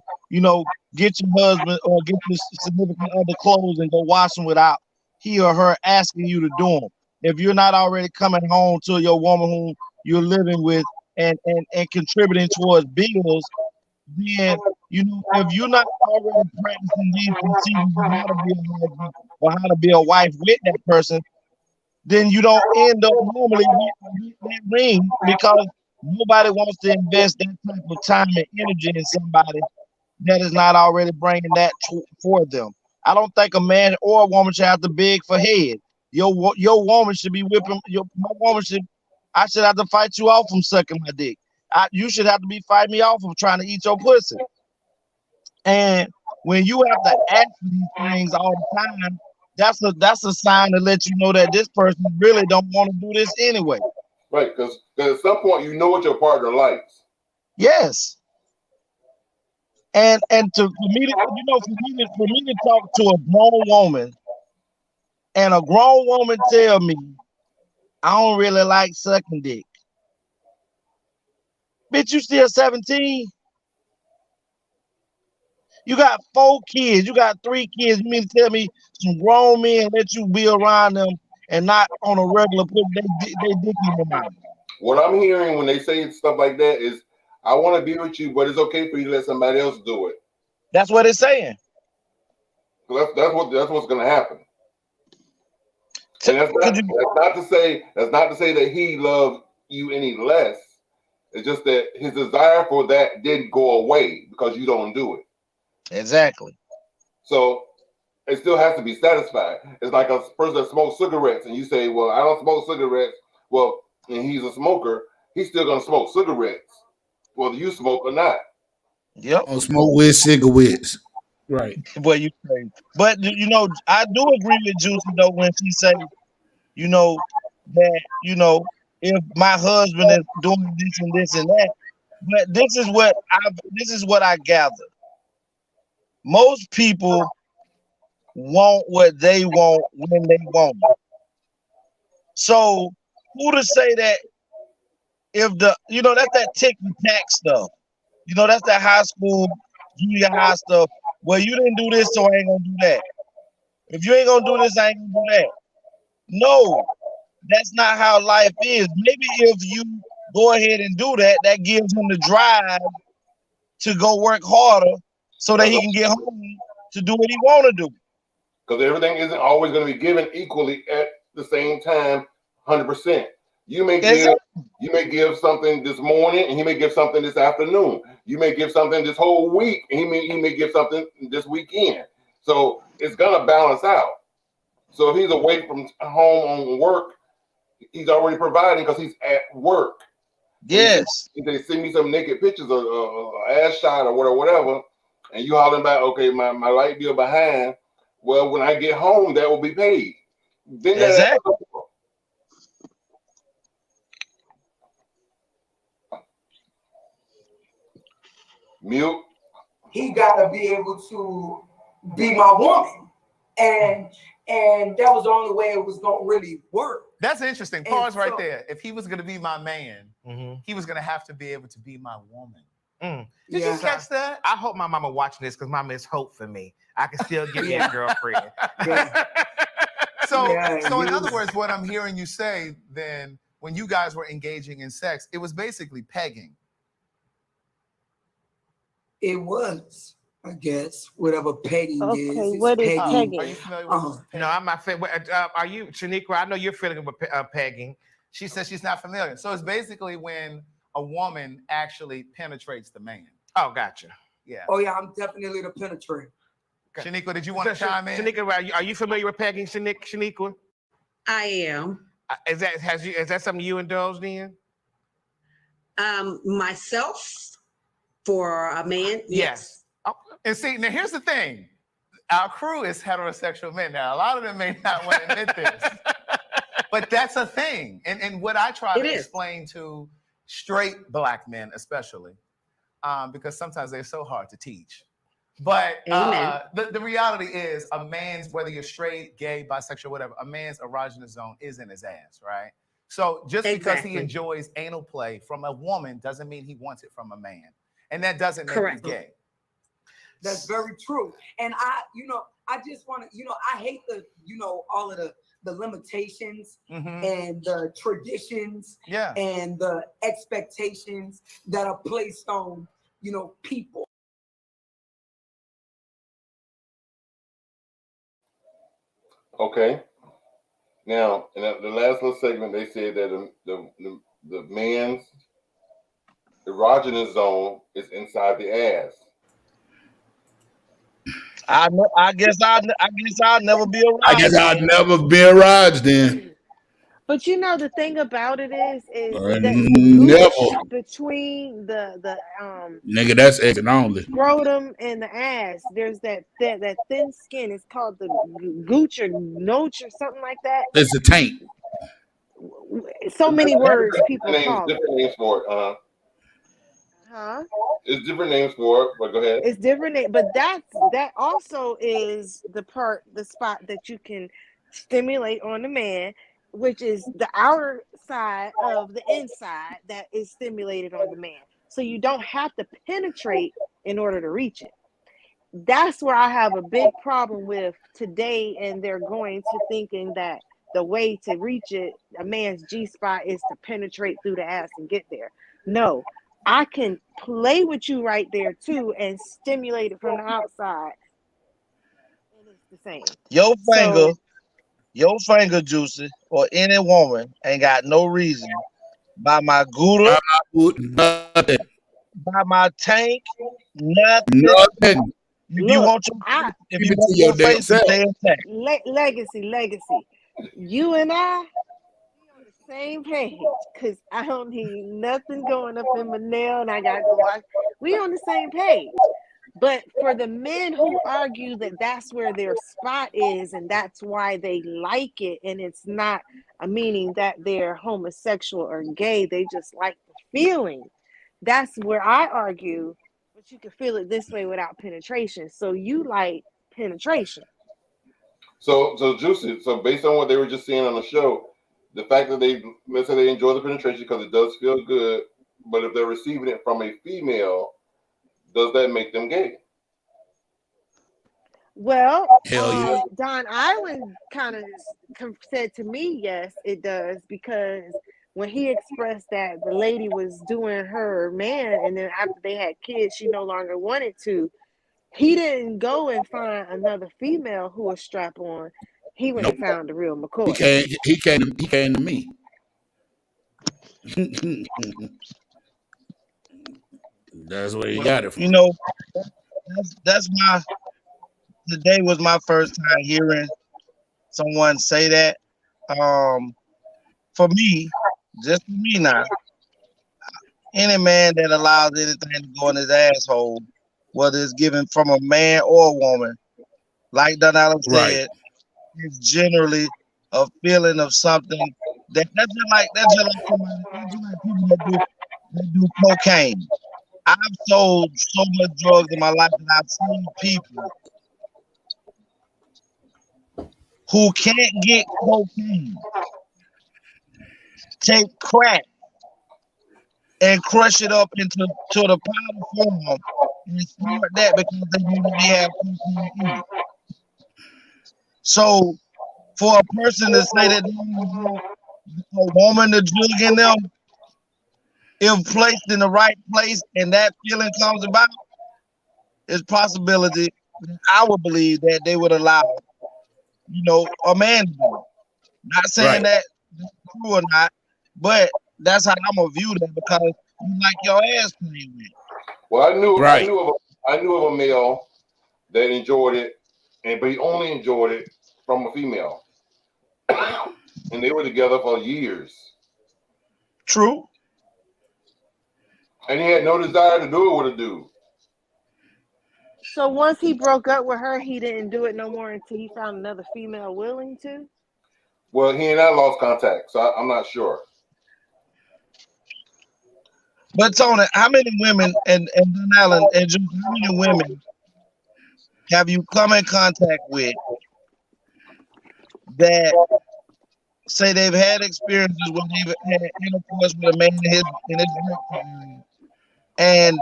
get your husband or get your significant other clothes and go wash them without he or her asking you to do them. If you're not already coming home to your woman whom you're living with and contributing towards bills, then if you're not already practicing these procedures on how to be a husband or how to be a wife with that person, then you don't end up normally with that ring, because nobody wants to invest that type of time and energy in somebody that is not already bringing that for them. I don't think a man or a woman should have to beg for head. Your woman should be whipping my woman should. I should have to fight you off from sucking my dick. You should have to be fighting me off from trying to eat your pussy. And when you have to ask for these things all the time, that's a sign to let you know that this person really don't want to do this anyway. Right, because at some point you know what your partner likes. Yes. And for me to talk to a grown woman, and a grown woman tell me, I don't really like sucking dick. Bitch, you still 17? You got 4 kids. You got 3 kids. You mean to tell me some grown men let you be around them and not on a regular put they dick in your mouth? What I'm hearing when they say stuff like that is, I want to be with you, but it's okay for you to let somebody else do it. That's what it's saying. That's what's going to happen. And that's not to say that he loved you any less. It's just that his desire for that didn't go away because you don't do it. Exactly. So it still has to be satisfied. It's like a person that smokes cigarettes, and you say, "Well, I don't smoke cigarettes." Well, and he's a smoker. He's still gonna smoke cigarettes, whether you smoke or not. Yep. Don't smoke with cigarettes. Right. What you say? But you know, I do agree with Juicy though when she say, you know, that if my husband is doing this and this and that. But this is what I gather. Most people want what they want when they want it. So who to say that if that's that tick and tack stuff. That's that high school, junior high stuff. Well, you didn't do this, so I ain't gonna do that. If you ain't gonna do this, I ain't gonna do that. No, that's not how life is. Maybe if you go ahead and do that, that gives him the drive to go work harder so that he can get home to do what he want to do. Because everything isn't always going to be given equally at the same time, 100%. You may give something this morning, and he may give something this afternoon. You may give something this whole week, and he may give something this weekend. So it's gonna balance out. So if he's away from home on work, he's already providing because he's at work. Yes. If they send me some naked pictures or ass shot or whatever, and you hollering back, okay, my light bill behind. Well, when I get home, that will be paid. Then exactly. Mute. He gotta be able to be my woman, and that was the only way it was gonna really work. That's interesting. And Pause right so- there. If he was gonna be my man, he was gonna have to be able to be my woman. Did you catch that? I hope my mama watching this because mama is hope for me. I can still get me a girlfriend. So, Yeah, so in you- other words, what I'm hearing you say then, when you guys were engaging in sex, it was basically pegging. It was, I guess, whatever pegging Okay, is. It's what is pegging. pegging? Are you familiar with No, I'm not. Are you, Shaniqua? I know you're feeling with pegging. She says she's not familiar. So it's basically when a woman actually penetrates the man. Oh, gotcha. Yeah. Oh yeah, I'm definitely the penetrator. Shaniqua, did you want to chime in? Shaniqua, are you familiar with pegging, Shaniqua? I am. Is that something you indulged in? Myself for a man. Yes. Oh, and see, now here's the thing. Our crew is heterosexual men. Now, a lot of them may not want to admit this, but that's a thing. And what I try to explain to straight Black men, especially, because sometimes they're so hard to teach. But the reality is a man's, whether you're straight, gay, bisexual, whatever, a man's erogenous zone is in his ass, right? So just because he enjoys anal play from a woman doesn't mean he wants it from a man. And that doesn't make you gay. That's very true. And I just want to, I hate all of the limitations and the traditions and the expectations that are placed on, people. Okay. Now, in the last little segment, they said that the man's erogenous zone is inside the ass. I guess I'll never be around. I guess I'll never be around then. But the thing about it is that Never. between the Nigga, that's exit only. scrotum and the ass, there's that thin skin. It's called the gooch or noach or something like that. It's a taint. So many words people call it. Different names for it. Huh? It's different names for it, but go ahead. It's different, but that also is the spot that you can stimulate on the man, which is the outer side of the inside that is stimulated on the man. So you don't have to penetrate in order to reach it. That's where I have a big problem with today, and they're going to thinking that the way to reach it, a man's G-spot, is to penetrate through the ass and get there. No, I can play with you right there too and stimulate it from the outside. And it's the same. Your finger, Juicy, or any woman ain't got no reason by my gouda, by my tank, nothing. If you Look, want your, I if Keep you it want to your your damn face to self. stay intact. legacy. You and I on the same page because I don't need nothing going up in my nail, and I got to go. We on the same page. But for the men who argue that that's where their spot is and that's why they like it, and it's not a meaning that they're homosexual or gay, they just like the feeling. That's where I argue, but you can feel it this way without penetration. So you like penetration. So Juicy, so based on what they were just saying on the show, the fact that let's say they enjoy the penetration because it does feel good, but if they're receiving it from a female, does that make them gay? Well, Hell yeah. Don Island kind of said to me, yes, it does, because when he expressed that the lady was doing her man, and then after they had kids, she no longer wanted to, he didn't go and find another female who was strap on. He went and found the real McCoy. He came to me. That's where he got it from. You know, that's my. Today was my first time hearing someone say that. For me, just for me now, any man that allows anything to go in his asshole, whether it's given from a man or a woman, like Don Allen said, is generally a feeling of something that's just like somebody, that's just like people that do cocaine. I've sold so much drugs in my life that I've seen people who can't get cocaine take crack and crush it up into the powder form and snort that because they usually have cocaine in it. So for a person to say that a woman to drug in them, if placed in the right place and that feeling comes about, it's possibility I would believe that they would allow, a man to do it. Not saying that that's true or not, but that's how I'm gonna view that because you like your ass playing with. Well, I knew of a male that enjoyed it, but he only enjoyed it from a female, and they were together for years. True. And he had no desire to do it with a dude. So once he broke up with her, he didn't do it no more until he found another female willing to? Well, he and I lost contact, so I'm not sure. But Tony, how many women and Don Allen and Juice, how many women have you come in contact with that say they've had experiences where they've had intercourse with a man in his rectum, and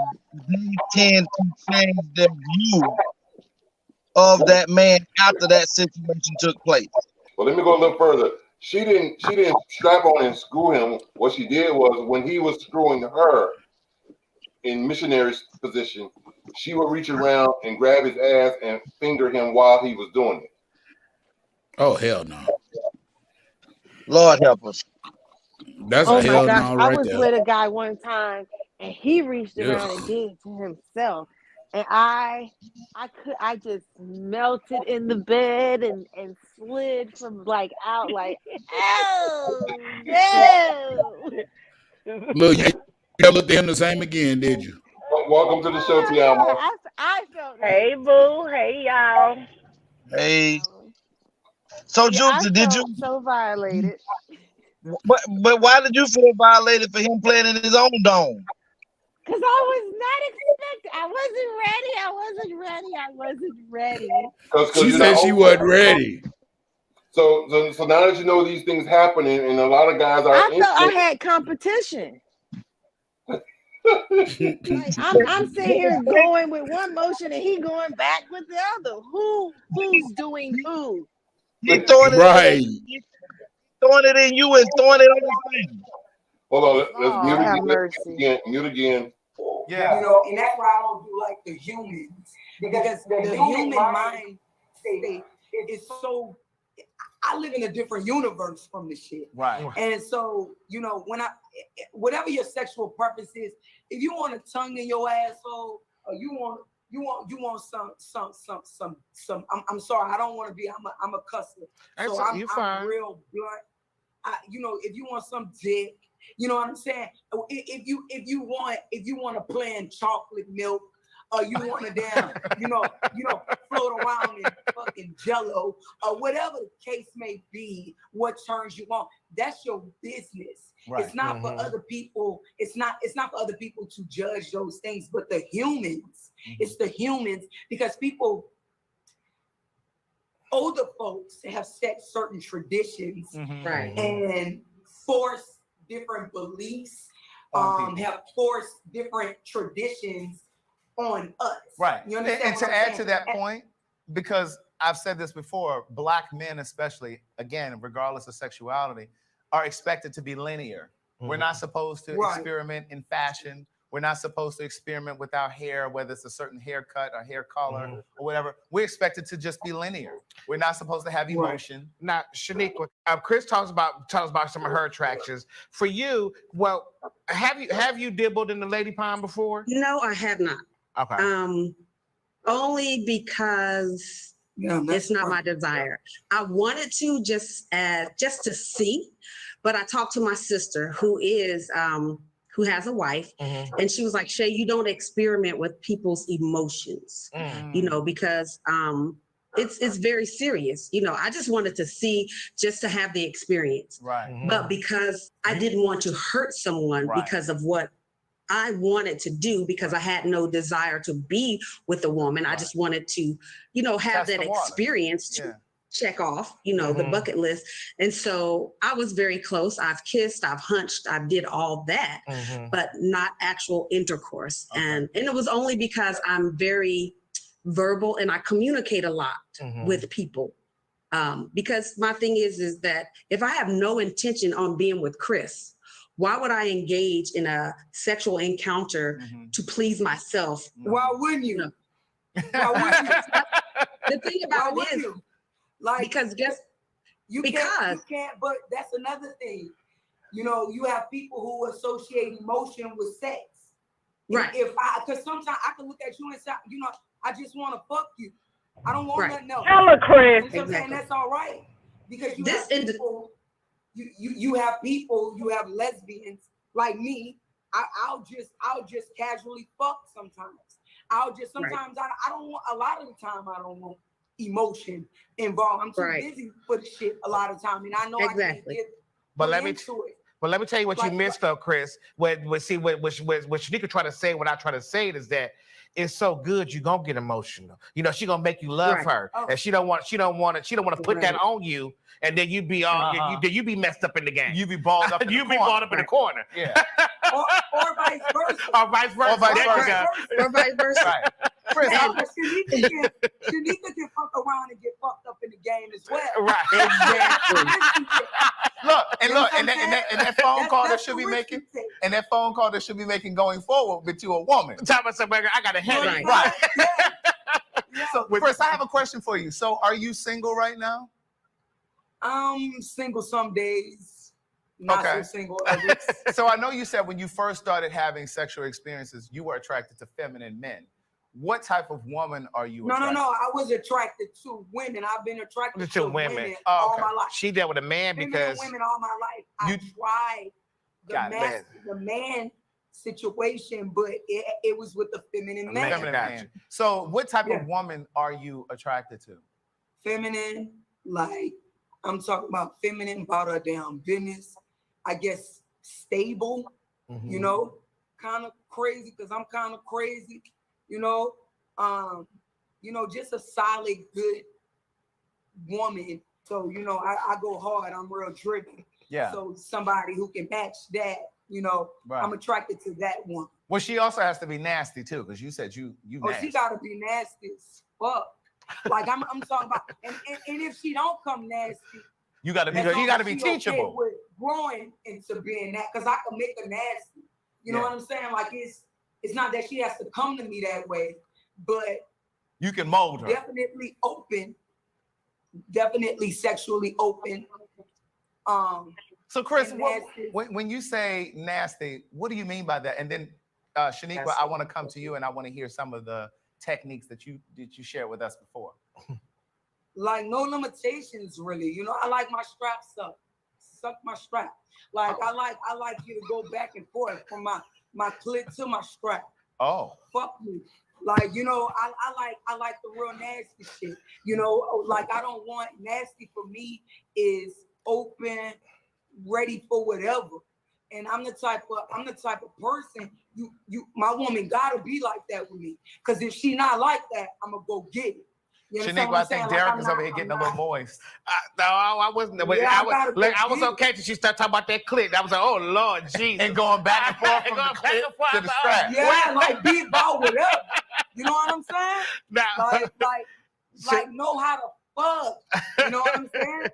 they tend to change their view of that man after that situation took place? Well, let me go a little further. She didn't strap on and screw him. What she did was when he was screwing her in missionary position, she would reach around and grab his ass and finger him while he was doing it. Oh, hell no. Lord help us. That's Oh a my hell gosh, no I right was there. with a guy one time and he reached around Ugh. and did it to himself. And I just melted in the bed and slid from out oh no. Look, you never looked at him the same again, did you? Welcome to the show, Tiamo. I felt Hey, boo. Hey, y'all. Hey. So, Juicy, did you? So violated. But why did you feel violated for him playing in his own dome? Because I was not expecting. I wasn't ready. She said she wasn't ready. So now that you know these things happening, and a lot of guys are. I thought I had competition. I'm sitting here going with one motion and he going back with the other. Who's doing who? He throwing it in you and throwing it on the thing. Hold on, let's mute again. Yeah. And that's why I don't do like the humans, because the human mind state is so. I live in a different universe from the shit. Right. And so, when whatever your sexual purpose is, if you want a tongue in your asshole or you want you want some. I'm sorry, I don't want to be. I'm a cusser. So You're fine. I'm real blunt. If you want some dick, you know what I'm saying. If you want to play in chocolate milk, or you want to damn, float around in fucking Jello, or whatever the case may be, what turns you on, that's your business. Right. It's not for other people. It's not for other people to judge those things, but the humans. It's the humans, because people, older folks have set certain traditions Right. and force different beliefs, have forced different traditions on us. Right. You understand And what to I'm add saying? to that point, because I've said this before, Black men especially, again, regardless of sexuality, are expected to be linear. We're not supposed to experiment in fashion. We're not supposed to experiment with our hair, whether it's a certain haircut or hair color or whatever. We're expected to just be linear. We're not supposed to have emotion. Now, Shaniqua, Chris talks about some of her attractions. For you, well, have you dibbled in the lady pond before? No, I have not. Okay. Only because it's not my desire. I wanted to just to see, but I talked to my sister who has a wife, and she was like, Shay, you don't experiment with people's emotions, because it's very serious. I just wanted to see, just to have the experience. Right. But because I didn't want to hurt someone because of what I wanted to do, because I had no desire to be with a woman. I just wanted to, have that experience to check off, the bucket list. And so I was very close. I've kissed, I've hunched, I did all that, but not actual intercourse. And it was only because I'm very verbal and I communicate a lot with people. Because my thing is that if I have no intention on being with Chris, why would I engage in a sexual encounter to please myself? Why wouldn't you? Why wouldn't you? The thing about Why it is, wouldn't you? because you can't. But that's another thing. You have people who associate emotion with sex. Right. Because sometimes I can look at you and say, I just want to fuck you. I don't want nothing else. Hella, Chris. And that's all right, because you have people. You have people, you have lesbians like me. I'll just casually fuck sometimes. Sometimes I don't want, a lot of the time I don't want emotion involved. I'm too busy for the shit a lot of time, and I know I can't get into it. But let me tell you what you missed though, Chris. What Shanika tried to say, what I try to say is that it's so good you're gonna get emotional. She gonna make you love her. And she don't want to put that on you, and then you be you be messed up in the game. You be balled up in you be balled up in the corner. Yeah. or vice versa. Or vice versa. Or vice versa. Right. Chris, Shanika can fuck around and get fucked up in the game as well. Right. Look, and that phone call that should be making, and that phone call that should be making going forward with you a woman. I got a headache. Right. So, Chris, I have a question for you. So, are you single right now? I'm single some days, not so single others. So, I know you said when you first started having sexual experiences, you were attracted to feminine men. What type of woman are you attracted No. I was attracted to women. I've been attracted to women all my life. She dealt with a man because women all my life. I tried the man situation, but it was with the feminine man. So, what type of woman are you attracted to? Feminine, like I'm talking about feminine, about her damn business. I guess stable, kind of crazy because I'm kind of crazy. Just a solid, good woman. So, I go hard. I'm real driven. Yeah. So somebody who can match that, I'm attracted to that one. Well, she also has to be nasty too, because you said you nasty. She gotta be nasty as fuck. Like I'm talking about, and if she don't come nasty, you gotta be teachable. Okay with growing into being that, because I can make her nasty. You know what I'm saying? Like it's not that she has to come to me that way, but you can mold her. Definitely open, definitely sexually open. So Chris, when you say nasty, what do you mean by that? And then Shaniqua, I want to come to you and I want to hear some of the techniques that you shared with us before? Like no limitations, really. You know, I like my strap suck my strap. Like I like you to go back and forth from my clit to my strap. Oh, fuck me. Like, you know, I like the real nasty shit. You know, like I don't want nasty for me is open, ready for whatever. And I'm the type of person my woman gotta be like that with me. Cause if she not like that, I'm gonna go get it. You Shaniqua, I think Derek is over here getting a little moist. No, I wasn't. Yeah, I was okay till she started talking about that clit. I was like, oh Lord, Jesus, and going back and forth from the clit to the strap. Yeah, like be about whatever. You know what I'm saying? Now, like know how to fuck. You know what I'm saying?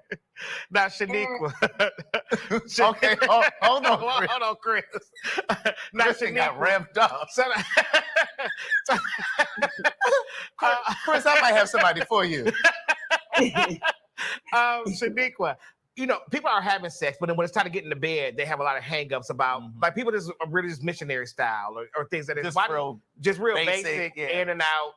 Now, Shaniqua. Okay, hold on, Chris. Now, Chris got revved up. Chris, I might have somebody for you. Shaniqua, you know, people are having sex, but then when it's time to get into bed, they have a lot of hang-ups about, like, people just are really just missionary style or things that is just real basic yeah. in and out.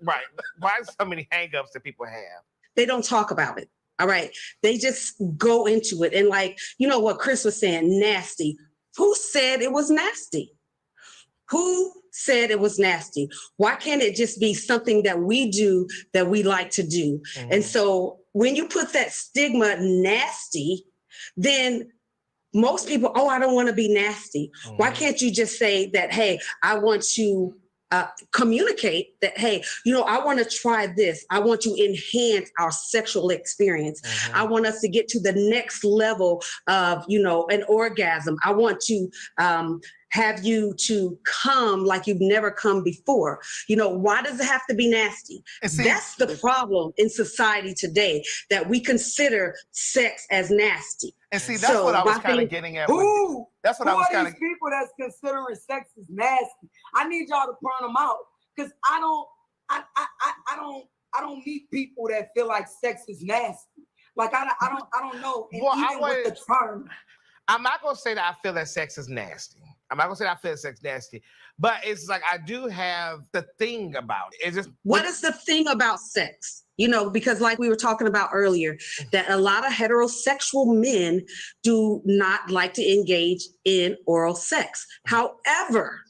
Right. Why so many hang-ups that people have? They don't talk about it. All right. They just go into it. And like, you know what Chris was saying, nasty. Who said it was nasty? Who said it was nasty? Why can't it just be something that we do that we like to do? Mm-hmm. And so when you put that stigma nasty, then most people, oh, I don't want to be nasty. Mm-hmm. Why can't you just say that, hey, I want to communicate that, hey, you know, I want to try this. I want to enhance our sexual experience. Mm-hmm. I want us to get to the next level of, you know, an orgasm. I want to have you to come like you've never come before. You know, why does it have to be nasty? That's the problem in society today, that we consider sex as nasty. And see, that's what I was kind of getting at. That's what I was kind of. These people that's considering sex as nasty. I need y'all to burn them out, because I don't meet people that feel like sex is nasty. Like I don't know. And even with the term, I'm not gonna say that I feel that sex is nasty. I'm not gonna say that I feel sex nasty, but it's like I do have the thing about it. It's just what is the thing about sex? You know, because like we were talking about earlier, that a lot of heterosexual men do not like to engage in oral sex. However,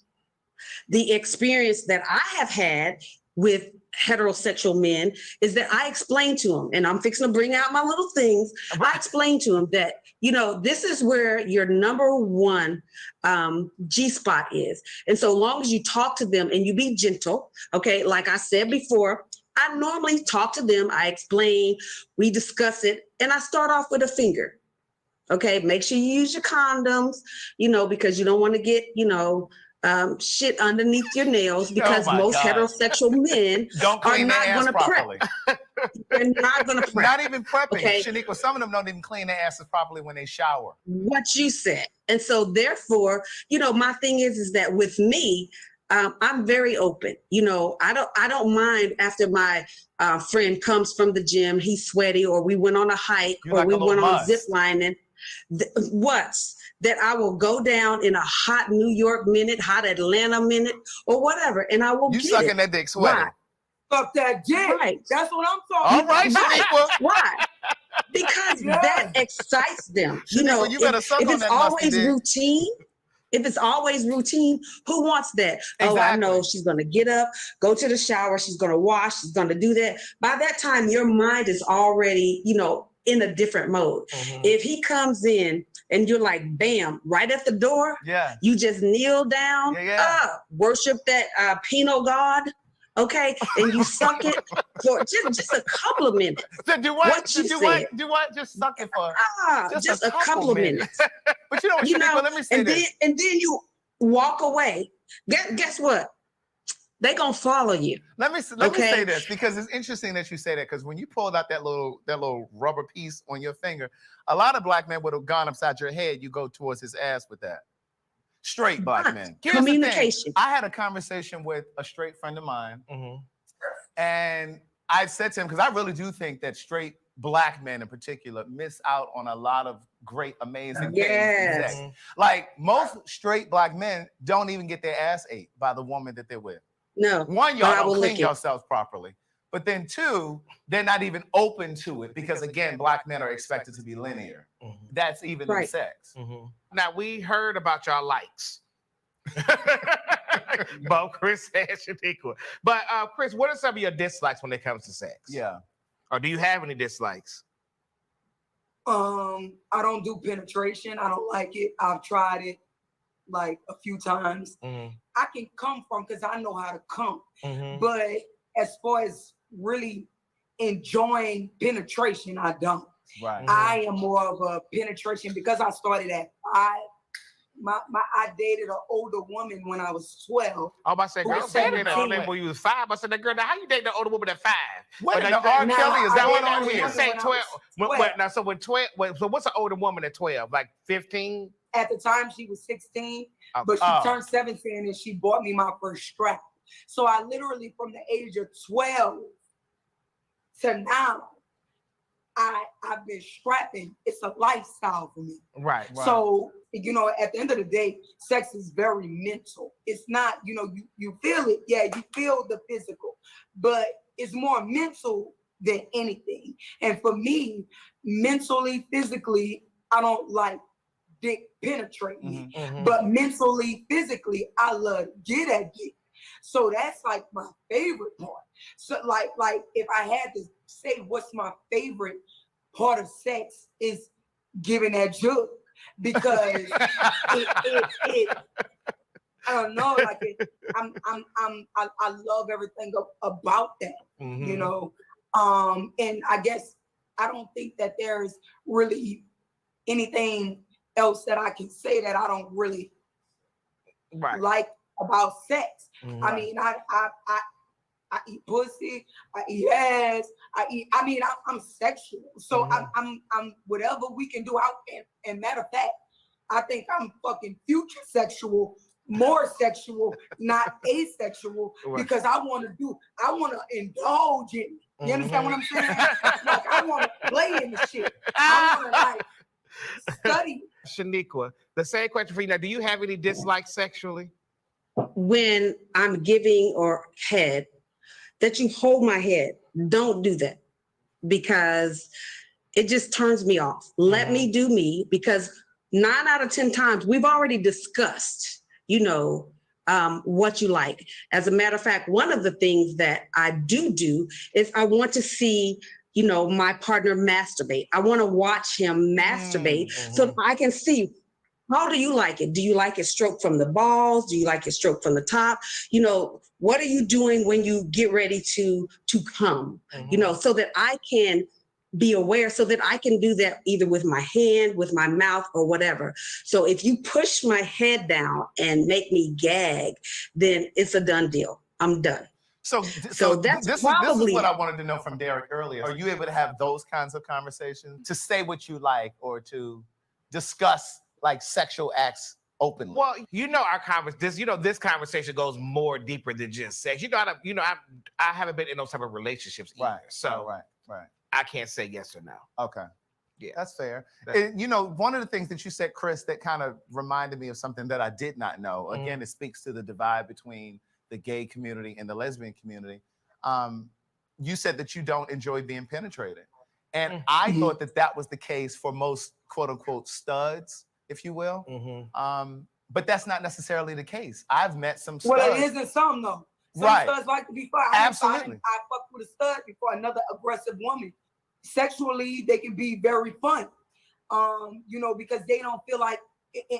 the experience that I have had with heterosexual men is that I explain to them, and I'm fixing to bring out my little things. I explain to them that, you know, this is where your number one G-spot is. And so long as you talk to them and you be gentle, okay, like I said before, I normally talk to them, I explain, we discuss it, and I start off with a finger. Okay, make sure you use your condoms, you know, because you don't want to get, you know, shit underneath your nails, because most heterosexual men are not going to prep. They're not going to prep. Not even prepping. Okay? Shaniqua, some of them don't even clean their asses properly when they shower. What you said. And so therefore, you know, my thing is that with me, I'm very open. You know, I don't mind after my friend comes from the gym, he's sweaty, or we went on a hike, or we went on zip lining. That I will go down in a hot New York minute, hot Atlanta minute, or whatever, and I will. You sucking that dick sweaty. Fuck that dick. Right. That's what I'm talking about. All right, Shaniqua. Why? Because that excites them. You know, you better suck if on it's that always dick. routine. If it's always routine, who wants that? Exactly. Oh, I know she's going to get up, go to the shower, she's going to wash, she's going to do that. By that time, your mind is already, you know, in a different mode. Mm-hmm. If he comes in and you're like, bam, right at the door, you just kneel down, worship that Pinot God, okay, and you suck it for just a couple of minutes. Do what? Just suck it for just a couple of minutes. But you know what, Shaniqua, let me say this. And then you walk away. Guess what? They're gonna follow you. Let me say this, because it's interesting that you say that, because when you pulled out that little rubber piece on your finger, a lot of black men would have gone upside your head. You go towards his ass with that. Straight black men. Communication. I had a conversation with a straight friend of mine, and I said to him, because I really do think that straight black men in particular miss out on a lot of great, amazing things. Like most straight black men don't even get their ass ate by the woman that they're with. No. One, but I y'all will don't lick clean it. yourselves properly. But then two, they're not even open to it because again, black men are expected to be linear. That's even in Right. sex. Now we heard about y'all likes. Both Chris and Shaniqua. But Chris, what are some of your dislikes when it comes to sex? Yeah. Or do you have any dislikes? I don't do penetration. I don't like it. I've tried it like a few times. I can come from because I know how to come. But as far as really enjoying penetration, I don't. Right. I am more of a penetration because I started at 5. I dated an older woman when I was 12. Oh, I said, who girl, was say that 17. when you was 5. I said, that girl, now how you dating an older woman at 5? What in now the you R. say- Kelly? Is I that what dated on a here? You woman say when I 12. was 12. Now, so when 12, so what's an older woman at 12? Like 15? At the time, she was 16, Oh. but she Oh. turned 17 and she bought me my first strap. So I literally, from the age of 12 to now, I've been strapping. It's a lifestyle for me. Right. So, you know, at the end of the day, sex is very mental. It's not, you know, you feel it. Yeah, you feel the physical, but it's more mental than anything. And for me, mentally, physically, I don't like dick penetrate me. But mentally, physically, I love to get at dick. So that's like my favorite part. So like if I had to say what's my favorite part of sex is giving that jug because it I don't know, like I love everything about that, you know. And I guess I don't think that there's really anything else that I can say that I don't really like about sex. I mean, I eat pussy, I eat ass, I'm sexual. So I'm whatever we can do out and matter of fact, I think I'm fucking future sexual, more sexual, not asexual, because I want to indulge in it. You understand what I'm saying? Like I want to play in the shit. I want to like study. Shaniqua, the same question for you. Now, do you have any dislikes sexually? When I'm giving or head, that you hold my head. Don't do that because it just turns me off. Let me do me, because 9 out of 10 times we've already discussed, you know, what you like. As a matter of fact, one of the things that I do is I want to see, you know, my partner masturbate. I want to watch him masturbate so that I can see, how do you like it? Do you like it stroked from the balls? Do you like it stroked from the top? You know, what are you doing when you get ready to come? You know, so that I can be aware, so that I can do that either with my hand, with my mouth, or whatever. So if you push my head down and make me gag, then it's a done deal. I'm done. So that's this probably is what I wanted to know from Derek earlier. Are you able to have those kinds of conversations, to say what you like, or to discuss like sexual acts openly? Well, you know, this conversation goes more deeper than just sex. I haven't been in those type of relationships either. So right. I can't say yes or no. Okay. Yeah. That's fair. And, you know, one of the things that you said, Chris, that kind of reminded me of something that I did not know. Again, it speaks to the divide between the gay community and the lesbian community. You said that you don't enjoy being penetrated. And I thought that was the case for most quote unquote studs, if you will. But that's not necessarily the case. I've met some studs. Well, it isn't some though. Some studs like to be fun. Absolutely. I fucked with a stud before, another aggressive woman. Sexually, they can be very fun. You know, because they don't feel like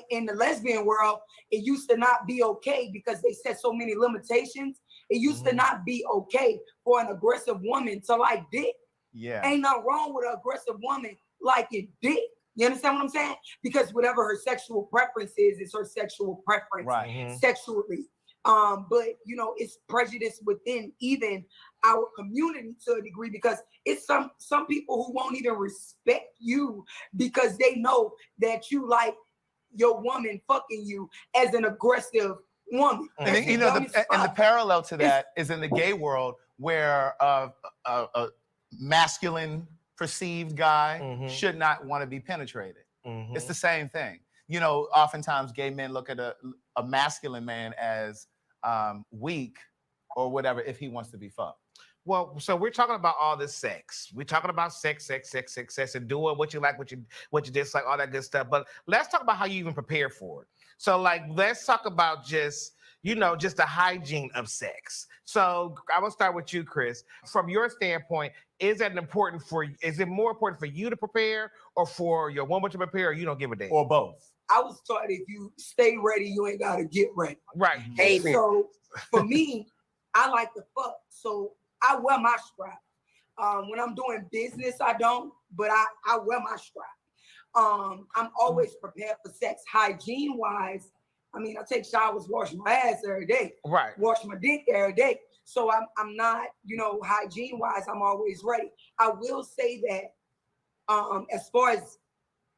in the lesbian world, it used to not be okay because they set so many limitations. It used to not be okay for an aggressive woman to like dick. Yeah. Ain't nothing wrong with an aggressive woman liking dick. You understand what I'm saying? Because whatever her sexual preference is her sexual preference sexually. But you know, it's prejudice within even our community to a degree, because it's some people who won't even respect you because they know that you like your woman fucking you as an aggressive woman. And you know, the parallel to that is in the gay world, where a masculine perceived guy should not want to be penetrated. It's the same thing. You know, oftentimes gay men look at a masculine man as weak or whatever if he wants to be fucked? Well, so we're talking about all this sex. We're talking about sex, and doing what you like, what you dislike, all that good stuff. But let's talk about how you even prepare for it. So, like, let's talk about just the hygiene of sex. So I will start with you, Chris. From your standpoint, is it more important for you to prepare or for your woman to prepare, or you don't give a damn? Or both? I was taught if you stay ready, you ain't gotta get ready. Right. Amen. So for me, I like to fuck. So I wear my strap. When I'm doing business, I don't, but I wear my strap. I'm always prepared for sex. Hygiene wise, I mean, I take showers, wash my ass every day. Right. Wash my dick every day. So I'm not, hygiene wise, I'm always ready. I will say that as far as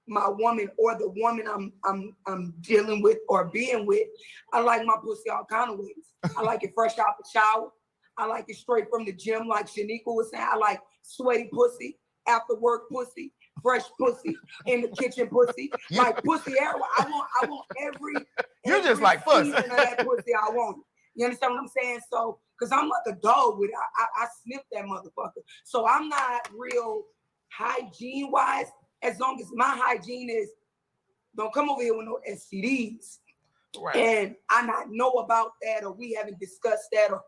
my woman or the woman I'm dealing with or being with, I like my pussy all kind of ways. I like it fresh out the shower. I like it straight from the gym, like Shaniqua was saying. I like sweaty pussy, after work pussy, fresh pussy, in the kitchen pussy, like pussy everywhere. I want every You just like pussy. season of that pussy I want. You understand what I'm saying? So, because I'm like a dog with it. I sniff that motherfucker. So I'm not real hygiene wise. As long as my hygiene is, don't come over here with no STDs. Right. And I not know about that, or we haven't discussed that, or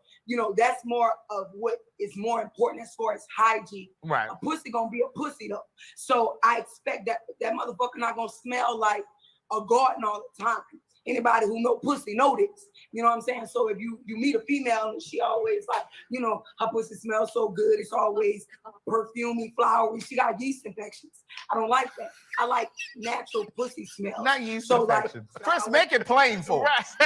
that's more of what is more important as far as hygiene. Right. A pussy gonna be a pussy though. So I expect that motherfucker not gonna smell like a garden all the time. Anybody who know pussy know this. You know what I'm saying? So if you meet a female and she always like, her pussy smells so good, it's always perfumey, flowery. She got yeast infections. I don't like that. I like natural pussy smell. Not yeast infections. Chris, make it plain for us.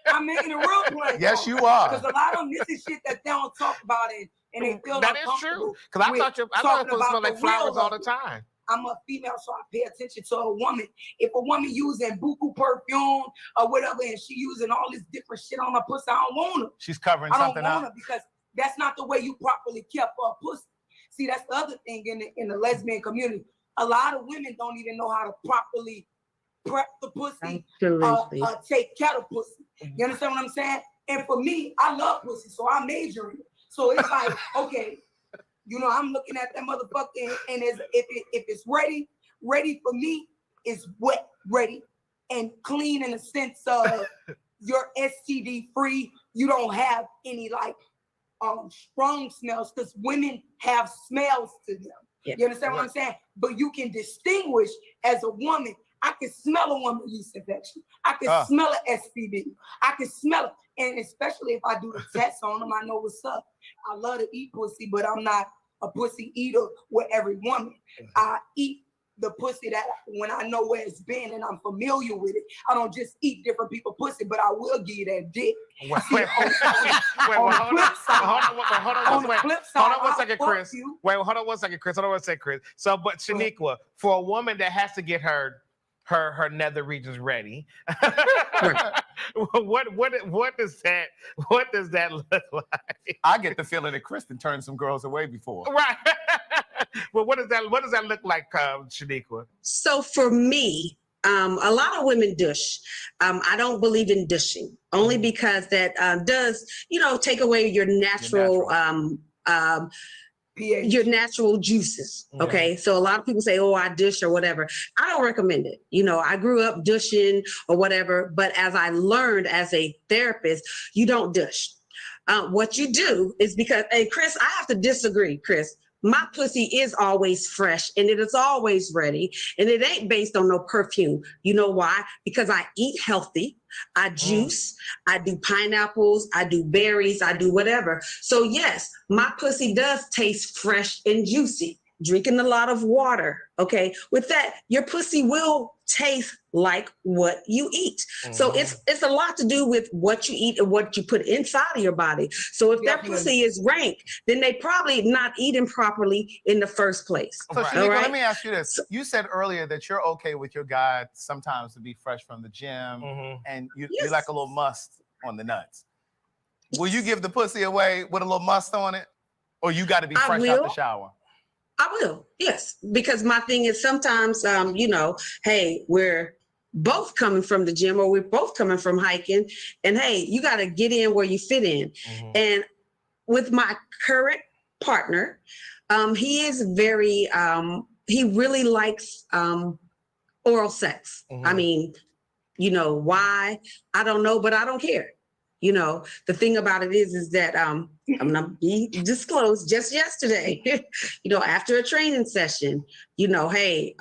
I'm making it real plain. Yes, you are. Because a lot of them, this is shit that they don't talk about it, and they feel that is true. Because I thought it smelled like flowers all the time. I'm a female, so I pay attention to a woman. If a woman using buku perfume or whatever, and she using all this different shit on her pussy, I don't want her. She's covering something up. I don't want her because that's not the way you properly care for a pussy. See, that's the other thing in the lesbian community. A lot of women don't even know how to properly prep the pussy, take care of pussy. You understand what I'm saying? And for me, I love pussy, so I'm majoring it. So it's like, okay, I'm looking at that motherfucker, and if it's ready for me, it's wet, ready, and clean in the sense of you're STD free. You don't have any strong smells, because women have smells to them. Yeah. You understand what I'm saying? But you can distinguish as a woman. I can smell a woman yeast infection. I can smell an STD. I can smell it. And especially if I do the test on them, I know what's up. I love to eat pussy, but I'm not a pussy eater with every woman. I eat the pussy that when I know where it's been and I'm familiar with it. I don't just eat different people's pussy, but I will give you that dick. Hold on one second, Chris. Hold on one second, Chris. So, but Shaniqua, for a woman that has to get her nether regions ready, what does that look like? I get the feeling that Kristen turned some girls away before. Right. Well, what does that look like, Shaniqua? So for me, a lot of women douche. I don't believe in douching, only because that does, take away your natural your natural juices. Okay. So a lot of people say, oh, I douche or whatever. I don't recommend it. I grew up douching or whatever, but as I learned as a therapist, you don't douche. What you do is because, hey, Chris, I have to disagree, Chris. My pussy is always fresh and it is always ready, and it ain't based on no perfume. You know why? Because I eat healthy. I juice, I do pineapples, I do berries, I do whatever. So yes, my pussy does taste fresh and juicy. Drinking a lot of water, okay? With that, your pussy will taste like what you eat. So it's a lot to do with what you eat and what you put inside of your body. So if that pussy is rank, then they probably not eating properly in the first place. So Shaniqua, let me ask you this. You said earlier that you're okay with your guy sometimes to be fresh from the gym, and you like a little must on the nuts. Will you give the pussy away with a little must on it? Or you got to be fresh out the shower? I will, yes, because my thing is sometimes, hey, we're both coming from the gym or we're both coming from hiking, and hey, you got to get in where you fit in. And with my current partner, he is very, he really likes oral sex. I mean, you know, why? I don't know, but I don't care. You know, the thing about it is that I'm not be disclosed just yesterday, you know, after a training session, you know, hey,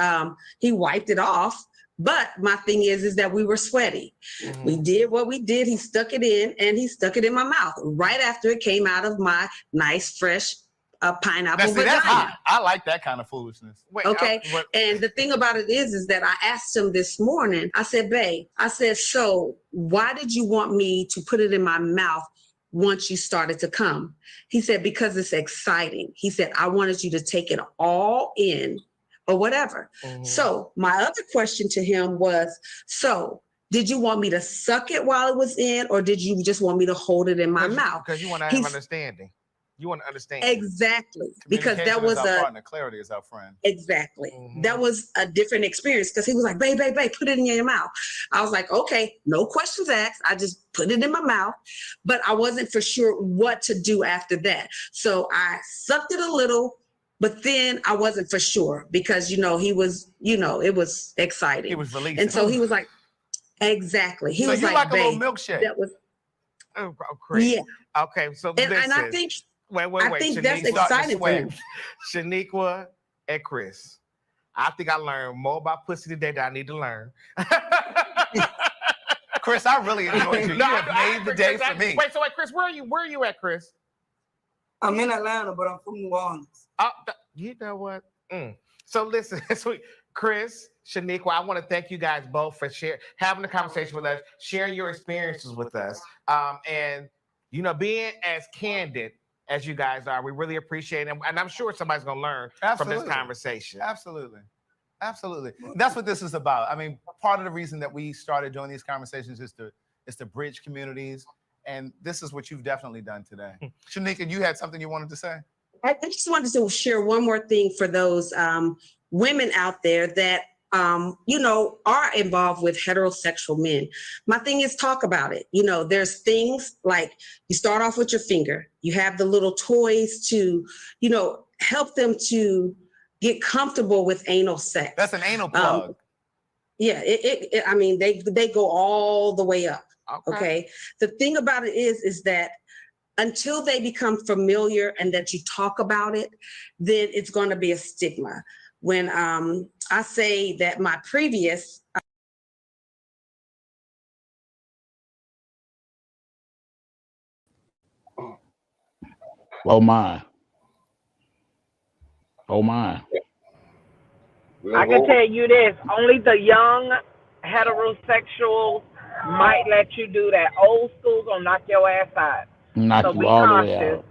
he wiped it off. But my thing is that we were sweaty. We did what we did. He stuck it in and he stuck it in my mouth right after it came out of my nice, fresh pineapple vagina. That's hot. I like that kind of foolishness. Wait, okay. And the thing about it is that I asked him this morning, I said, babe, I said, so why did you want me to put it in my mouth once you started to come? He said, because it's exciting. He said, I wanted you to take it all in or whatever. So my other question to him was, so did you want me to suck it while it was in, or did you just want me to hold it in my mouth? Because you want to have understanding. You want to understand. Exactly. Because that was our partner. Clarity is our friend. Exactly. That was a different experience because he was like, babe, put it in your mouth. I was like, okay, no questions asked. I just put it in my mouth, but I wasn't for sure what to do after that. So I sucked it a little, but then I wasn't for sure because, you know, he was, you know, it was exciting. He was releasing. And so he was like, exactly. He so was you like a little milkshake. That was, crazy. Yeah. Okay. So and I think, I think that's exciting for him. Shaniqua and Chris, I think I learned more about pussy today than I need to learn. Chris, I really enjoyed you. You have made the day for me. Wait, Chris, where are you at, Chris? I'm in Atlanta, but I'm from New Orleans. You know what? So listen, Chris, Shaniqua, I want to thank you guys both for having a conversation with us, sharing your experiences with us, and you know, being as candid as you guys are. We really appreciate it, and I'm sure somebody's going to learn from this conversation. Absolutely. That's what this is about. I mean, part of the reason that we started doing these conversations is to bridge communities, and this is what you've definitely done today. Shanika, you had something you wanted to say? I just wanted to share one more thing for those women out there that you know, are involved with heterosexual men. My thing is talk about it. You know, there's things like you start off with your finger. You have the little toys to, you know, help them to get comfortable with anal sex. That's an anal plug. Yeah, I mean, they go all the way up. Okay. The thing about it is that until they become familiar and that you talk about it, then it's going to be a stigma. When I say that my previous Oh my. I can tell you this, only the young heterosexuals might let you do that. Old school gonna knock your ass out. Knock So you be all the cautious. way out.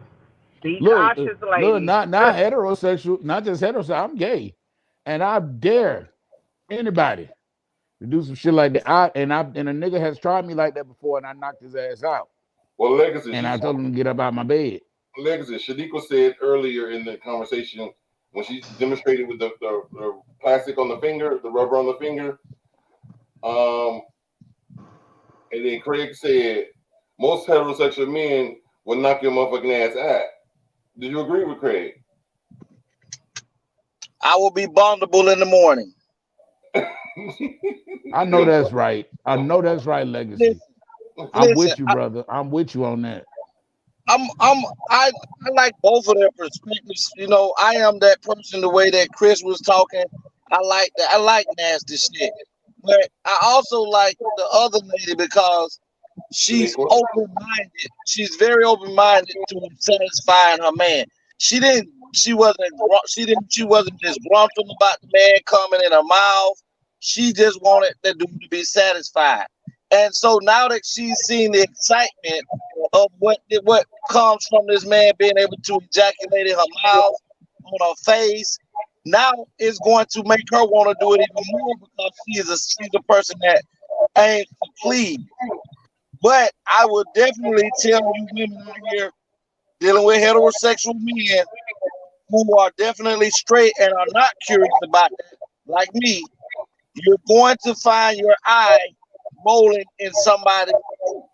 Be Look, cautious, ladies. look, not heterosexual, not just heterosexual. I'm gay, and I dare anybody to do some shit like that. And a nigga has tried me like that before, and I knocked his ass out. Well, Legacy. And I told him to get up out my bed. Legacy. Shaniqua said earlier in the conversation when she demonstrated with the plastic on the finger, the rubber on the finger. And then Craig said most heterosexual men will knock your motherfucking ass out. Did you agree with Craig? I will be bondable in the morning. I know that's right. I know that's right, Legacy. I'm with you, brother. I'm with you on that. I like both of their perspectives. You know, I am that person the way that Chris was talking. I like that. I like nasty shit. But I also like the other lady because she's open-minded. She's very open-minded to satisfying her man. She wasn't just grunting about the man coming in her mouth. She just wanted the dude to be satisfied. And so now that she's seen the excitement of what comes from this man being able to ejaculate in her mouth, on her face, now it's going to make her want to do it even more because she's a person that aims to please. But I would definitely tell you women out here dealing with heterosexual men who are definitely straight and are not curious about that, like me, you're going to find your eye rolling in somebody's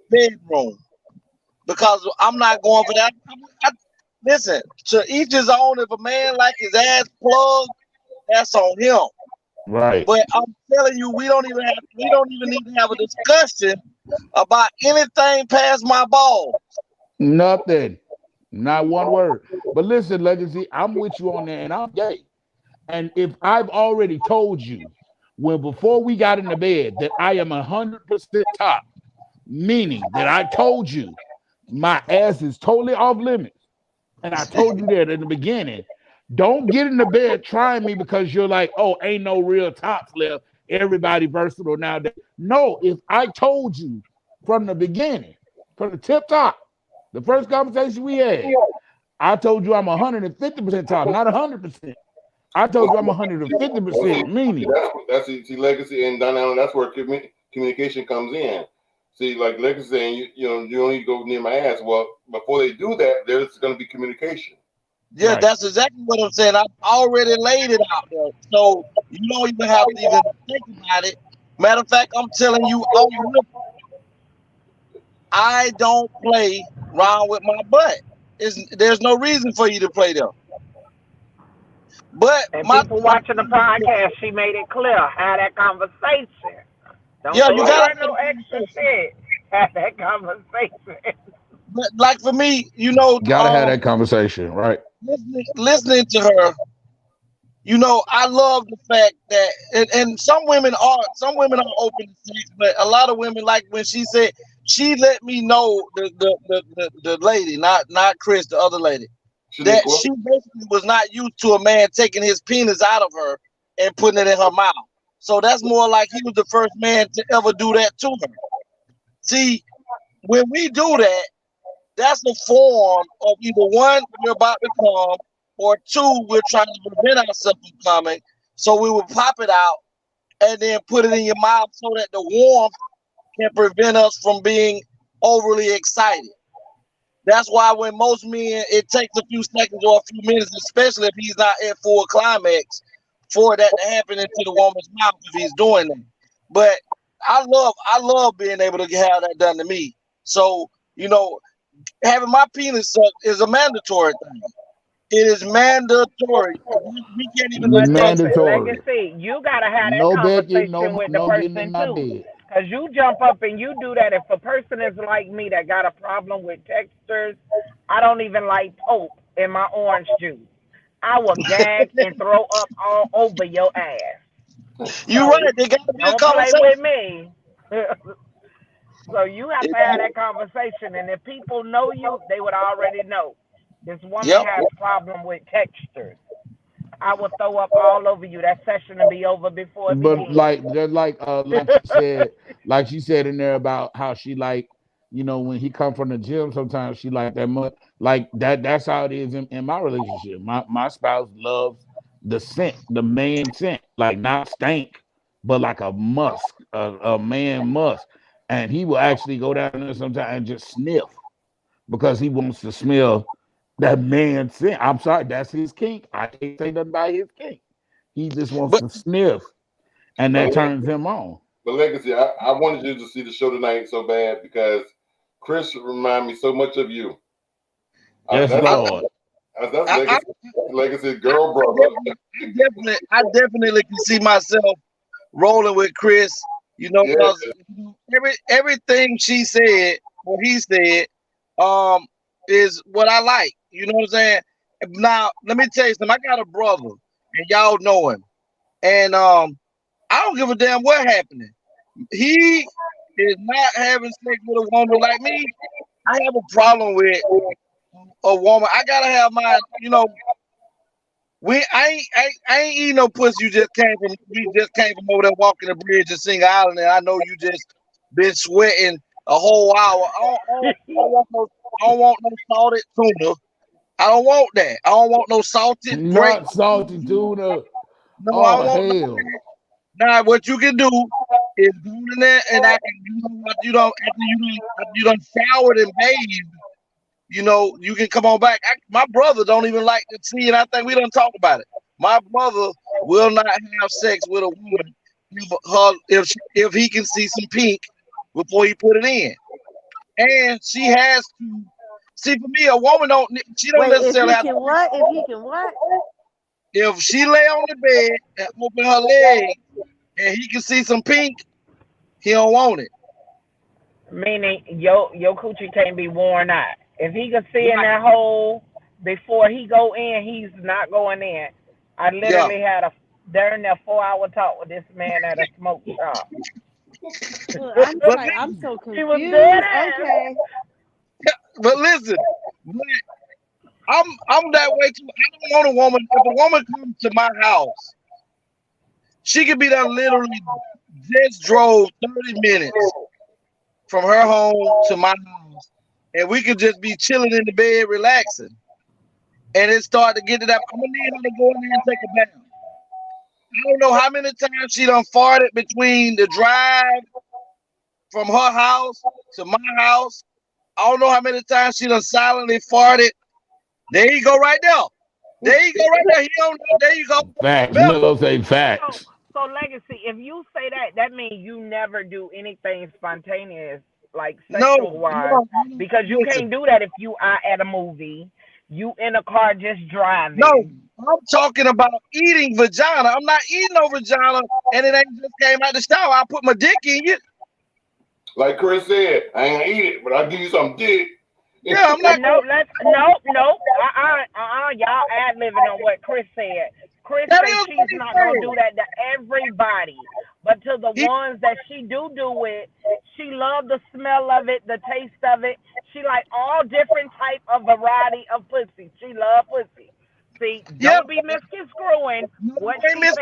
bedroom. because I'm not going for that. Listen, to each his own. If a man like his ass plugged, that's on him. Right. But I'm telling you, we don't even need to have a discussion about anything past my balls. Nothing. Not one word. But listen, Legacy, I'm with you on that, and I'm gay. And if I've already told you before we got into bed that I am 100% top, meaning that I told you my ass is totally off limits, and I told you that in the beginning, don't get into bed trying me because you're like, oh, ain't no real tops left. Everybody versatile nowadays. No, if I told you from the beginning, from the tip top, the first conversation we had, I told you I'm 150% top, not 100%. I told you I'm 150%, meaning. That's see, Legacy and Donnell, that's where communication comes in. See, like Legacy saying, you don't need to go near my ass. Well, before they do that, there's going to be communication. Yeah, right. That's exactly what I'm saying. I've already laid it out there. So you don't even have to even think about it. Matter of fact, I'm telling you, I don't play around with my butt. There's no reason for you to play them. But and people watching the podcast, she made it clear. Have that conversation. Don't you got no extra shit. Have that conversation. But like for me, gotta have that conversation, right? Listening to her, I love the fact that, and some women are open to sex, but a lot of women, like when she said, she let me know the lady, not Chris, the other lady, that she basically was not used to a man taking his penis out of her and putting it in her mouth. So that's more like he was the first man to ever do that to her. See, when we do that, that's a form of either one, we're about to come, or two, we're trying to prevent ourselves from coming. So we will pop it out and then put it in your mouth so that the warmth can prevent us from being overly excited. That's why when most men, it takes a few seconds or a few minutes, especially if he's not at full climax, for that to happen into the woman's mouth if he's doing that. But I love being able to have that done to me. So, having my penis sucked is a mandatory thing. It is mandatory. We can't even let Legacy, you gotta have that conversation with the person too. Because you jump up and you do that. If a person is like me that got a problem with textures, I don't even like Pope in my orange juice. I will gag and throw up all over your ass. You're right. They got to be a conversation. Don't play with me. So you have to have that conversation. And if people know you, they would already know. This woman has a problem with textures. I will throw up all over you. That session will be over before it begins. Like she said in there about how she when he come from the gym, sometimes she like that much. Like that's how it is in my relationship. My spouse loves the scent, the man scent, like not stank, but like a musk, a man musk. And he will actually go down there sometimes and just sniff because he wants to smell that man scent. I'm sorry, that's his kink. I can't say nothing about his kink. He just wants to sniff, and that turns him on. But Legacy, I wanted you to see the show tonight so bad because Chris reminded me so much of you. Yes, Lord. That's Legacy girl brother. I definitely can see myself rolling with Chris. Because everything she said or he said, is what I like. You know what I'm saying? Now, let me tell you something. I got a brother, and y'all know him. And I don't give a damn what happening. He is not having sex with a woman like me. I have a problem with a woman. I gotta have my, I ain't eating no pussy. We just came from over there walking the bridge in Sing Island, and I know you just been sweating a whole hour. I don't want no salted tuna. I don't want that. I don't want no salted. Not salted tuna. No, I don't want hell. Now, what you can do is go in there, and I can, after you done showered and bathed, you can come on back. My brother don't even like to see it. I think we done talk about it. My brother will not have sex with a woman if he can see some pink before he put it in. and she has to see. For me, a woman she don't necessarily have to. What? If he can what? If she lay on the bed and open her leg and he can see some pink, he don't want it. Meaning your coochie can't be worn out. If he can see in that hole before he go in, he's not going in. I literally had during that 4-hour talk with this man at a smoke shop. I'm so confused. He was dead ass. Okay. But listen, I'm that way too. I don't want a woman. If a woman comes to my house, she could be done literally just drove 30 minutes from her home to my house, and we could just be chilling in the bed, relaxing. And it started to get to that. I'm gonna need her to go in there and take a bath. I don't know how many times she done farted between the drive from her house to my house. I don't know how many times she done silently farted. There you go, right there. There you go, right there. He don't know. There you go. Facts. Milo say facts. So Legacy, if you say that means you never do anything spontaneous, like sexual wise, because you can't do that if you are at a movie, you in a car just driving. No, I'm talking about eating vagina. I'm not eating no vagina, and it ain't just came out the shower. I put my dick in you. Like Chris said, I ain't gonna eat it, but I'll give you some dick. Yeah, I'm not. No. Y'all ad-libbing on what Chris said. Chris said she's not gonna do that to everybody, but to the ones that she do it, she love the smell of it, the taste of it. She like all different type of variety of pussy. She love pussy. See, don't be misconstruing what she said.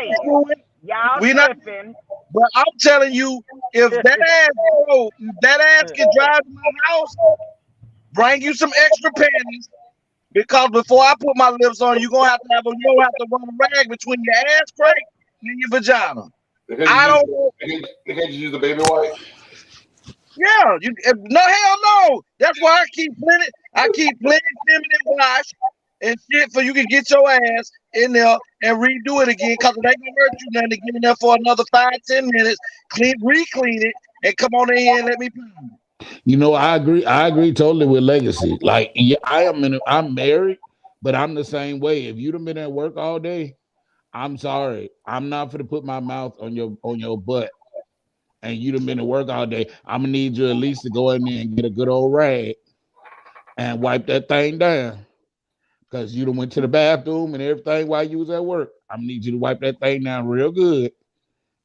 Y'all tripping. But I'm telling you, if that ass can drive to my house, bring you some extra panties. Because before I put my lips on, you don't have to run a rag between your ass crack and your vagina. They can't just use the baby wipe. Yeah, no, hell no. That's why I keep plenty feminine wash and shit for you can get your ass in there and redo it again, because it ain't gonna hurt you nothing to get in there for another 5-10 minutes, re-clean it, and come on in here and let me pound it. You know, I agree totally with Legacy. Like, yeah, I'm married, but I'm the same way. If you've been at work all day, I'm sorry, I'm not gonna put my mouth on your butt. And you've been at work all day, I'm gonna need you at least to go in there and get a good old rag and wipe that thing down. Because you done went to the bathroom and everything while you was at work. I'm gonna need you to wipe that thing down real good,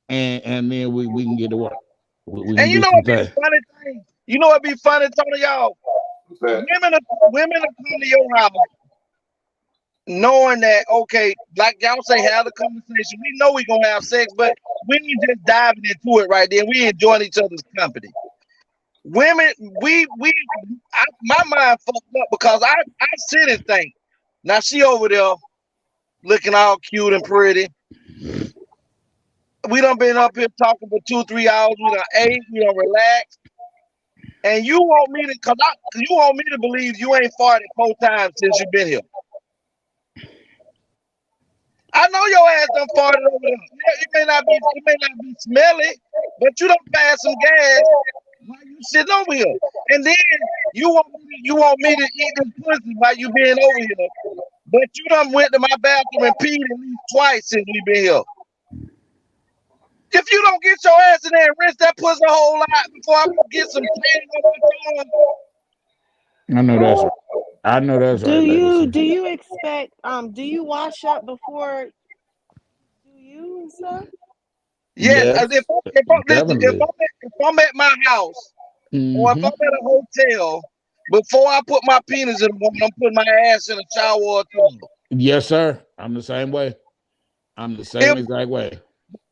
and then we can get to work. And you know what be funny thing? You know what be funny, Tony, y'all? Women will come to your house knowing that, okay, like y'all say, have the conversation. We know we're gonna have sex, but we ain't just diving into it right there. We enjoying each other's company. Women, my mind fucked up because I sit and think. Now she over there looking all cute and pretty. We done been up here talking for 2-3 hours. We done ate, we done relaxed. And you want me to believe you ain't farted 4 times since you've been here. I know your ass done farted over there. It may not be smelly, but you done pass some gas while you sitting over here. And then you want me to eat this pussy while you been over here. But you done went to my bathroom and peed at least twice since we been here. If you don't get your ass in there and rinse that pussy a whole lot before I get some tanning on my tongue. I know that's right. Do you expect do you wash up before and stuff? Yes. If I'm at my house or if I'm at a hotel, before I put my penis in one, I'm putting my ass in a shower or two. Yes, sir. I'm the same way. I'm the same exact way.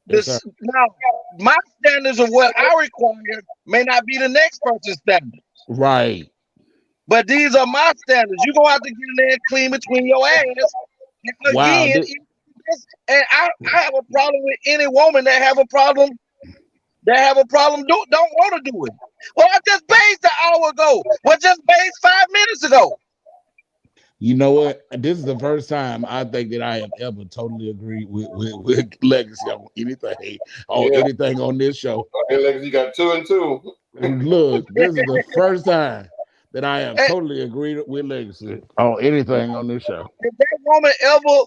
Yes, now, my standards of what I require may not be the next person's standards. Right. But these are my standards. You're going to have to get in there and clean between your ass. And again, and I have a problem with any woman that have a problem don't want to do it. Well, I just bathed an hour ago. Well, just bathed 5 minutes ago. You know what? This is the first time I think that I have ever totally agreed with Legacy on anything on this show. Okay, Legacy got 2 and 2. Look, this is the first time that I have totally agreed with Legacy on anything on this show. If that woman ever,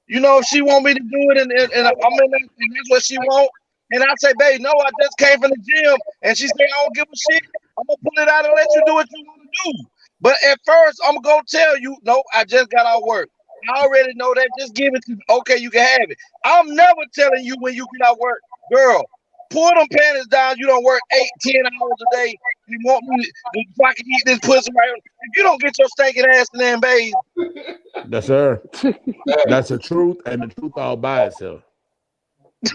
you know, she want me to do it, and I'm in that, and that's what she want, and I say, babe, no, I just came from the gym, and she say, I don't give a shit. I'm gonna pull it out and let you do what you want to do. But at first, I'm gonna tell you, no, I just got out of work. I already know that. Just give it to me. Okay, you can have it. I'm never telling you when you get out of work, girl. Pull them panties down. You don't work 8-10 hours a day. You want me to so I can eat this pussy right here. If you don't get your stinking ass in there, babe. That's her. That's the truth, and the truth all by itself.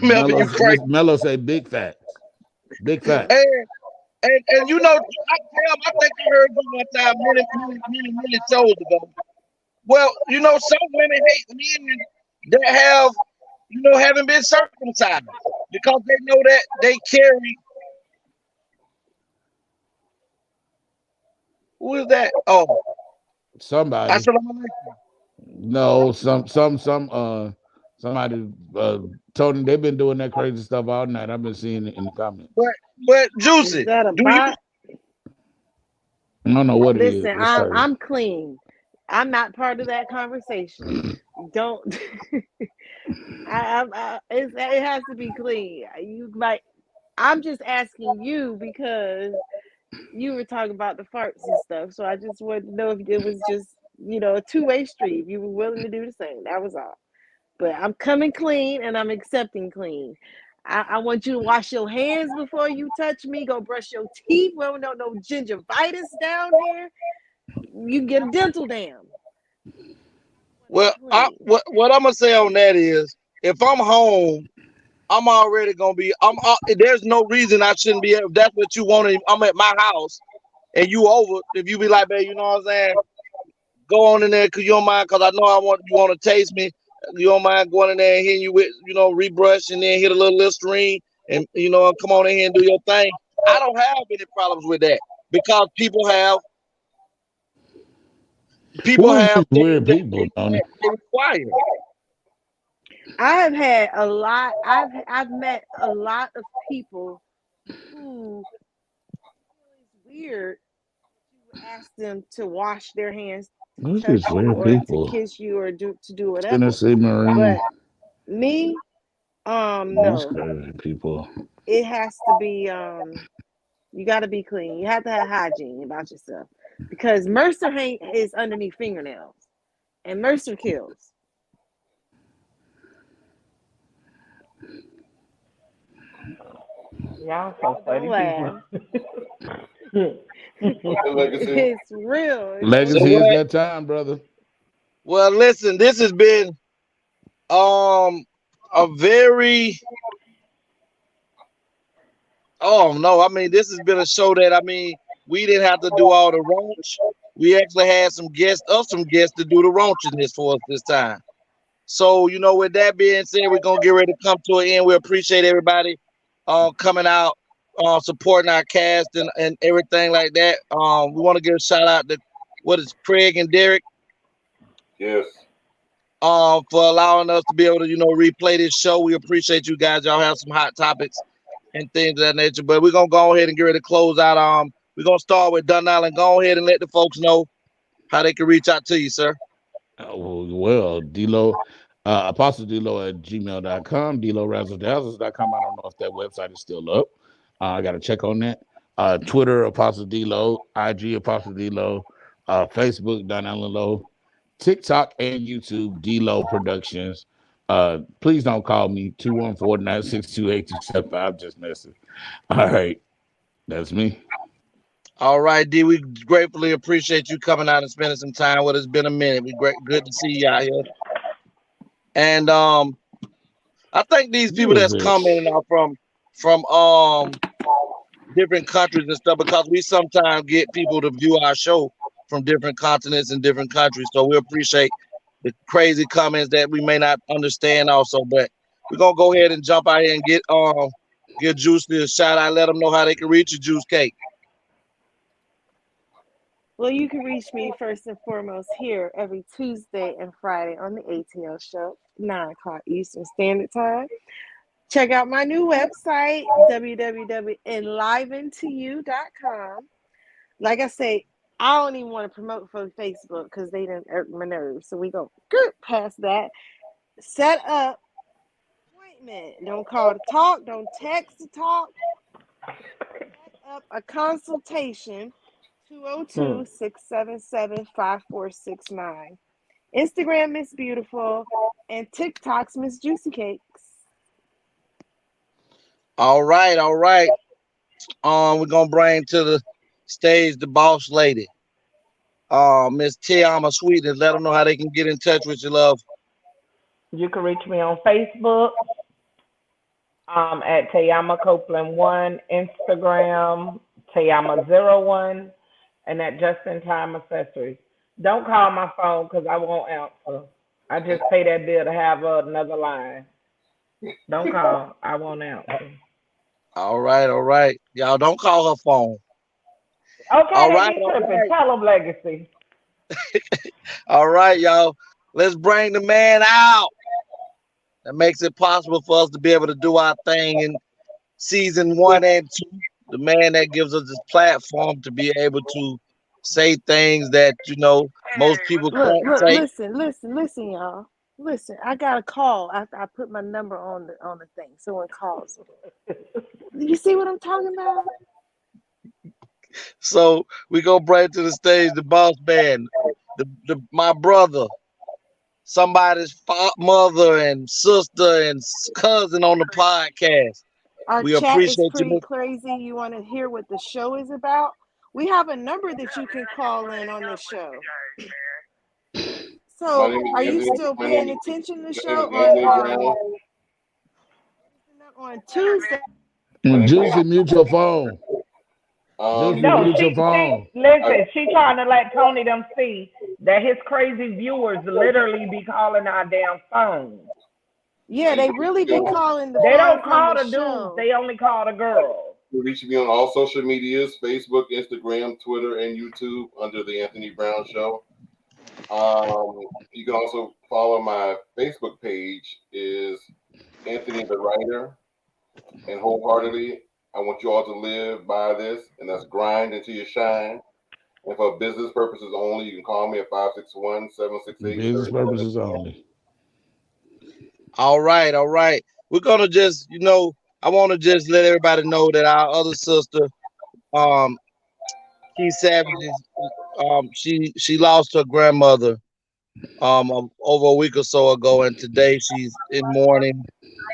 Mello say big facts. Big facts. And you know, I think I heard you one time many shows ago. Well, you know, some women hate men that have, you know, haven't been circumcised because they know that they carry. Who is that? Oh, somebody. No, somebody told them they've been doing that crazy stuff all night. I've been seeing it in the comments. But Juicy, is that a bot? I don't know what it is. Listen, I'm clean. I'm not part of that conversation. Don't. It has to be clean. You like. I'm just asking you because you were talking about the farts and stuff. So I just wanted to know if it was just, you know, a two-way street. You were willing to do the same. That was all. But I'm coming clean and I'm accepting clean. I want you to wash your hands before you touch me. Go brush your teeth. We don't know no gingivitis down here. You can get a dental dam. Well, what I'm gonna say on that is, if I'm home, I'm already gonna be. There's no reason I shouldn't be. If that's what you want, I'm at my house, and you over. If you be like, babe, you know what I'm saying? Go on in there, cause you don't mind. Cause I know you want to taste me. You don't mind going in there and hitting you with, you know, rebrush and then hit a little Listerine and, you know, come on in here and do your thing. I don't have any problems with that because people have weird people, Tony. Require. I have had a lot. I've met a lot of people who it's weird. You ask them to wash their hands, Those touch just you, weird or people. to kiss you, or to do whatever. Tennessee Marine. But me, Those no. crazy people. It has to be. You got to be clean. You have to have hygiene about yourself because Mercer is underneath fingernails, and Mercer kills. Y'all so funny people. It's real. Legacy is that time, brother. Well, listen, this has been a very this has been a show that we didn't have to do all the raunch. We actually had some guests to do the raunchiness for us this time. So, you know, with that being said, we're gonna get ready to come to an end. We appreciate everybody coming out, supporting our cast and everything like that. We want to give a shout out to Craig and Derek. Yes. For allowing us to be able to, you know, replay this show. We appreciate you guys. Y'all have some hot topics and things of that nature. But we're gonna go ahead and get ready to close out. We're gonna start with Dun Allen. Go ahead and let the folks know how they can reach out to you, sir. Well, D-Lo, Apostle D-Lo at gmail.com, DLoRazzleDazzles.com. I don't know if that website is still up. I got to check on that. Twitter, Apostle D-Lo, IG, Apostle D-Lo, Facebook, Dun Allen Low, TikTok and YouTube, D-Lo Productions. Please don't call me 214-962-8275. Just message. All right. That's me. All right, D. We gratefully appreciate you coming out and spending some time with us. It's been a minute. Good to see you out here. And I think these people that's commenting are from different countries and stuff, because we sometimes get people to view our show from different continents and different countries. So we appreciate the crazy comments that we may not understand also. But we're gonna go ahead and jump out here and get Juice a shout out. Let them know how they can reach you, Juice Cake. Well, you can reach me first and foremost here every Tuesday and Friday on the ATL show, 9 o'clock Eastern Standard Time. Check out my new website, www.enliventoyou.com. Like I say, I don't even want to promote for Facebook because they didn't irk my nerves. So we go past that. Set up appointment. Don't call to talk. Don't text to talk. Set up a consultation. 202-677-5469. Instagram Miss Beautiful and TikTok's Miss Juicy Cakes. All right. We're gonna bring to the stage the boss lady, Miss Tiama Sweetness. Let them know how they can get in touch with you, love. You can reach me on Facebook at Tayama Copeland 1, Instagram Tayama01, and at Just in Time Accessories. Don't call my phone because I won't answer. I just pay that bill to have another line. Don't call. I won't answer. All right. Y'all don't call her phone. Okay, all right. Tell them Legacy. All right, y'all. Let's bring the man out. That makes it possible for us to be able to do our thing in season 1 and 2. The man that gives us this platform to be able to say things that, most people can't say. Listen, y'all. Listen, I got a call after I put my number on the thing. Someone calls. You see what I'm talking about? So we go bring to the stage the boss man, my brother, somebody's mother and sister and cousin on the podcast. Our we chat appreciate is pretty you. Crazy. You want to hear what the show is about? We have a number that you can call in on this show. So, are you still paying attention to the show on Tuesday? Juicy, mute your phone. Listen, she's trying to let Tony them see that his crazy viewers literally be calling our damn phones. Yeah, they really be calling the. They don't call the dudes. They only call the girls. You reach me on all social medias: Facebook, Instagram, Twitter, and YouTube under the Anthony Brown Show. You can also follow my Facebook page is Anthony the Writer, and wholeheartedly I want you all to live by this, and that's grind until you shine. And for business purposes only, you can call me at 561-768. Business purposes only. All right. We're gonna just, I want to just let everybody know that our other sister, Keith Savage, she lost her grandmother over a week or so ago, and today she's in mourning.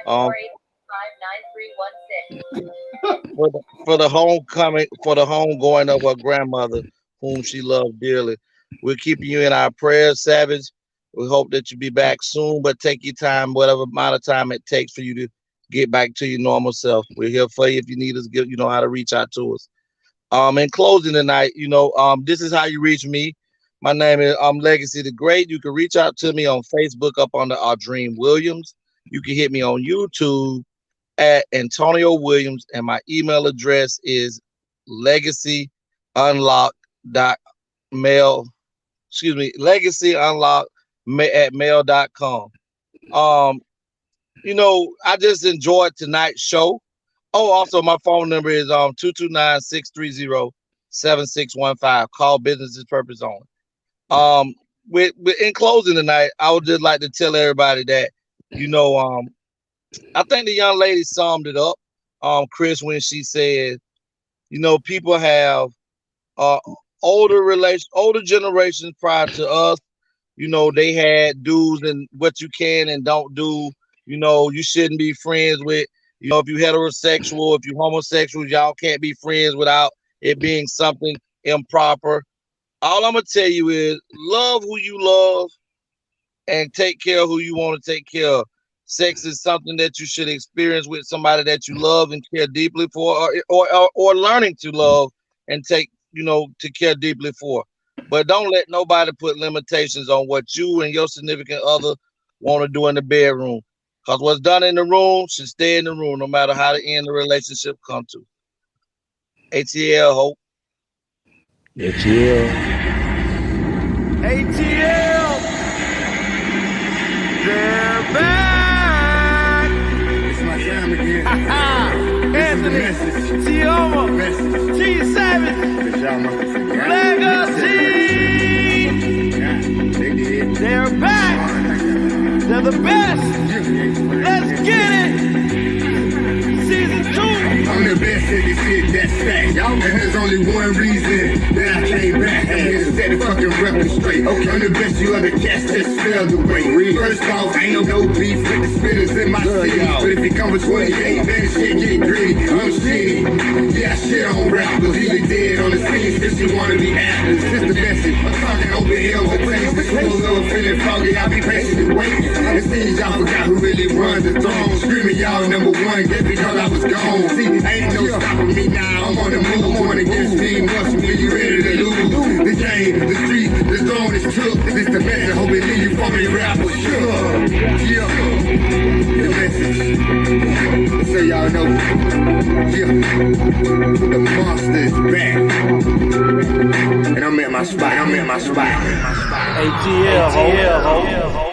For the homegoing of her grandmother, whom she loved dearly. We're keeping you in our prayers, Savage. We hope that you be back soon, but take your time, whatever amount of time it takes for you to get back to your normal self. We're here for you. If you need us, you know how to reach out to us. In closing tonight, this is how you reach me. My name is Legacy the Great. You can reach out to me on Facebook up under Audreen Williams. You can hit me on YouTube at Antonio Williams, and my email address is legacyunlock@mail.com. I just enjoyed tonight's show. Oh, also my phone number is 229-630-7615. Call business purpose only. In closing tonight, I would just like to tell everybody that, I think the young lady summed it up, Chris, when she said, people have older generations prior to us. They had do's and what you can and don't do. You shouldn't be friends with. If you're heterosexual, if you're homosexual, y'all can't be friends without it being something improper. All I'm gonna tell you is love who you love and take care of who you want to take care of. Sex is something that you should experience with somebody that you love and care deeply for, or learning to love and to care deeply for. But don't let nobody put limitations on what you and your significant other want to do in the bedroom. Because what's done in the room should stay in the room, no matter how the end of the relationship come to. ATL, Hope. ATL. ATL. They're back. It's my family. listening. Tioma, T Savage, Legacy. They're back. They're the best. Let's get it. Season 2. I'm the best in this shit, that's fact. And there's only one reason that I came back. I'm here to set the fucking record straight. Okay, I'm the best you ever cast, just spell the way. First off, ain't no beef with the spitters in my city. But if it comes with 28, then shit get gritty. I'm shitty. Yeah, I shit on rappers. Either dead on the scene, since you wanna be actors. Just the message. I'm talking open hills and places. Full feeling foggy, I'll be patiently waiting. It seems y'all forgot who really runs the throne. Screaming y'all number one, just because I was gone. See, ain't no stopping me now. I'm on the move. Going against Team Muscle, you ready to lose? The game, the street, the zone is took. This the message, hope it leave you from me rapper. Sure, yeah, the message. So y'all know, yeah, the monster is back. And I'm at my spot. ATL, ho.